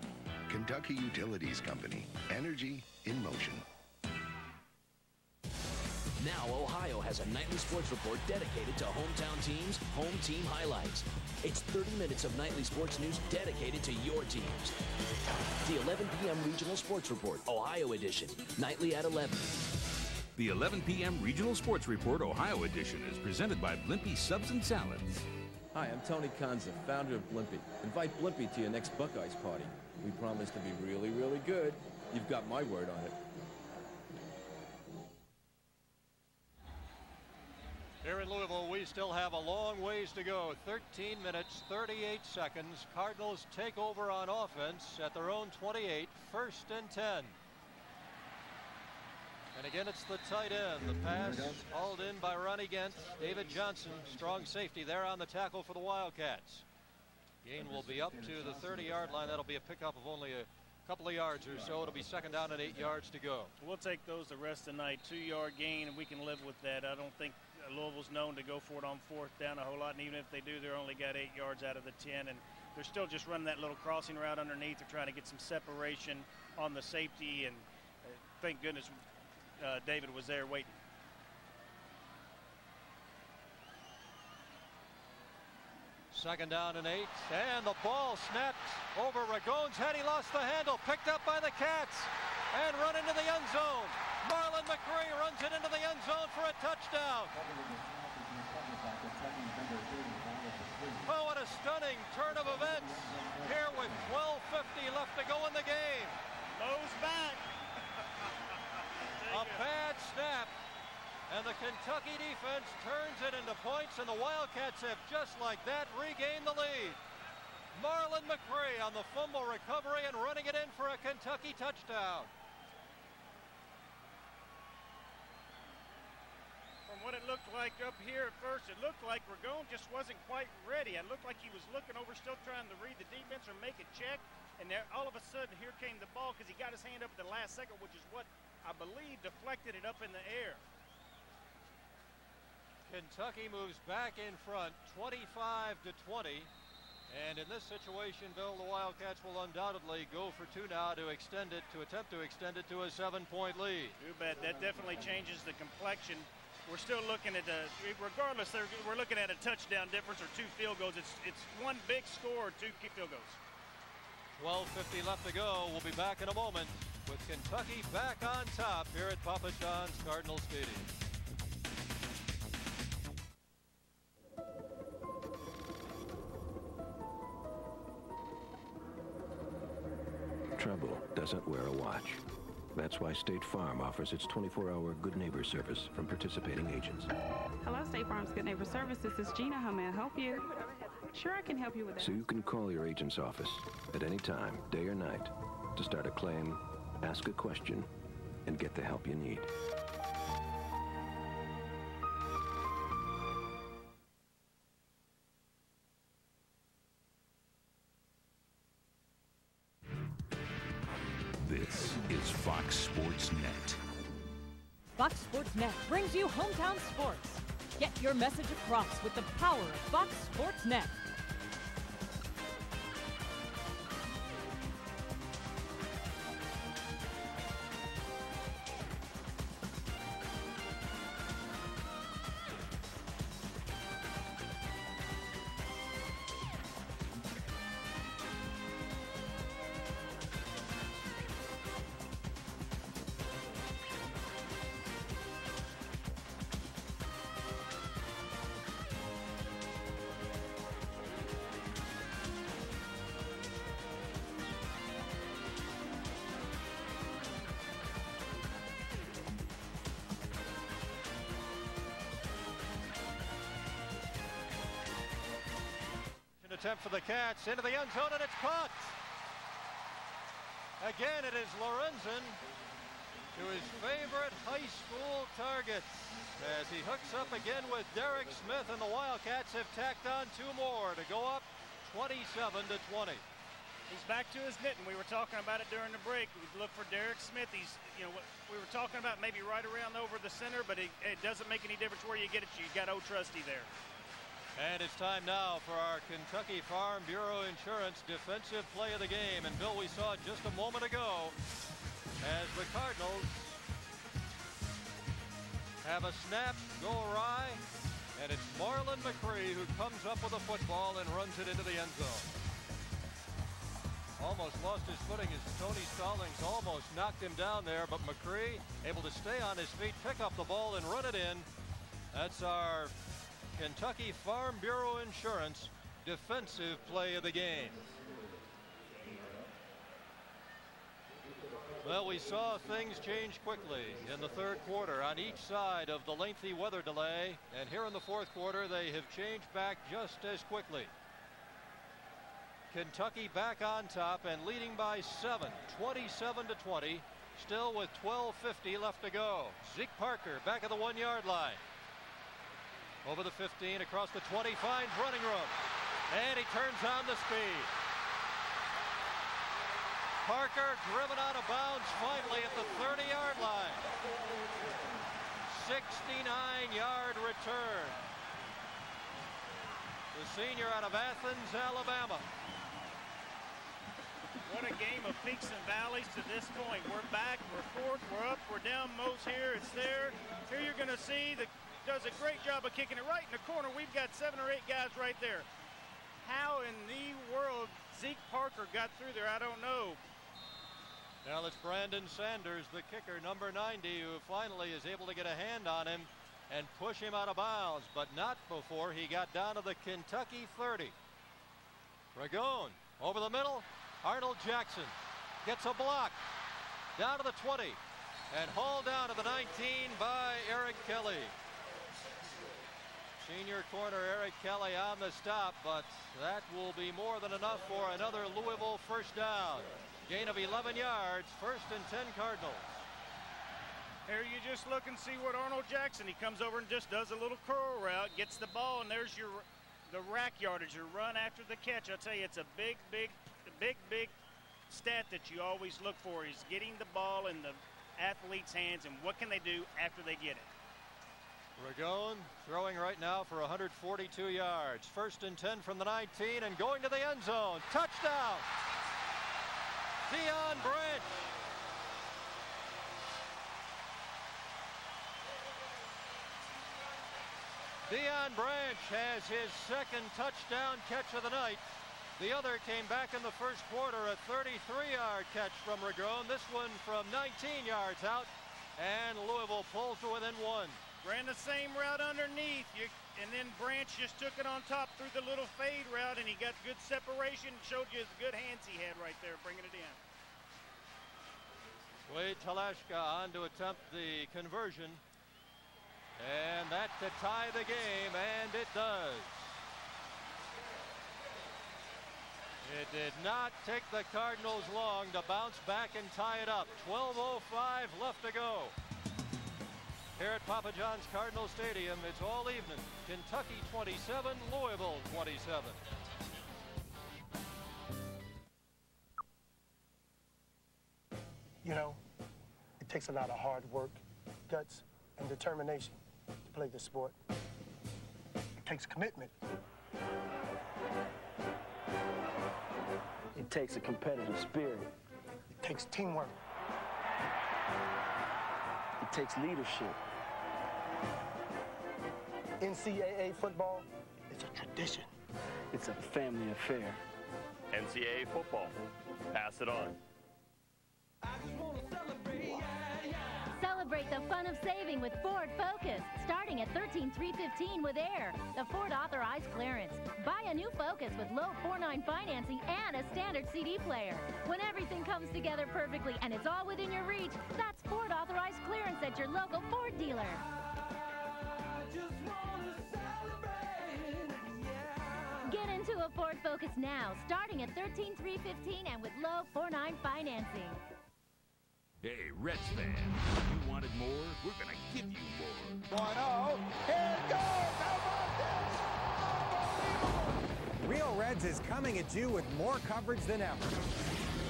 Kentucky Utilities Company. Energy in motion.
Now Ohio has a nightly sports report dedicated to hometown teams, home team highlights. It's 30 minutes of nightly sports news dedicated to your teams. The 11 p.m. Regional Sports Report, Ohio edition, nightly at 11.
The 11 p.m. Regional Sports Report, Ohio edition is presented by Blimpie Subs and Salads.
Hi, I'm Tony Conza, founder of Blimpie. Invite Blimpie to your next Buckeyes party. We promise to be really, really good. You've got my word on it.
Here in Louisville, we still have a long ways to go. 13 minutes, 38 seconds. Cardinals take over on offense at their own 28, 1st and 10. And again, it's the tight end. The pass hauled in by Ronnie Gent. David Johnson, strong safety there on the tackle for the Wildcats. Gain will be up to the 30-yard line. That'll be a pickup of only a couple of yards or so. It'll be 2nd down and 8 yards to go.
We'll take those the rest of the night. 2-yard gain, and we can live with that. I don't think Louisville's known to go for it on 4th down a whole lot, and even if they do, they're only got 8 yards out of the 10, and they're still just running that little crossing route underneath. They're trying to get some separation on the safety, and thank goodness David was there waiting.
Second down and 8, and the ball snapped over Ragone's head. He lost the handle, picked up by the Cats, and run into the end zone. Marlon McCree runs it into the end zone for a touchdown. Oh, what a stunning turn of events here with 12:50 left to go in the game.
Lowe's back.
A bad snap. And the Kentucky defense turns it into points, and the Wildcats have just like that regained the lead. Marlon McCree on the fumble recovery and running it in for a Kentucky touchdown.
From what it looked like up here at first, it looked like Ragone just wasn't quite ready. It looked like he was looking over, still trying to read the defense or make a check. And there, all of a sudden, here came the ball because he got his hand up at the last second, which is what I believe deflected it up in the air.
Kentucky moves back in front, 25-20. And in this situation, Bill, the Wildcats will undoubtedly go for two now to extend it, to attempt to extend it to a 7-point lead.
You bet. That definitely changes the complexion. We're still looking at regardless, we're looking at a touchdown difference or 2 field goals. It's one big score or 2 field goals.
12:50 left to go. We'll be back in a moment with Kentucky back on top here at Papa John's Cardinal Stadium.
Trouble doesn't wear a watch. That's why State Farm offers its 24-hour Good Neighbor service from participating agents.
Hello, State Farm's Good Neighbor service. This is Gina. How may I help you? Sure, I can help you with that.
So you can call your agent's office at any time, day or night, to start a claim, ask a question, and get the help you need.
This is Fox Sports Net.
Fox Sports Net brings you hometown sports. Get your message across with the power of Fox Sports Net.
Attempt for the Cats into the end zone, and it's caught. Again, it is Lorenzen to his favorite high school targets as he hooks up again with Derek Smith, and the Wildcats have tacked on 2 more to go up 27-20.
He's back to his knitting. We were talking about it during the break. We look for Derek Smith. He's, you know, we were talking about maybe right around over the center, but it doesn't make any difference where you get it. You got Old Trusty there.
And it's time now for our Kentucky Farm Bureau Insurance defensive play of the game. And Bill, we saw it just a moment ago as the Cardinals have a snap go awry, and it's Marlon McCree who comes up with a football and runs it into the end zone. Almost lost his footing as Tony Stallings almost knocked him down there, but McCree able to stay on his feet, pick up the ball, and run it in. That's our Kentucky Farm Bureau Insurance defensive play of the game. Well, we saw things change quickly in the third quarter on each side of the lengthy weather delay, and here in the fourth quarter they have changed back just as quickly. Kentucky back on top and leading by 7, 27-20, still with 12:50 left to go. Zeke Parker back at the 1-yard line. Over the 15, across the 20, finds running room. And he turns on the speed. Parker driven out of bounds finally at the 30-yard line. 69-yard return. The senior out of Athens, Alabama.
What a game of peaks and valleys to this point. We're back, we're fourth, we're up, we're down. Mo's here, it's there. Here you're going to see the does a great job of kicking it right in the corner. We've got 7 or 8 guys right there. How in the world Zeke Parker got through there, I don't know.
Well, it's Brandon Sanders, the kicker, number 90, who finally is able to get a hand on him and push him out of bounds, but not before he got down to the Kentucky 30. Ragone over the middle. Arnold Jackson gets a block down to the 20 and hauled down to the 19 by Eric Kelly. Senior corner Eric Kelly on the stop, but that will be more than enough for another Louisville first down. Gain of 11 yards, 1st and 10 Cardinals.
Here you just look and see what Arnold Jackson, he comes over and just does a little curl route, gets the ball, and there's the rack yardage, your run after the catch. I'll tell you, it's a big stat that you always look for, is getting the ball in the athlete's hands and what can they do after they get it.
Ragone throwing right now for 142 yards. 1st and 10 from the 19 and going to the end zone. Touchdown! Deion Branch. Deion Branch has his 2nd touchdown catch of the night. The other came back in the 1st quarter, a 33-yard catch from Ragone. This one from 19 yards out, and Louisville pulls to within 1.
Ran the same route underneath, and then Branch just took it on top through the little fade route, and he got good separation, showed you the good hands he had right there bringing it in.
Wade Talashka on to attempt the conversion, and that to tie the game, and it does. It did not take the Cardinals long to bounce back and tie it up. 12:05 left to go. Here at Papa John's Cardinal Stadium, it's all evening. Kentucky 27, Louisville 27.
You know, it takes a lot of hard work, guts, and determination to play this sport. It takes commitment.
It takes a competitive spirit.
It takes teamwork.
It takes leadership.
NCAA football is a tradition.
It's a family affair.
NCAA football. Pass it on.
Celebrate the fun of saving with Ford Focus, starting at $13,315 with Air, the Ford authorized clearance. Buy a new Focus with low 4.9 financing and a standard CD player. When everything comes together perfectly and it's all within your reach, that's Ford authorized clearance at your local Ford dealer. Get into a Ford Focus now, starting at $13,315 and with low 4.9 financing.
Hey, Reds fans, you wanted more? We're going to give you more.
1-0. Here it goes. How about this?
Real Reds is coming at you with more coverage than ever.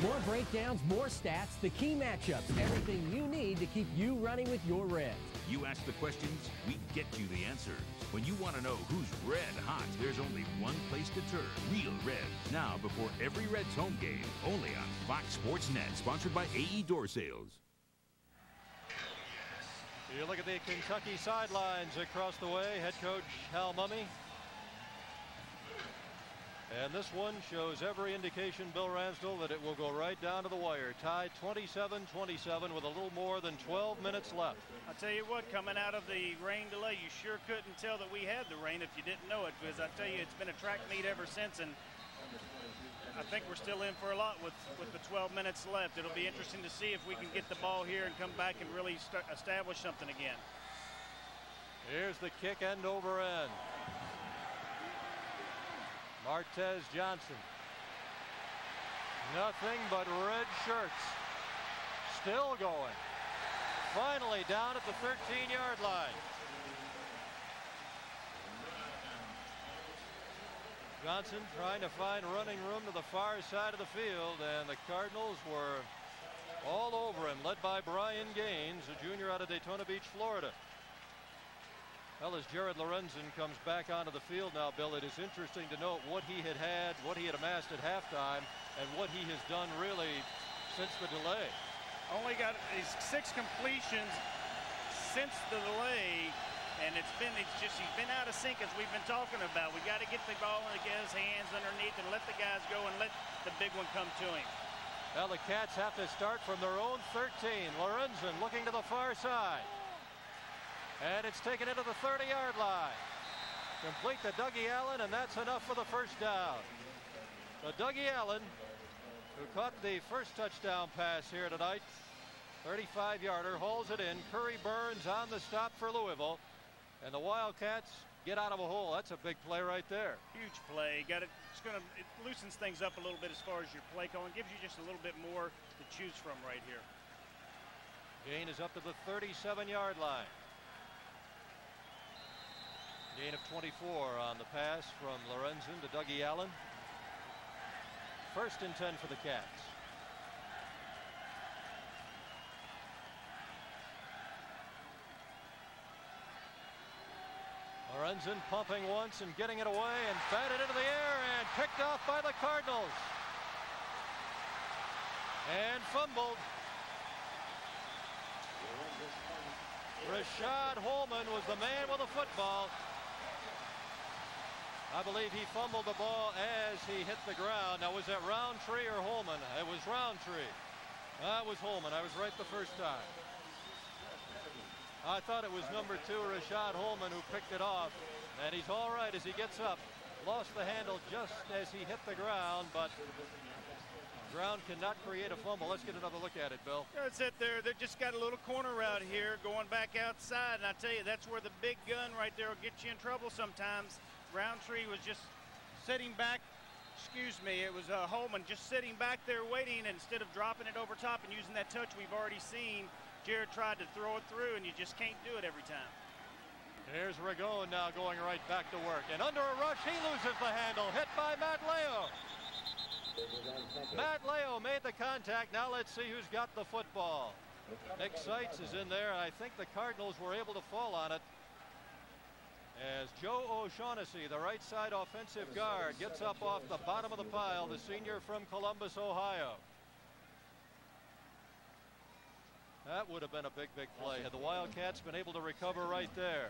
More breakdowns, more stats, the key matchups, everything you need to keep you running with your Reds.
You ask the questions, we get you the answers. When you want to know who's red hot, there's only one place to turn. Real Reds. Now, before every Reds home game, only on Fox Sports Net, sponsored by AE Door Sales.
You look at the Kentucky sidelines across the way. Head coach Hal Mumme. And this one shows every indication, Bill Ransdell, that it will go right down to the wire. Tied 27-27 with a little more than 12 minutes left.
I'll tell you what, coming out of the rain delay, you sure couldn't tell that we had the rain if you didn't know it, because I tell you, it's been a track meet ever since, and I think we're still in for a lot with the 12 minutes left. It'll be interesting to see if we can get the ball here and come back and really establish something again.
Here's the kick, end over end. Martez Johnson. Nothing but red shirts. Still going. Finally down at the 13-yard line. Johnson trying to find running room to the far side of the field, and the Cardinals were all over him, led by Brian Gaines, a junior out of Daytona Beach, Florida. Well, as Jared Lorenzen comes back onto the field now, Bill, it is interesting to note what he had what he had amassed at halftime, and what he has done really since the delay.
Only got his 6 completions since the delay, And he's been out of sync, as we've been talking about. We got to get the ball in his hands underneath and let the guys go and let the big one come to him.
Well, the Cats have to start from their own 13. Lorenzen looking to the far side. And it's taken into the 30-yard line. Complete to Dougie Allen, and that's enough for the first down. So Dougie Allen, who caught the first touchdown pass here tonight, 35-yarder, hauls it in. Curry Burns on the stop for Louisville. And the Wildcats get out of a hole. That's a big play right there.
Huge play. It loosens things up a little bit as far as your play calling. Gives you just a little bit more to choose from right here.
Gain is up to the 37-yard line. Gain of 24 on the pass from Lorenzen to Dougie Allen. 1st and 10 for the Cats. Lorenzen pumping once and getting it away and batted into the air and picked off by the Cardinals. And fumbled. Rashad Holman was the man with the football. I believe he fumbled the ball as he hit the ground. Now, was that Roundtree or Holman? It was Roundtree. That was Holman. I was right the first time. I thought it was number 2, Rashad Holman, who picked it off. And he's all right as he gets up. Lost the handle just as he hit the ground, but ground cannot create a fumble. Let's get another look at it, Bill.
That's it there. They just got a little corner route here going back outside. And I tell you, that's where the big gun right there will get you in trouble sometimes. Roundtree was just sitting back. Excuse me. It was Holman just sitting back there waiting. And instead of dropping it over top and using that touch we've already seen, Jared tried to throw it through, and you just can't do it every time.
Here's Ragon now going right back to work. And under a rush, he loses the handle. Hit by Matt Leo. Matt Leo made the contact. Now let's see who's got the football. Nick Seitz is in there, and I think the Cardinals were able to fall on it. As Joe O'Shaughnessy, the right side offensive guard, gets up off the bottom of the pile, the senior from Columbus, Ohio. That would have been a big play had the Wildcats been able to recover right there.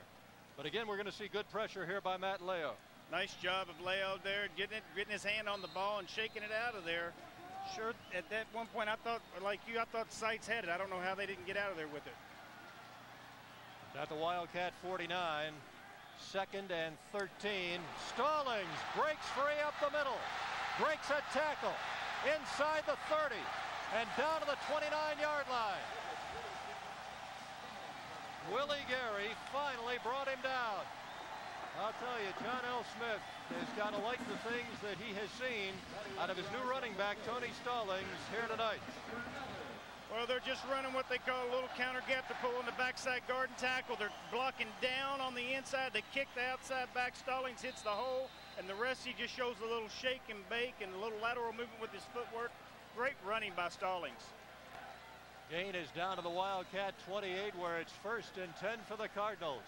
But again, we're going to see good pressure here by Matt Leo.
Nice job of Leo there, getting his hand on the ball and shaking it out of there. Sure, at that one point, I thought, like you, I thought Seitz had it. I don't know how they didn't get out of there with it.
At the Wildcat 49, 2nd and 13. Stallings breaks free up the middle. Breaks a tackle inside the 30 and down to the 29-yard line. Willie Gary finally brought him down. I'll tell you, John L. Smith has got to like the things that he has seen out of his new running back, Tony Stallings, here tonight.
Well, they're just running what they call a little counter gap. They're pulling the backside guard and tackle. They're blocking down on the inside. They kick the outside back. Stallings hits the hole, and the rest he just shows a little shake and bake and a little lateral movement with his footwork. Great running by Stallings.
Gain is down to the Wildcat 28, where it's 1st and 10 for the Cardinals.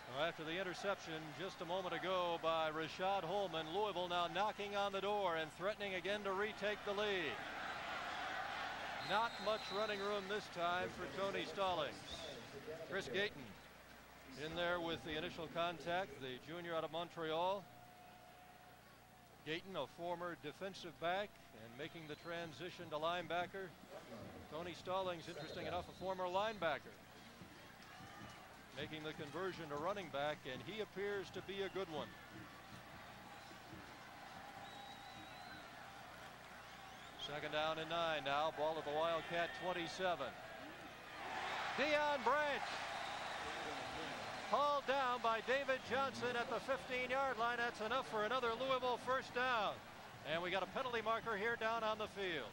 Well, after the interception just a moment ago by Rashad Holman, Louisville now knocking on the door and threatening again to retake the lead. Not much running room this time for Tony Stallings. Chris Gayton in there with the initial contact, the junior out of Montreal. Gayton, a former defensive back and making the transition to linebacker. Tony Stallings, interesting enough, a former linebacker, making the conversion to running back, and he appears to be a good one. Second down and 9 now. Ball at the Wildcat 27. Deion Branch hauled down by David Johnson at the 15-yard line. That's enough for another Louisville first down. And we got a penalty marker here down on the field.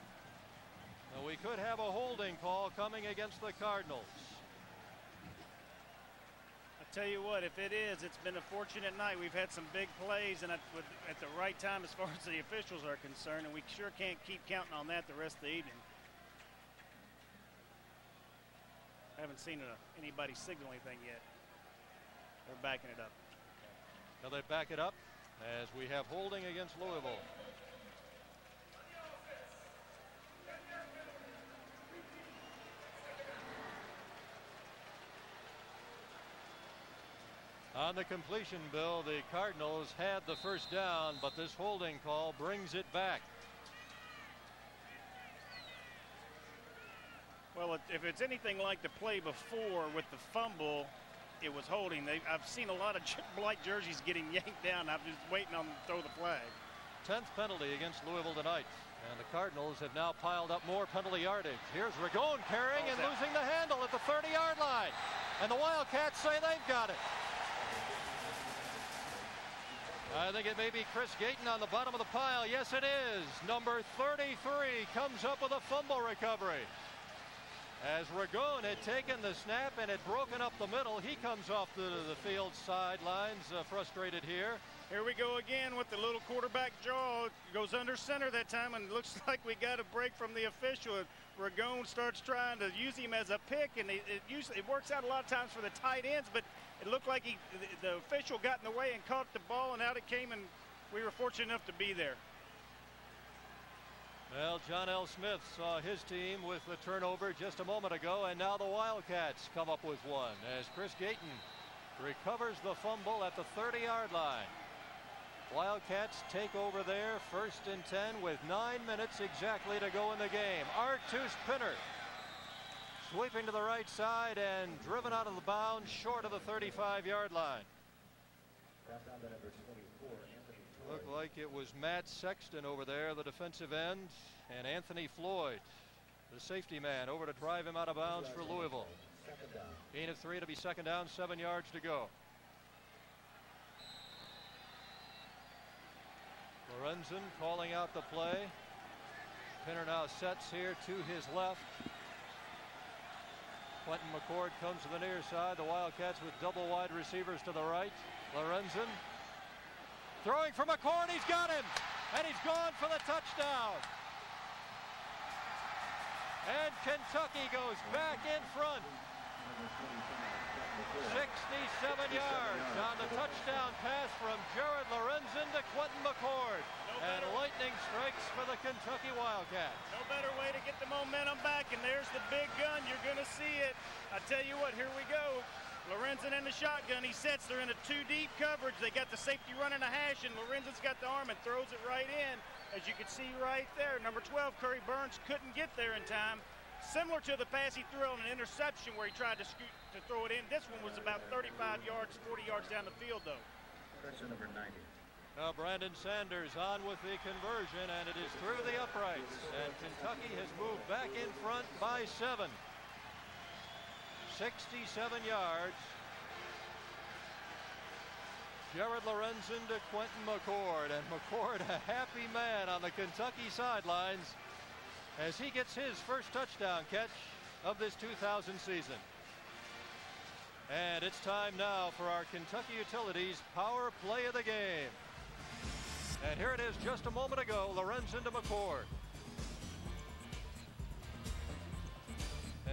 So we could have a holding call coming against the Cardinals.
Tell you what, if it is, it's been a fortunate night. We've had some big plays and at the right time as far as the officials are concerned, and we sure can't keep counting on that the rest of the evening. I haven't seen anybody signal anything yet. They're backing it up.
Now they back it up as we have holding against Louisville. On the completion, Bill, the Cardinals had the first down, but this holding call brings it back.
Well, if it's anything like the play before with the fumble, it was holding. I've seen a lot of blight jerseys getting yanked down. I'm just waiting on them to throw the flag.
10th penalty against Louisville tonight. And the Cardinals have now piled up more penalty yardage. Here's Ragone carrying and losing the handle at the 30-yard line. And the Wildcats say they've got it. I think it may be Chris Gayton on the bottom of the pile. Yes, it is. Number 33 comes up with a fumble recovery. As Ragone had taken the snap and had broken up the middle, he comes off the field sidelines, frustrated here.
Here we go again with the little quarterback jaw. Goes under center that time, and looks like we got a break from the official. Ragone starts trying to use him as a pick, and it works out a lot of times for the tight ends, but it looked like the official got in the way and caught the ball, and out it came, and we were fortunate enough to be there.
Well, John L. Smith saw his team with the turnover just a moment ago, and now the Wildcats come up with one as Chris Gayton recovers the fumble at the 30-yard line. Wildcats take over there, 1st and 10 with 9 minutes exactly to go in the game. Artus Pinner sweeping to the right side and driven out of the bounds short of the 35-yard line. Looked like it was Matt Sexton over there, the defensive end, and Anthony Floyd, the safety man, over to drive him out of bounds for Louisville. Gain of 3 to be 2nd down, 7 yards to go. Lorenzen calling out the play. Pinner now sets here to his left. Quentin McCord comes to the near side. The Wildcats with double wide receivers to the right. Lorenzen throwing for McCord. He's got him, and he's gone for the touchdown. And Kentucky goes back in front. 67 yards on the touchdown pass from Jared Lorenzen to Quentin McCord. And lightning strikes for the Kentucky Wildcats.
No better way to get the momentum back, and there's the big gun. You're going to see it. I tell you what, here we go. Lorenzen in the shotgun. He sets. They're in a 2-deep coverage. They got the safety running a hash, and Lorenzen's got the arm and throws it right in. As you can see right there, number 12, Curry Burns, couldn't get there in time. Similar to the pass he threw on an interception where he tried to scoot to throw it in. This one was about 35 yards, 40 yards down the field, though.
Person number 90.
Now Brandon Sanders on with the conversion, and it is through the uprights. And Kentucky has moved back in front by 7. 67 yards. Jared Lorenzen to Quentin McCord, and McCord a happy man on the Kentucky sidelines as he gets his first touchdown catch of this 2000 season. And it's time now for our Kentucky Utilities power play of the game. And here it is just a moment ago, Lorenzen to McCord.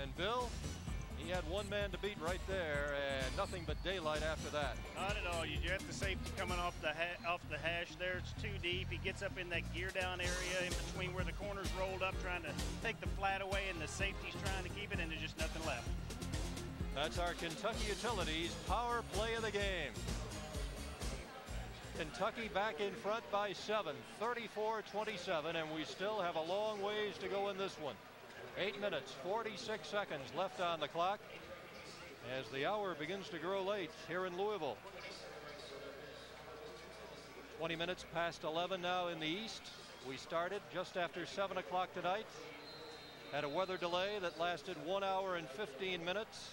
And Bill, he had one man to beat right there, and nothing but daylight after that.
Not at all. You have the safety coming off the hash there. It's too deep. He gets up in that gear down area in between where the corner's rolled up, trying to take the flat away, and the safety's trying to keep it, and there's just nothing left.
That's our Kentucky Utilities power play of the game. Kentucky back in front by 7, 34-27, and we still have a long ways to go in this one. 8 minutes, 46 seconds left on the clock as the hour begins to grow late here in Louisville. 20 minutes past 11 now in the east. We started just after 7 o'clock tonight. Had a weather delay that lasted 1 hour and 15 minutes.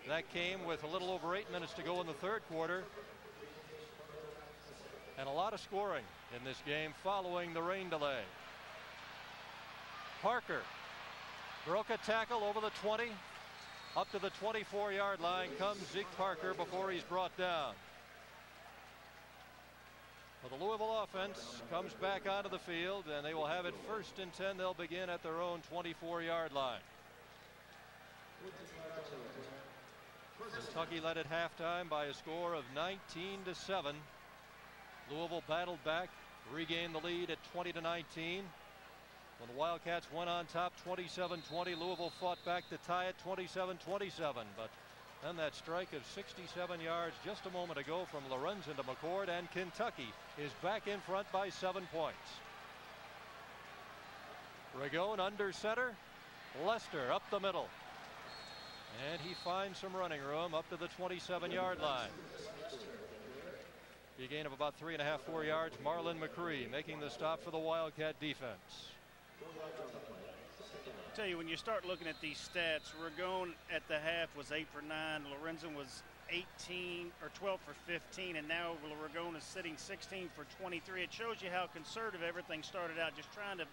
That came with a little over 8 minutes to go in the third quarter. And a lot of scoring in this game following the rain delay. Parker broke a tackle over the 20. Up to the 24-yard line comes Zeke Parker before he's brought down. Well, the Louisville offense comes back onto the field, and they will have it 1st and 10. They'll begin at their own 24-yard line. Kentucky led at halftime by a score of 19-7. Louisville battled back, regained the lead at 20-19. When the Wildcats went on top 27-20, Louisville fought back to tie it 27-27, but And that strike of 67 yards just a moment ago from Lorenzen to McCord, and Kentucky is back in front by 7 points. Ragone under center. Lester up the middle. And he finds some running room up to the 27-yard line. A gain of about 3.5, 4 yards. Marlon McCree making the stop for the Wildcat defense.
I tell you, when you start looking at these stats, Ragone at the half was 8 for 9. Lorenzen was 18 or 12 for 15, and now Ragone is sitting 16 for 23. It shows you how conservative everything started out, just trying to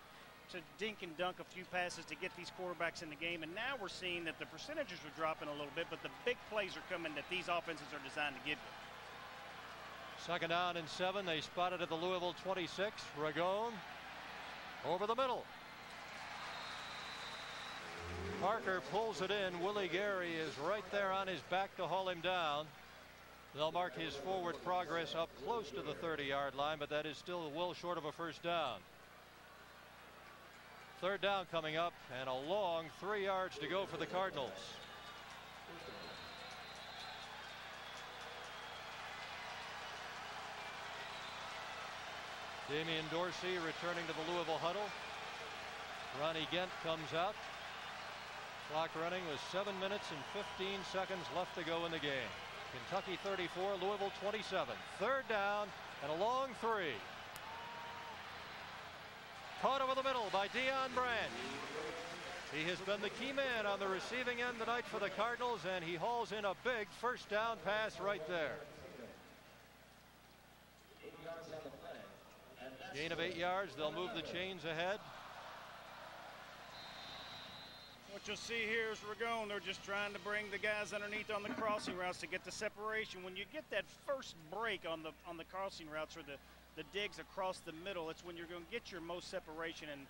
dink and dunk a few passes to get these quarterbacks in the game. And now we're seeing that the percentages are dropping a little bit, but the big plays are coming that these offenses are designed to give you.
Second down and 7. They spotted at the Louisville 26. Ragone over the middle. Parker pulls it in. Willie Gary is right there on his back to haul him down. They'll mark his forward progress up close to the 30-yard line, but that is still well short of a first down. Third down coming up, and a long 3 yards to go for the Cardinals. Damian Dorsey returning to the Louisville huddle. Ronnie Gent comes out. Clock running with 7 minutes and 15 seconds left to go in the game. Kentucky 34, Louisville 27. Third down and a long 3. Caught over the middle by Deion Branch. He has been the key man on the receiving end tonight for the Cardinals, and he hauls in a big first down pass right there. Gain of 8 yards. They'll move the chains ahead.
What you'll see here is Ragone. They're just trying to bring the guys underneath on the crossing routes to get the separation. When you get that first break on the crossing routes, or the digs across the middle, it's when you're going to get your most separation. And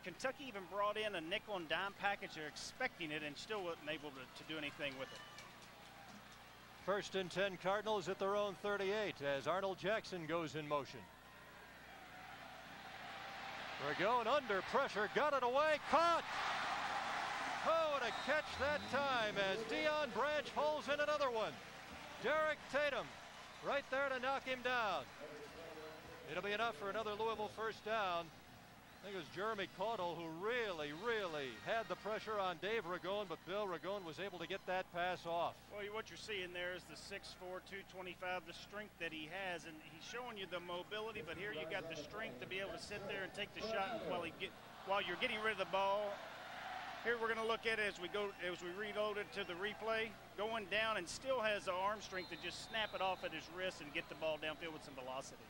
Kentucky even brought in a nickel and dime package. They're expecting it and still wasn't able to do anything with it.
First and 10 Cardinals at their own 38 as Arnold Jackson goes in motion. Ragone under pressure, got it away, caught. Oh, and a catch that time as Deion Branch holds in another one. Derek Tatum right there to knock him down. It'll be enough for another Louisville first down. I think it was Jeremy Caudle who really had the pressure on Dave Ragone, but Bill Ragone was able to get that pass off.
Well, what you're seeing there is the 6'4", 225, the strength that he has, and he's showing you the mobility, but here you got the strength to be able to sit there and take the shot while you're getting rid of the ball. Here we're going to look at it as we reload it to the replay. Going down and still has the arm strength to just snap it off at his wrist and get the ball downfield with some velocity.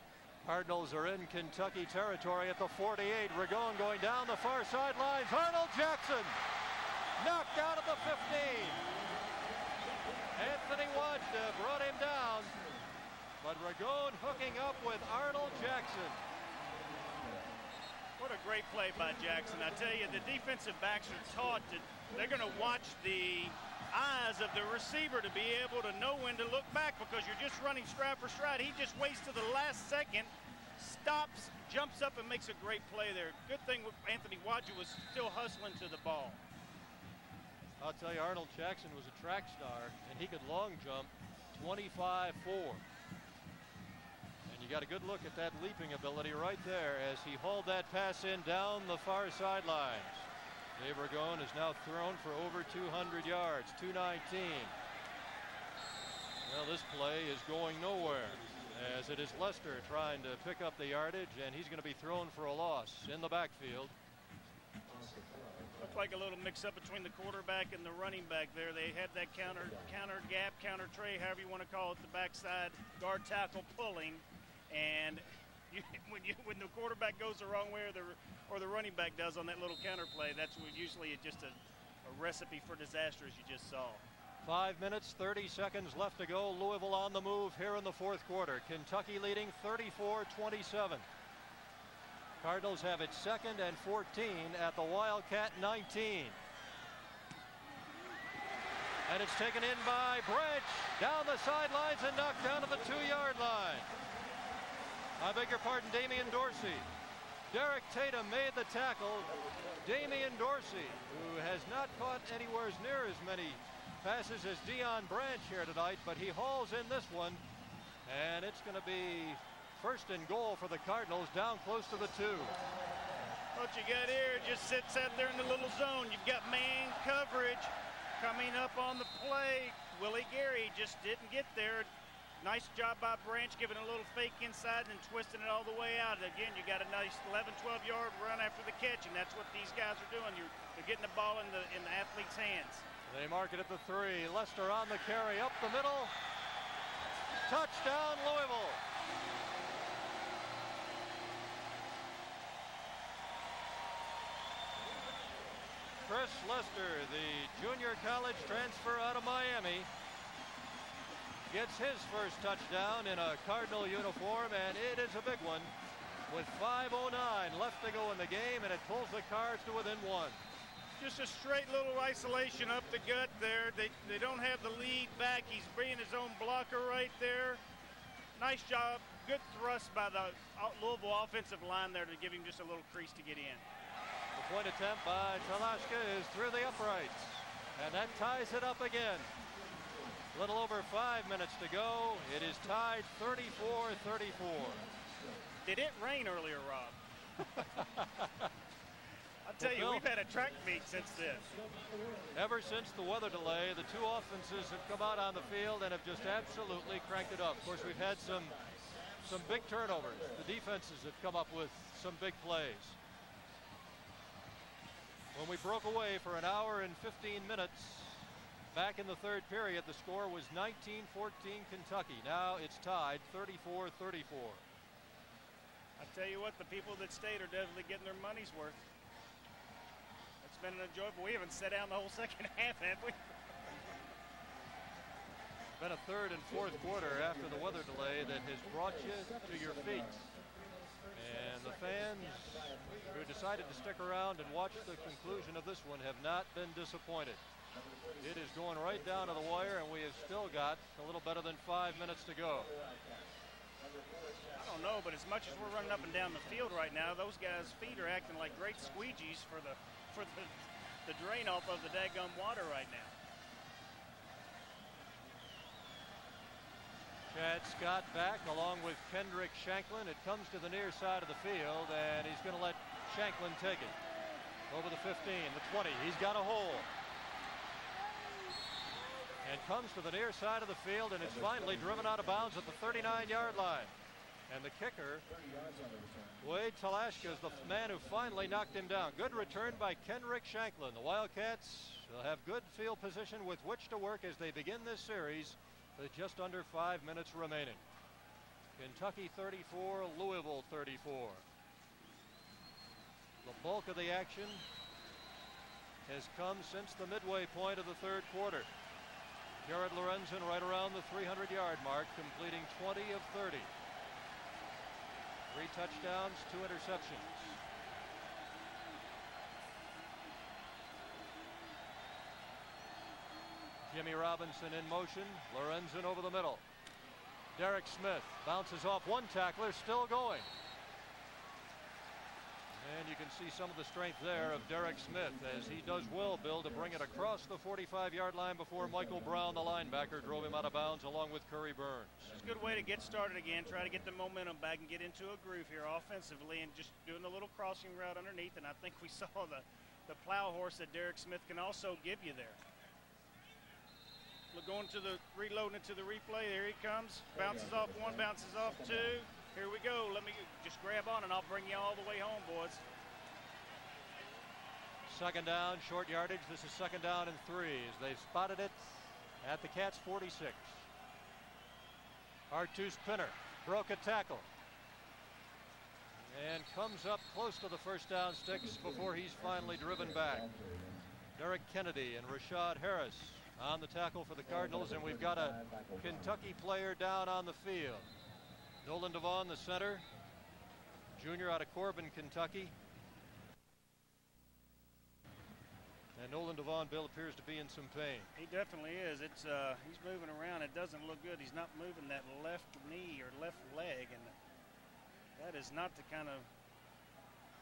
Cardinals are in Kentucky territory at the 48. Ragone going down the far sidelines. Arnold Jackson knocked out at the 15. Anthony Wajda brought him down, but Ragone hooking up with Arnold Jackson.
What a great play by Jackson. I tell you, the defensive backs are taught that they're going to watch the eyes of the receiver to be able to know when to look back, because you're just running stride for stride. He just waits to the last second, stops, jumps up, and makes a great play there. Good thing Anthony Wajda was still hustling to the ball.
I'll tell you, Arnold Jackson was a track star, and he could long jump 25-4. And you got a good look at that leaping ability right there as he hauled that pass in down the far sidelines. Dave Ragone has now thrown for over 200 yards, 219. Well, this play is going nowhere as it is Lester trying to pick up the yardage, and he's going to be thrown for a loss in the backfield.
Looked like a little mix-up between the quarterback and the running back there. They had that counter gap, counter tray, however you want to call it, the backside guard tackle pulling, and when the quarterback goes the wrong way or the running back does on that little counter play, that's usually just a recipe for disaster, as you just saw.
5 minutes, 30 seconds left to go. Louisville on the move here in the fourth quarter. Kentucky leading 34-27. Cardinals have it 2nd and 14 at the Wildcat 19. And it's taken in by Branch down the sidelines and knocked down to the 2-yard line. I beg your pardon, Damian Dorsey. Derek Tatum made the tackle. Damian Dorsey, who has not caught anywhere near as many passes is Deion Branch here tonight, but he hauls in this one, and it's going to be first and goal for the Cardinals down close to the 2.
What you got here just sits out there in the little zone. You've got man coverage coming up on the play. Willie Gary just didn't get there. Nice job by Branch giving a little fake inside and twisting it all the way out. Again, you got a nice 11, 12-yard run after the catch, and that's what these guys are doing. They're getting the ball in the athlete's hands.
They mark it at the 3. Lester on the carry up the middle. Touchdown, Louisville. Chris Lester, the junior college transfer out of Miami, gets his first touchdown in a Cardinal uniform, and it is a big one with 5:09 left to go in the game, and it pulls the Cards to within 1.
Just a straight little isolation up the gut there. They don't have the lead back. He's being his own blocker right there. Nice job. Good thrust by the Louisville offensive line there to give him just a little crease to get in.
The point attempt by Talashka is through the uprights, and that ties it up again. A little over 5 minutes to go. It is tied 34-34.
Did it rain earlier, Rob? I'll tell you, we've had a track meet since then.
Ever since the weather delay, the two offenses have come out on the field and have just absolutely cranked it up. Of course, we've had some big turnovers. The defenses have come up with some big plays. When we broke away for an hour and 15 minutes back in the third period, the score was 19-14 Kentucky. Now it's tied 34-34.
I tell you what, the people that stayed are definitely getting their money's worth. It's been an enjoyable. We haven't sat down the whole second half, have we?
Been a third and fourth quarter after the weather delay that has brought you to your feet. And the fans who decided to stick around and watch the conclusion of this one have not been disappointed. It is going right down to the wire, and we have still got a little better than 5 minutes to go.
I don't know, but as much as we're running up and down the field right now, those guys' feet are acting like great squeegees for the drain off of the daggum water right now.
Chad Scott back along with Kendrick Shanklin. It comes to the near side of the field, and he's going to let Shanklin take it. Over the 15, the 20, he's got a hole. And comes to the near side of the field, and it's finally driven out of bounds at the 39-yard line. And the kicker, Wade Talashka, is the man who finally knocked him down. Good return by Kendrick Shanklin. The Wildcats will have good field position with which to work as they begin this series with just under 5 minutes remaining. Kentucky 34, Louisville 34. The bulk of the action has come since the midway point of the third quarter. Jared Lorenzen right around the 300-yard mark, completing 20 of 30. 3 touchdowns, 2 interceptions. Jimmy Robinson in motion. Lorenzen over the middle. Derek Smith bounces off one tackler, still going. And you can see some of the strength there of Derek Smith as he does well, Bill, to bring it across the 45-yard line before Michael Brown, the linebacker, drove him out of bounds along with Curry Burns.
It's a good way to get started again, try to get the momentum back and get into a groove here offensively and just doing the little crossing route underneath. And I think we saw the plow horse that Derek Smith can also give you there. Look, going to the reloading it to the replay. There he comes. Bounces off one, bounces off two. Here we go. Let me just grab on and I'll bring you all the way home, boys.
Second down, short yardage. This is second down and 3 as they've spotted it at the Cats 46. Artus Pinner broke a tackle and comes up close to the first down sticks before he's finally driven back. Derek Kennedy and Rashad Harris on the tackle for the Cardinals, and we've got a Kentucky player down on the field. Nolan Devon, the center, junior out of Corbin, Kentucky. And Nolan Devon, Bill, appears to be in some pain.
He definitely is. It's he's moving around. It doesn't look good. He's not moving that left knee or left leg, and that is not the kind of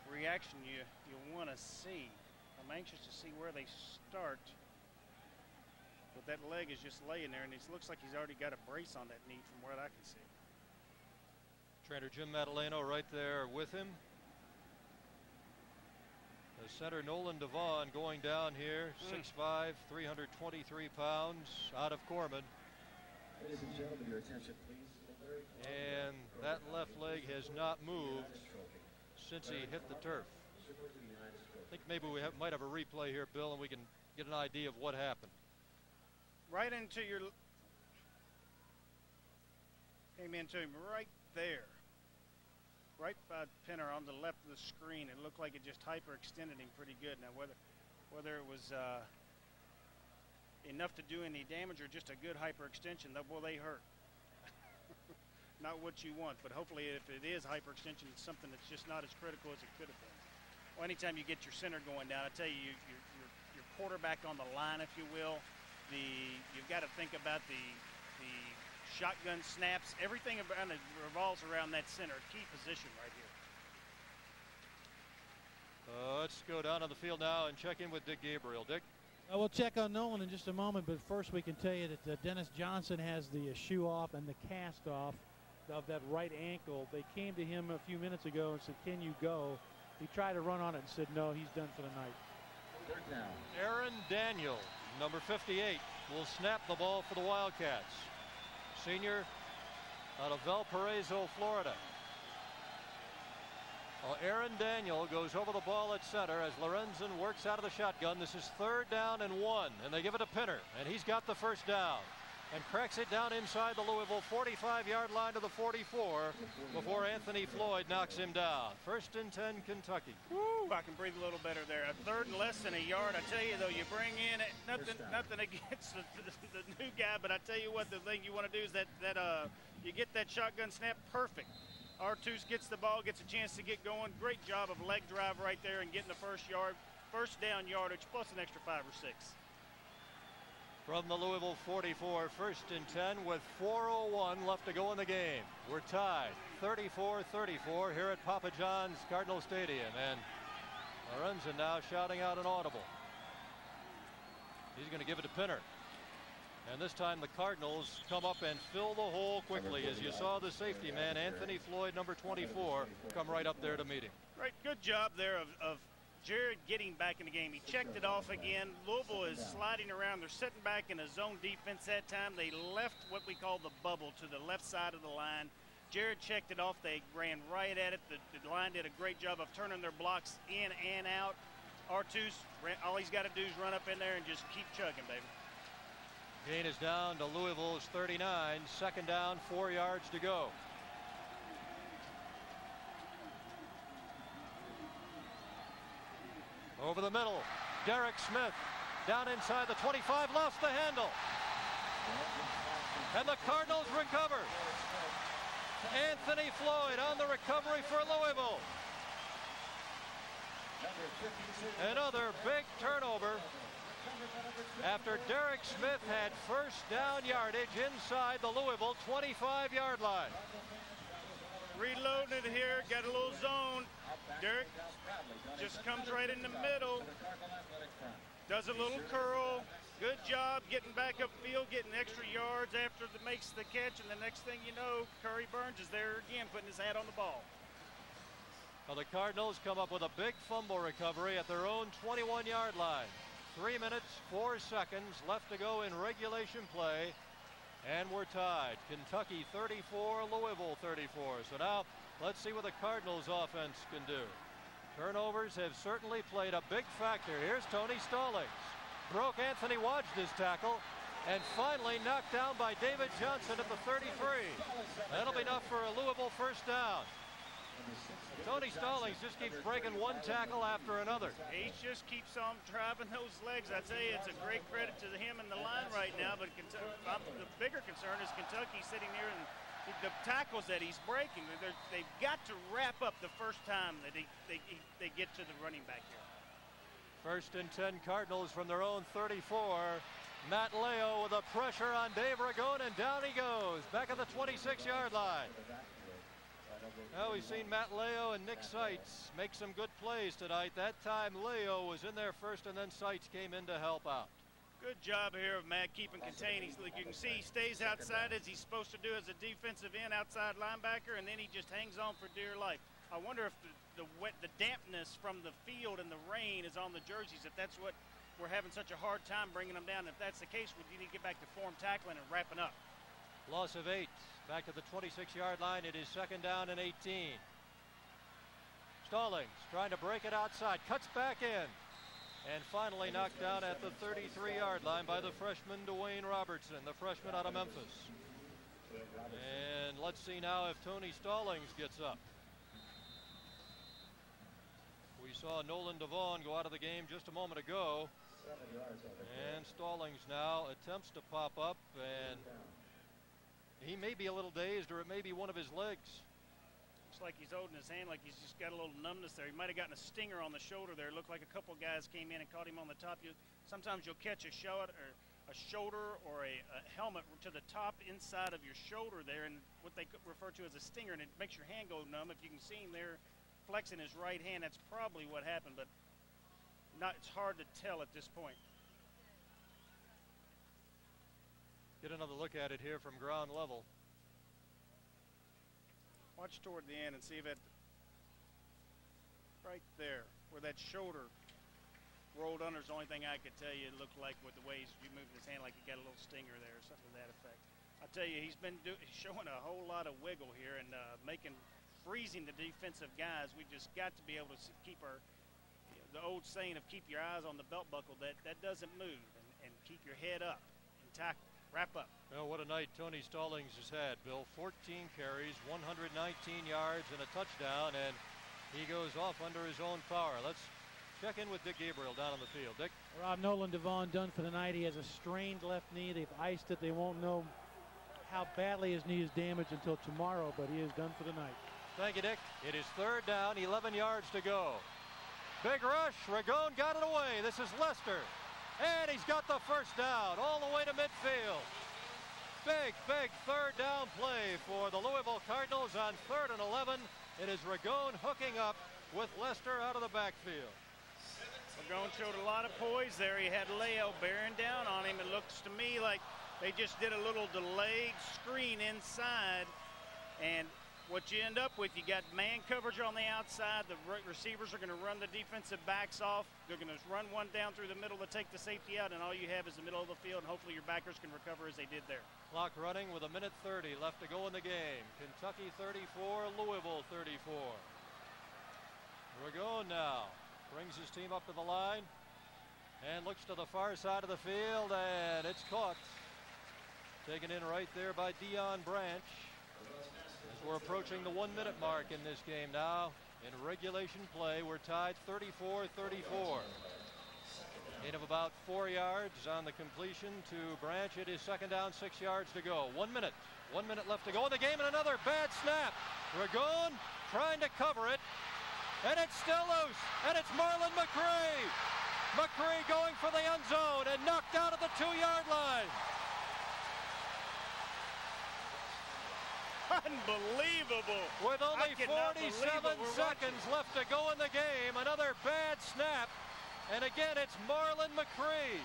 reaction you want to see. I'm anxious to see where they start. But that leg is just laying there, and it looks like he's already got a brace on that knee from what I can see.
Trainer Jim Madaleno right there with him. The center Nolan Devon going down here, 6'5", 323 pounds, out of Corman.
Ladies and gentlemen, your attention, please.
And that left leg has not moved since he hit the turf. I think maybe we might have a replay here, Bill, and we can get an idea of what happened.
Right into your, came into him right there. Right by Pinner on the left of the screen. It looked like it just hyperextended him pretty good. Now whether it was enough to do any damage or just a good hyperextension, well, they hurt. Not what you want, but hopefully if it is hyperextension, it's something that's just not as critical as it could have been. Well, anytime you get your center going down, I tell you, your quarterback on the line, if you will, you've got to think about the shotgun snaps, everything around it revolves around that center, key position right here.
Let's go down on the field now and check in with Dick Gabriel. Dick?
We'll check on Nolan in just a moment, but first we can tell you that Dennis Johnson has the shoe off and the cast off of that right ankle. They came to him a few minutes ago and said, "Can you go?" He tried to run on it and said, "No, he's done for the night."
Third down.
Aaron Daniel, number 58, will snap the ball for the Wildcats. Senior out of Valparaiso, Florida. Well, Aaron Daniel goes over the ball at center as Lorenzen works out of the shotgun. This is 3rd down and 1, and they give it to Pinner, and he's got the first down and cracks it down inside the Louisville 45-yard line to the 44 before Anthony Floyd knocks him down. 1st and 10, Kentucky.
Woo, I can breathe a little better there. A 3rd and less than a yard. I tell you, though, you bring in it, nothing against the new guy, but I tell you what, the thing you want to do is that you get that shotgun snap perfect. Artus gets the ball, gets a chance to get going. Great job of leg drive right there and getting the first down yardage, plus an extra 5 or 6.
From the Louisville 44, 1st and 10 with 4:01 left to go in the game. We're tied 34-34 here at Papa John's Cardinal Stadium, and Lorenzen now shouting out an audible. He's going to give it to Pinner. And this time the Cardinals come up and fill the hole quickly, as you saw the safety man, Anthony Floyd, number 24, come right up there to meet him.
Right, good job there of Jared getting back in the game. He checked it off again. Louisville is sliding around. They're sitting back in a zone defense that time. They left what we call the bubble to the left side of the line. Jared checked it off. They ran right at it. The line did a great job of turning their blocks in and out. Artus, all he's got to do is run up in there and just keep chugging, baby.
Gain is down to Louisville's 39. 2nd down, 4 yards to go. Over the middle, Derek Smith down inside the 25, lost the handle. And the Cardinals recover. Anthony Floyd on the recovery for Louisville. Another big turnover after Derek Smith had first down yardage inside the Louisville 25-yard line.
Reloading it here, got a little zone. Derek just comes right in the middle, does a little curl. Good job getting back upfield, getting extra yards after the makes the catch, and the next thing you know, Curry Burns is there again, putting his hat on the ball.
Well, the Cardinals come up with a big fumble recovery at their own 21-yard line. 3 minutes, 4 seconds left to go in regulation play, and we're tied. Kentucky 34, Louisville 34. So now let's see what the Cardinals offense can do. Turnovers have certainly played a big factor. Here's Tony Stallings. Broke Anthony Wajda's tackle and finally knocked down by David Johnson at the 33. That'll be enough for a Louisville first down. Tony Stallings just keeps breaking one tackle after another.
He just keeps on driving those legs. I tell you, it's a great credit to him and the line right now, but the bigger concern is Kentucky sitting here and the tackles that he's breaking. They've got to wrap up the first time that they get to the running back here.
1st and 10 Cardinals from their own 34. Matt Leo with a pressure on Dave Ragone, and down he goes back at the 26-yard line. Now we've seen Matt Leo and Nick Seitz make some good plays tonight. That time Leo was in there first, and then Seitz came in to help out.
Good job here of Matt keeping contained. You can see he stays outside as he's supposed to do as a defensive end, outside linebacker, and then he just hangs on for dear life. I wonder if the dampness from the field and the rain is on the jerseys, if that's what we're having such a hard time bringing them down. If that's the case, we need to get back to form tackling and wrapping up.
Loss of 8. Back to the 26-yard line. It is 2nd down and 18. Stallings trying to break it outside. Cuts back in. And finally knocked down at the 33-yard line by the freshman Dwayne Robertson, the freshman out of Memphis. And let's see now if Tony Stallings gets up. We saw Nolan Devon go out of the game just a moment ago. And Stallings now attempts to pop up, and he may be a little dazed, or it may be one of his legs.
Looks like he's holding his hand like he's just got a little numbness there. He might have gotten a stinger on the shoulder there. It looked like a couple guys came in and caught him on the top. Sometimes you'll catch a shoulder or a helmet to the top inside of your shoulder there, and what they refer to as a stinger, and it makes your hand go numb. If you can see him there flexing his right hand, that's probably what happened, but it's hard to tell at this point.
Get another look at it here from ground level.
Watch toward the end and see if it right there where that shoulder rolled under is the only thing I could tell you. It looked like with the way you moved his hand, like he got a little stinger there or something to that effect. I'll tell you, he's been showing a whole lot of wiggle here and freezing the defensive guys. We just got to be able to keep the old saying of keep your eyes on the belt buckle, that doesn't move, and keep your head up and tackle. Wrap up.
Well, what a night Tony Stallings has had, Bill. 14 carries, 119 yards, and a touchdown, and he goes off under his own power. Let's check in with Dick Gabriel down on the field. Dick?
Rob, Nolan Devon done for the night. He has a strained left knee. They've iced it. They won't know how badly his knee is damaged until tomorrow, but he is done for the night.
Thank you, Dick. It is 3rd down, 11 yards to go. Big rush. Ragone got it away. This is Lester. And he's got the first down all the way to midfield. Big 3rd down play for the Louisville Cardinals on 3rd and 11. It is Ragone hooking up with Lester out of the backfield.
Ragone showed a lot of poise there. He had Leo bearing down on him. It looks to me like they just did a little delayed screen inside. And what you end up with, you got man coverage on the outside. The receivers are going to run the defensive backs off. They're going to run one down through the middle to take the safety out, and all you have is the middle of the field, and hopefully your backers can recover as they did there.
Clock running with 1:30 left to go in the game. Kentucky 34, Louisville 34. Ragone now brings his team up to the line and looks to the far side of the field, and it's caught. Taken in right there by Deion Branch. We're approaching the 1-minute mark in this game now. In regulation play, we're tied 34-34. Gain of about 4 yards on the completion to Branch. It is 2nd down, 6 yards to go. 1 minute. 1 minute left to go in the game, and another bad snap. Ragone trying to cover it, and it's still loose, and it's Marlon McCree. McCree going for the end zone and knocked out at the 2-yard line.
Unbelievable.
With only 47 seconds left to go in the game, another bad snap, and again it's Marlon McCree.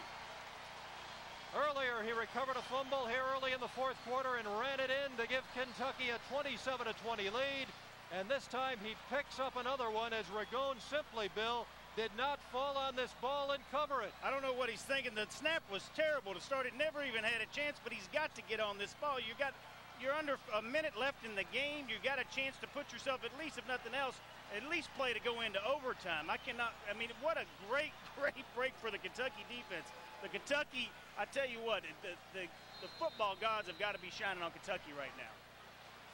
Earlier he recovered a fumble here early in the 4th quarter and ran it in to give Kentucky a 27-20 lead, and this time he picks up another one as Ragone simply, Bill, did not fall on this ball and cover it.
I don't know what he's thinking. The snap was terrible to start. It never even had a chance, but he's got to get on this ball. You're under a minute left in the game. You got a chance to put yourself, at least if nothing else, at least play to go into overtime. What a great break for the Kentucky defense. The Kentucky, I tell you what, the football gods have got to be shining on Kentucky right now.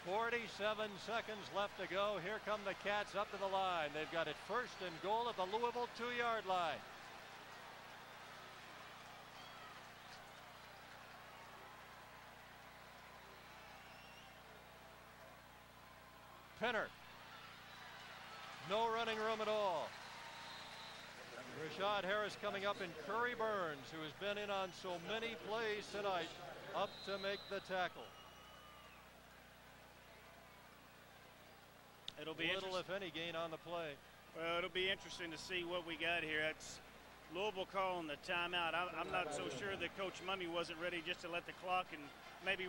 47 seconds left to go. Here come the Cats up to the line. They've got it 1st and goal at the Louisville 2-yard line. Pinner. No running room at all. Rashad Harris coming up, and Curry Burns, who has been in on so many plays tonight, up to make the tackle.
It'll be
little, if any, gain on the play.
Well, it'll be interesting to see what we got here. Louisville calling the timeout. I'm not so sure that Coach Mumme wasn't ready just to let the clock and maybe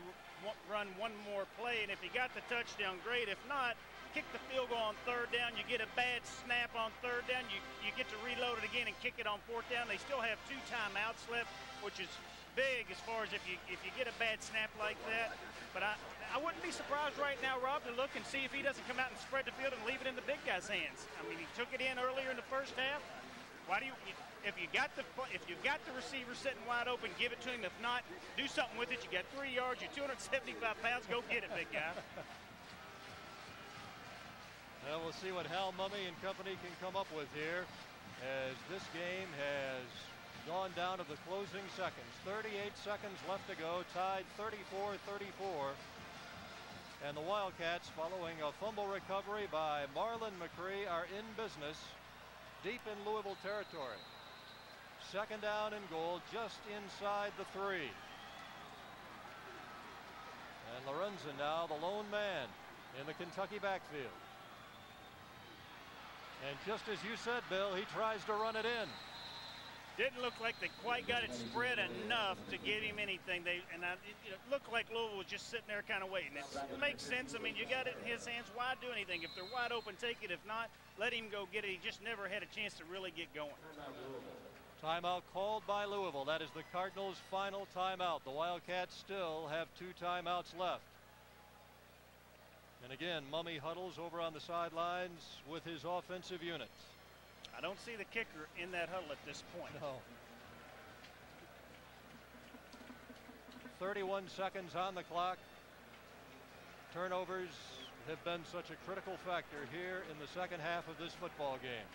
run one more play. And if he got the touchdown, great. If not, kick the field goal on third down. You get a bad snap on third down. You get to reload it again and kick it on fourth down. They still have 2 timeouts left, which is big as far as if you get a bad snap like that. But I wouldn't be surprised right now, Rob, to look and see if he doesn't come out and spread the field and leave it in the big guy's hands. I mean, he took it in earlier in the first half. Why do you if you got the receiver sitting wide open, give it to him. If not, do something with it. You got 3 yards. You're 275 pounds. Go get it, big guy.
Well, we'll see what Hal Mumme and company can come up with here as this game has gone down to the closing seconds. 38 seconds left to go, tied 34-34. And the Wildcats, following a fumble recovery by Marlon McCree, are in business deep in Louisville territory. Second down and goal just inside the 3. And Lorenzen now the lone man in the Kentucky backfield. And just as you said, Bill, he tries to run it in.
Didn't look like they quite got it spread enough to get him anything. It looked like Louisville was just sitting there kind of waiting. It makes sense. I mean, you got it in his hands. Why do anything? If they're wide open, take it. If not, let him go get it. He just never had a chance to really get going.
Timeout called by Louisville. That is the Cardinals' final timeout. The Wildcats still have 2 timeouts left. And again, Mumme huddles over on the sidelines with his offensive unit.
I don't see the kicker in that huddle at this point.
No. 31 seconds on the clock. Turnovers have been such a critical factor here in the second half of this football game.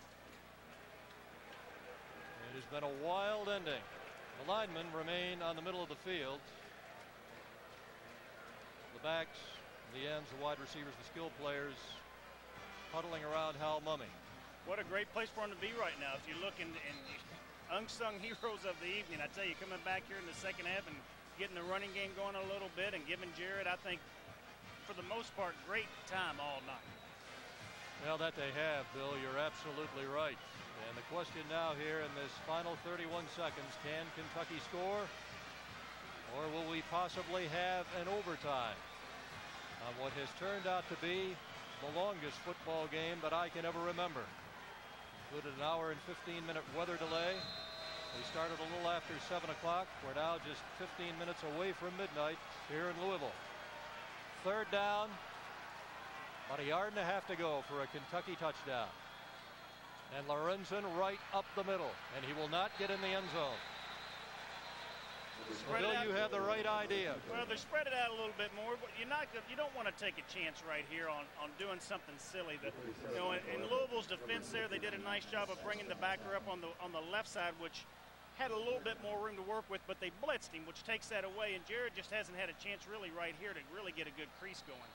It has been a wild ending. The linemen remain on the middle of the field. The backs, the ends, the wide receivers, the skill players huddling around Hal Mumme.
What a great place for him to be right now. If you look in unsung heroes of the evening, I tell you, coming back here in the second half and getting the running game going a little bit and giving Jared, I think, for the most part, great time all night.
Well, that they have, Bill. You're absolutely right. And the question now here in this final 31 seconds, can Kentucky score? Or will we possibly have an overtime on what has turned out to be the longest football game that I can ever remember? Included an hour and 15-minute weather delay. We started a little after 7 o'clock. We're now just 15 minutes away from midnight here in Louisville. Third down. About 1.5 yards to go for a Kentucky touchdown. And Lorenzen right up the middle, and he will not get in the end zone. Well, Bill, you have the right idea.
Well, they spread it out a little bit more, but you don't want to take a chance right here on doing something silly. In Louisville's defense there, they did a nice job of bringing the backer up on the left side, which had a little bit more room to work with, but they blitzed him, which takes that away, and Jared just hasn't had a chance really right here to really get a good crease going.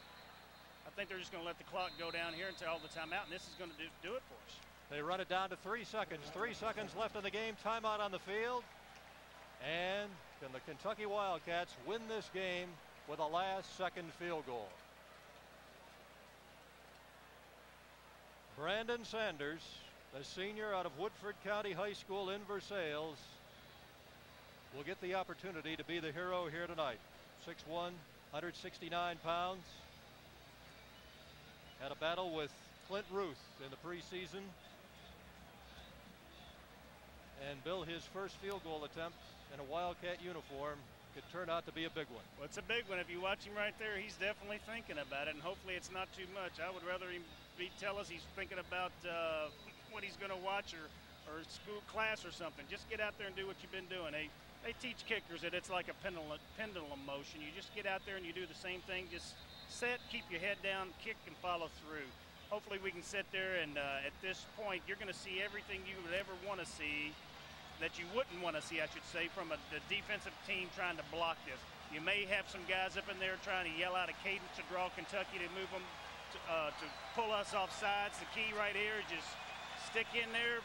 I think they're just going to let the clock go down here until all the timeout, and this is going to do it for us.
They run it down to 3 seconds. 3 seconds left in the game. Timeout on the field. And can the Kentucky Wildcats win this game with a last-second field goal? Brandon Sanders, the senior out of Woodford County High School in Versailles, will get the opportunity to be the hero here tonight. 6'1", 169 pounds. Had a battle with Clint Ruth in the preseason. And Bill, his first field goal attempt in a Wildcat uniform could turn out to be a big one.
Well, it's a big one. If you watch him right there, he's definitely thinking about it, and hopefully it's not too much. I would rather him tell us he's thinking about what he's going to watch or school class or something. Just get out there and do what you've been doing. They teach kickers that it's like a pendulum motion. You just get out there and you do the same thing. Just set, keep your head down, kick, and follow through. Hopefully we can sit there and at this point you're going to see everything you would ever want to see that you wouldn't want to see, I should say, from the defensive team trying to block this. You may have some guys up in there trying to yell out a cadence to draw Kentucky to move them to pull us off sides. The key right here is just stick in there,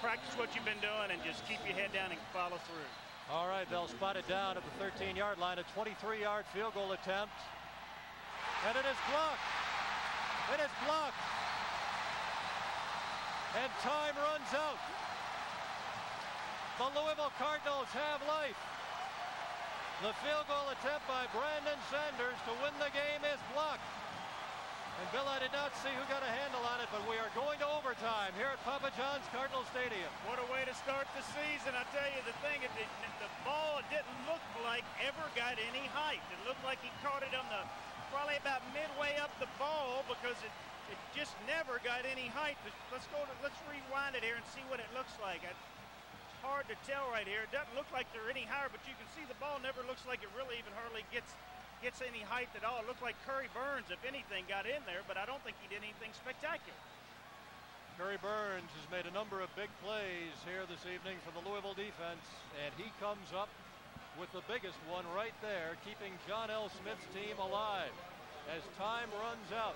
practice what you've been doing, and just keep your head down and follow through.
All right, they'll spot it down at the 13-yard line, a 23-yard field goal attempt. And it is blocked. It is blocked. And time runs out. The Louisville Cardinals have life. The field goal attempt by Brandon Sanders to win the game is blocked. And Bill, I did not see who got a handle on it, but we are going to overtime here at Papa John's Cardinal Stadium.
What a way to start the season. I tell you, the thing, the ball didn't look like ever got any height. It looked like he caught it on the, probably about midway up the ball, because it just never got any height. Let's rewind it here and see what it looks like. It's hard to tell right here. It doesn't look like they're any higher, but you can see the ball never looks like it really even hardly gets any height at all. It looked like Curry Burns, if anything, got in there, but I don't think he did anything spectacular.
Curry Burns has made a number of big plays here this evening for the Louisville defense, and he comes up with the biggest one right there, keeping John L. Smith's team alive. As time runs out,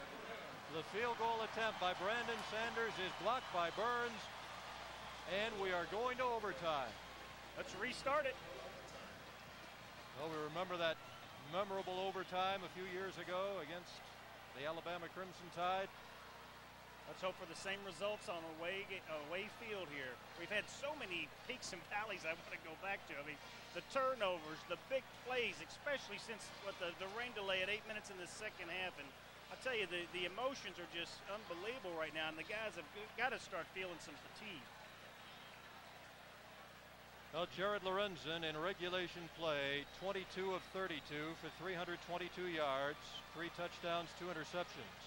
the field goal attempt by Brandon Sanders is blocked by Burns, and we are going to overtime.
Let's restart it.
Well, we remember that memorable overtime a few years ago against the Alabama Crimson Tide.
Let's hope for the same results on away field here. We've had so many peaks and valleys I want to go back to. I mean, the turnovers, the big plays, especially since the rain delay at 8 minutes in the second half. And I'll tell you, the emotions are just unbelievable right now, and the guys have got to start feeling some fatigue.
Well, Jared Lorenzen in regulation play, 22 of 32 for 322 yards, 3 touchdowns, 2 interceptions.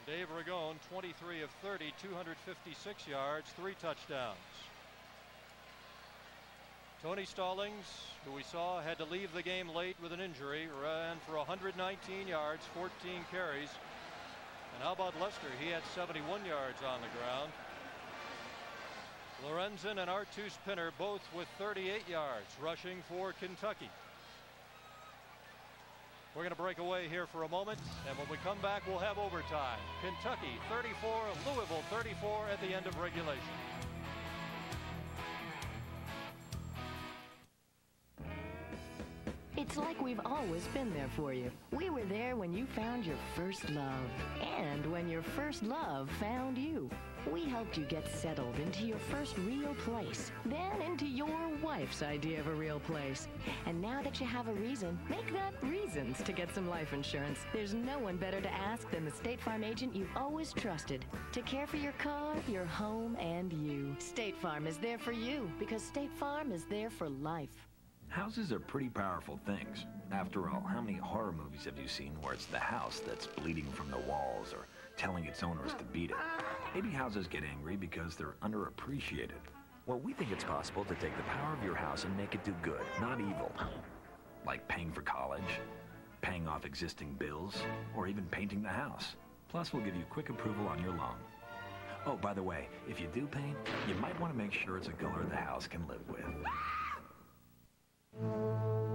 Dave Ragone, 23 of 30, 256 yards, 3 touchdowns. Tony Stallings, who we saw had to leave the game late with an injury, ran for 119 yards, 14 carries. And how about Lester? He had 71 yards on the ground. Lorenzen and Artus Pinner both with 38 yards rushing for Kentucky. We're going to break away here for a moment, and when we come back, we'll have overtime. Kentucky 34, Louisville 34 at the end of regulation.
It's like we've always been there for you. We were there when you found your first love, and when your first love found you. We helped you get settled into your first real place, then into your wife's idea of a real place. And now that you have a reason, make that reasons to get some life insurance. There's no one better to ask than the State Farm agent you've always trusted to care for your car, your home, and you. State Farm is there for you because State Farm is there for life.
Houses are pretty powerful things. After all, how many horror movies have you seen where it's the house that's bleeding from the walls or telling its owners to beat it? Maybe houses get angry because they're underappreciated.
Well, we think it's possible to take the power of your house and make it do good, not evil.
Like paying for college, paying off existing bills, or even painting the house. Plus, we'll give you quick approval on your loan. Oh, by the way, if you do paint, you might want to make sure it's a color the house can live with.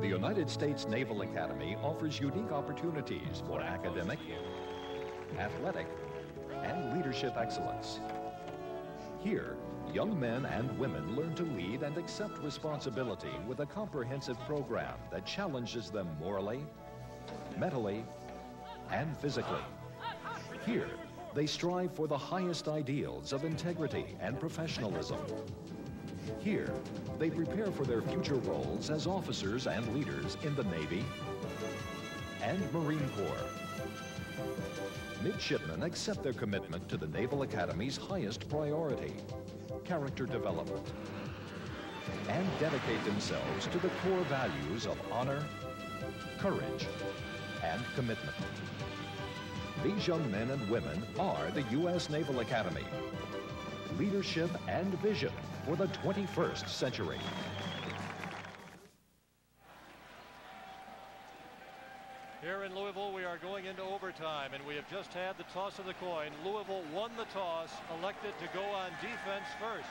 The United States Naval Academy offers unique opportunities for academic, athletic, and leadership excellence. Here, young men and women learn to lead and accept responsibility with a comprehensive program that challenges them morally, mentally, and physically. Here, they strive for the highest ideals of integrity and professionalism. Here, they prepare for their future roles as officers and leaders in the Navy and Marine Corps. Midshipmen accept their commitment to the Naval Academy's highest priority, character development, and dedicate themselves to the core values of honor, courage, and commitment. These young men and women are the U.S. Naval Academy. Leadership and vision for the 21st century.
Here in Louisville, we are going into overtime, and we have just had the toss of the coin. Louisville won the toss, elected to go on defense first.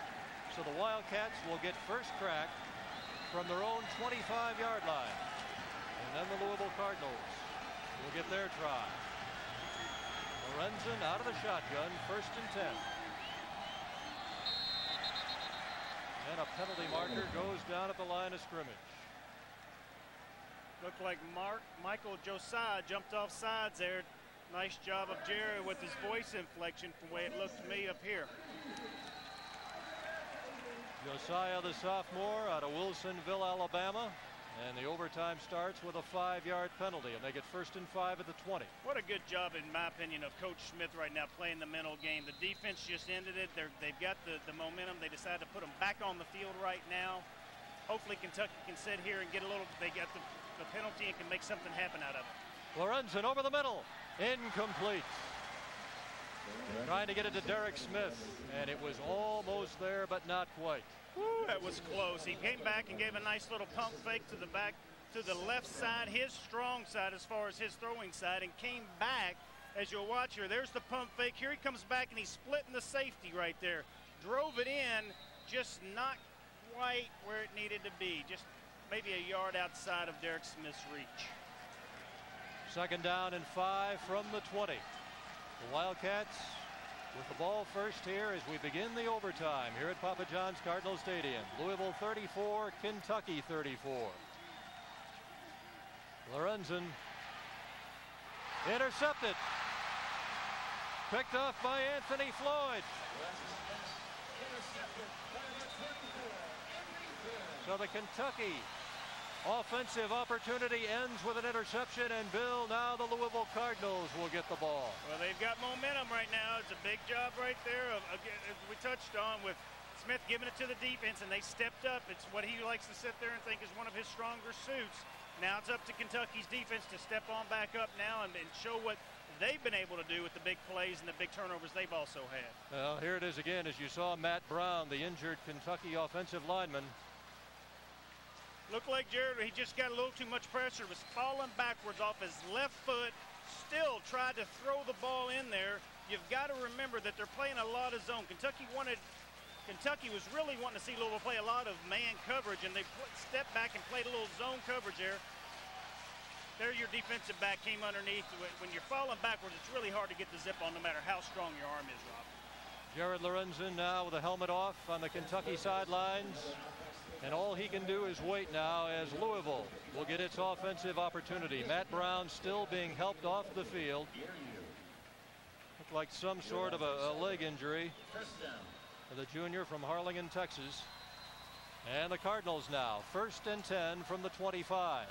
So the Wildcats will get first crack from their own 25-yard line. And then the Louisville Cardinals will get their try. Lorenzen out of the shotgun, 1st and 10. And a penalty marker goes down at the line of scrimmage.
Looked like Michael Josiah jumped off sides there. Nice job of Jerry with his voice inflection from the way it looked to me up here.
Josiah, the sophomore, out of Wilsonville, Alabama. And the overtime starts with a 5-yard penalty, and they get 1st and 5 at the 20.
What a good job, in my opinion, of Coach Smith right now playing the mental game. The defense just ended it. They've got the momentum. They decided to put them back on the field right now. Hopefully Kentucky can sit here and get a little, they got the penalty and can make something happen out of it.
Lorenzen over the middle, incomplete. Trying to get it to Derek Smith, and it was almost there, but not quite.
Woo, that was close. He came back and gave a nice little pump fake to the back, to the left side, his strong side as far as his throwing side, and came back. As you'll watch here, there's the pump fake. Here he comes back, and he's splitting the safety right there. Drove it in, just not quite where it needed to be. Just maybe a yard outside of Derek Smith's reach.
2nd down and 5 from the 20. The Wildcats with the ball first here as we begin the overtime here at Papa John's Cardinal Stadium. Louisville 34, Kentucky 34. Lorenzen intercepted. Picked off by Anthony Floyd. So the Kentucky offensive opportunity ends with an interception, and Bill, now the Louisville Cardinals will get the ball.
Well, they've got momentum right now. It's a big job right there, again, as we touched on, with Smith giving it to the defense, and they stepped up. It's what he likes to sit there and think is one of his stronger suits. Now it's up to Kentucky's defense to step on back up now and show what they've been able to do with the big plays and the big turnovers they've also had.
Well, here it is again, as you saw Matt Brown, the injured Kentucky offensive lineman.
Looked like Jared, he just got a little too much pressure, was falling backwards off his left foot, still tried to throw the ball in there. You've got to remember that they're playing a lot of zone. Kentucky was really wanting to see Louisville play a lot of man coverage, and they stepped back and played a little zone coverage there. There your defensive back came underneath. When you're falling backwards, it's really hard to get the zip on no matter how strong your arm is, Rob.
Jared Lorenzen now with the helmet off on the Kentucky sidelines. And all he can do is wait now as Louisville will get its offensive opportunity. Matt Brown still being helped off the field. Looked like some sort of a leg injury for the junior from Harlingen, Texas. And the Cardinals now 1st and 10 from the 25.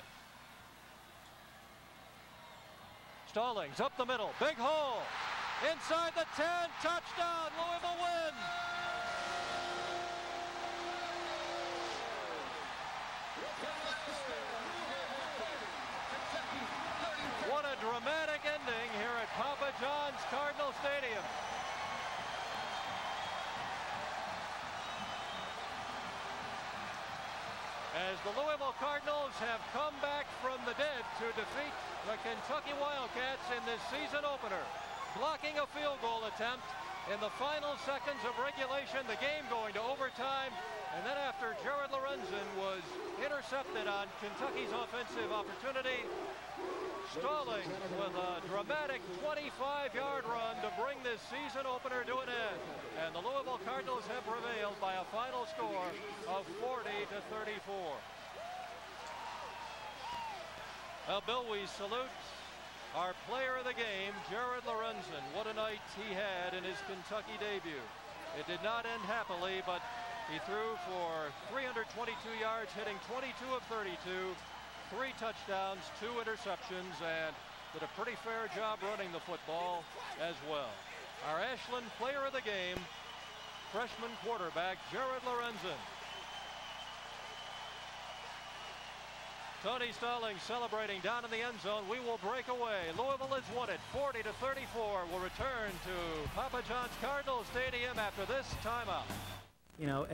Stallings up the middle, big hole inside the 10, touchdown, Louisville wins. What a dramatic ending here at Papa John's Cardinal Stadium. As the Louisville Cardinals have come back from the dead to defeat the Kentucky Wildcats in this season opener, blocking a field goal attempt in the final seconds of regulation, the game going to overtime, and then after Jared Lorenzen was intercepted on Kentucky's offensive opportunity, Stallings with a dramatic 25-yard run to bring this season opener to an end. And the Louisville Cardinals have prevailed by a final score of 40-34. Now, Bill, we salute our player of the game, Jared Lorenzen. What a night he had in his Kentucky debut. It did not end happily, but he threw for 322 yards, hitting 22 of 32. 3 touchdowns, 2 interceptions, and did a pretty fair job running the football as well. Our Ashland player of the game, freshman quarterback Jared Lorenzen. Tony Stallings celebrating down in the end zone. We will break away. Louisville has won it 40-34. We'll return to Papa John's Cardinal Stadium after this timeout.
You know,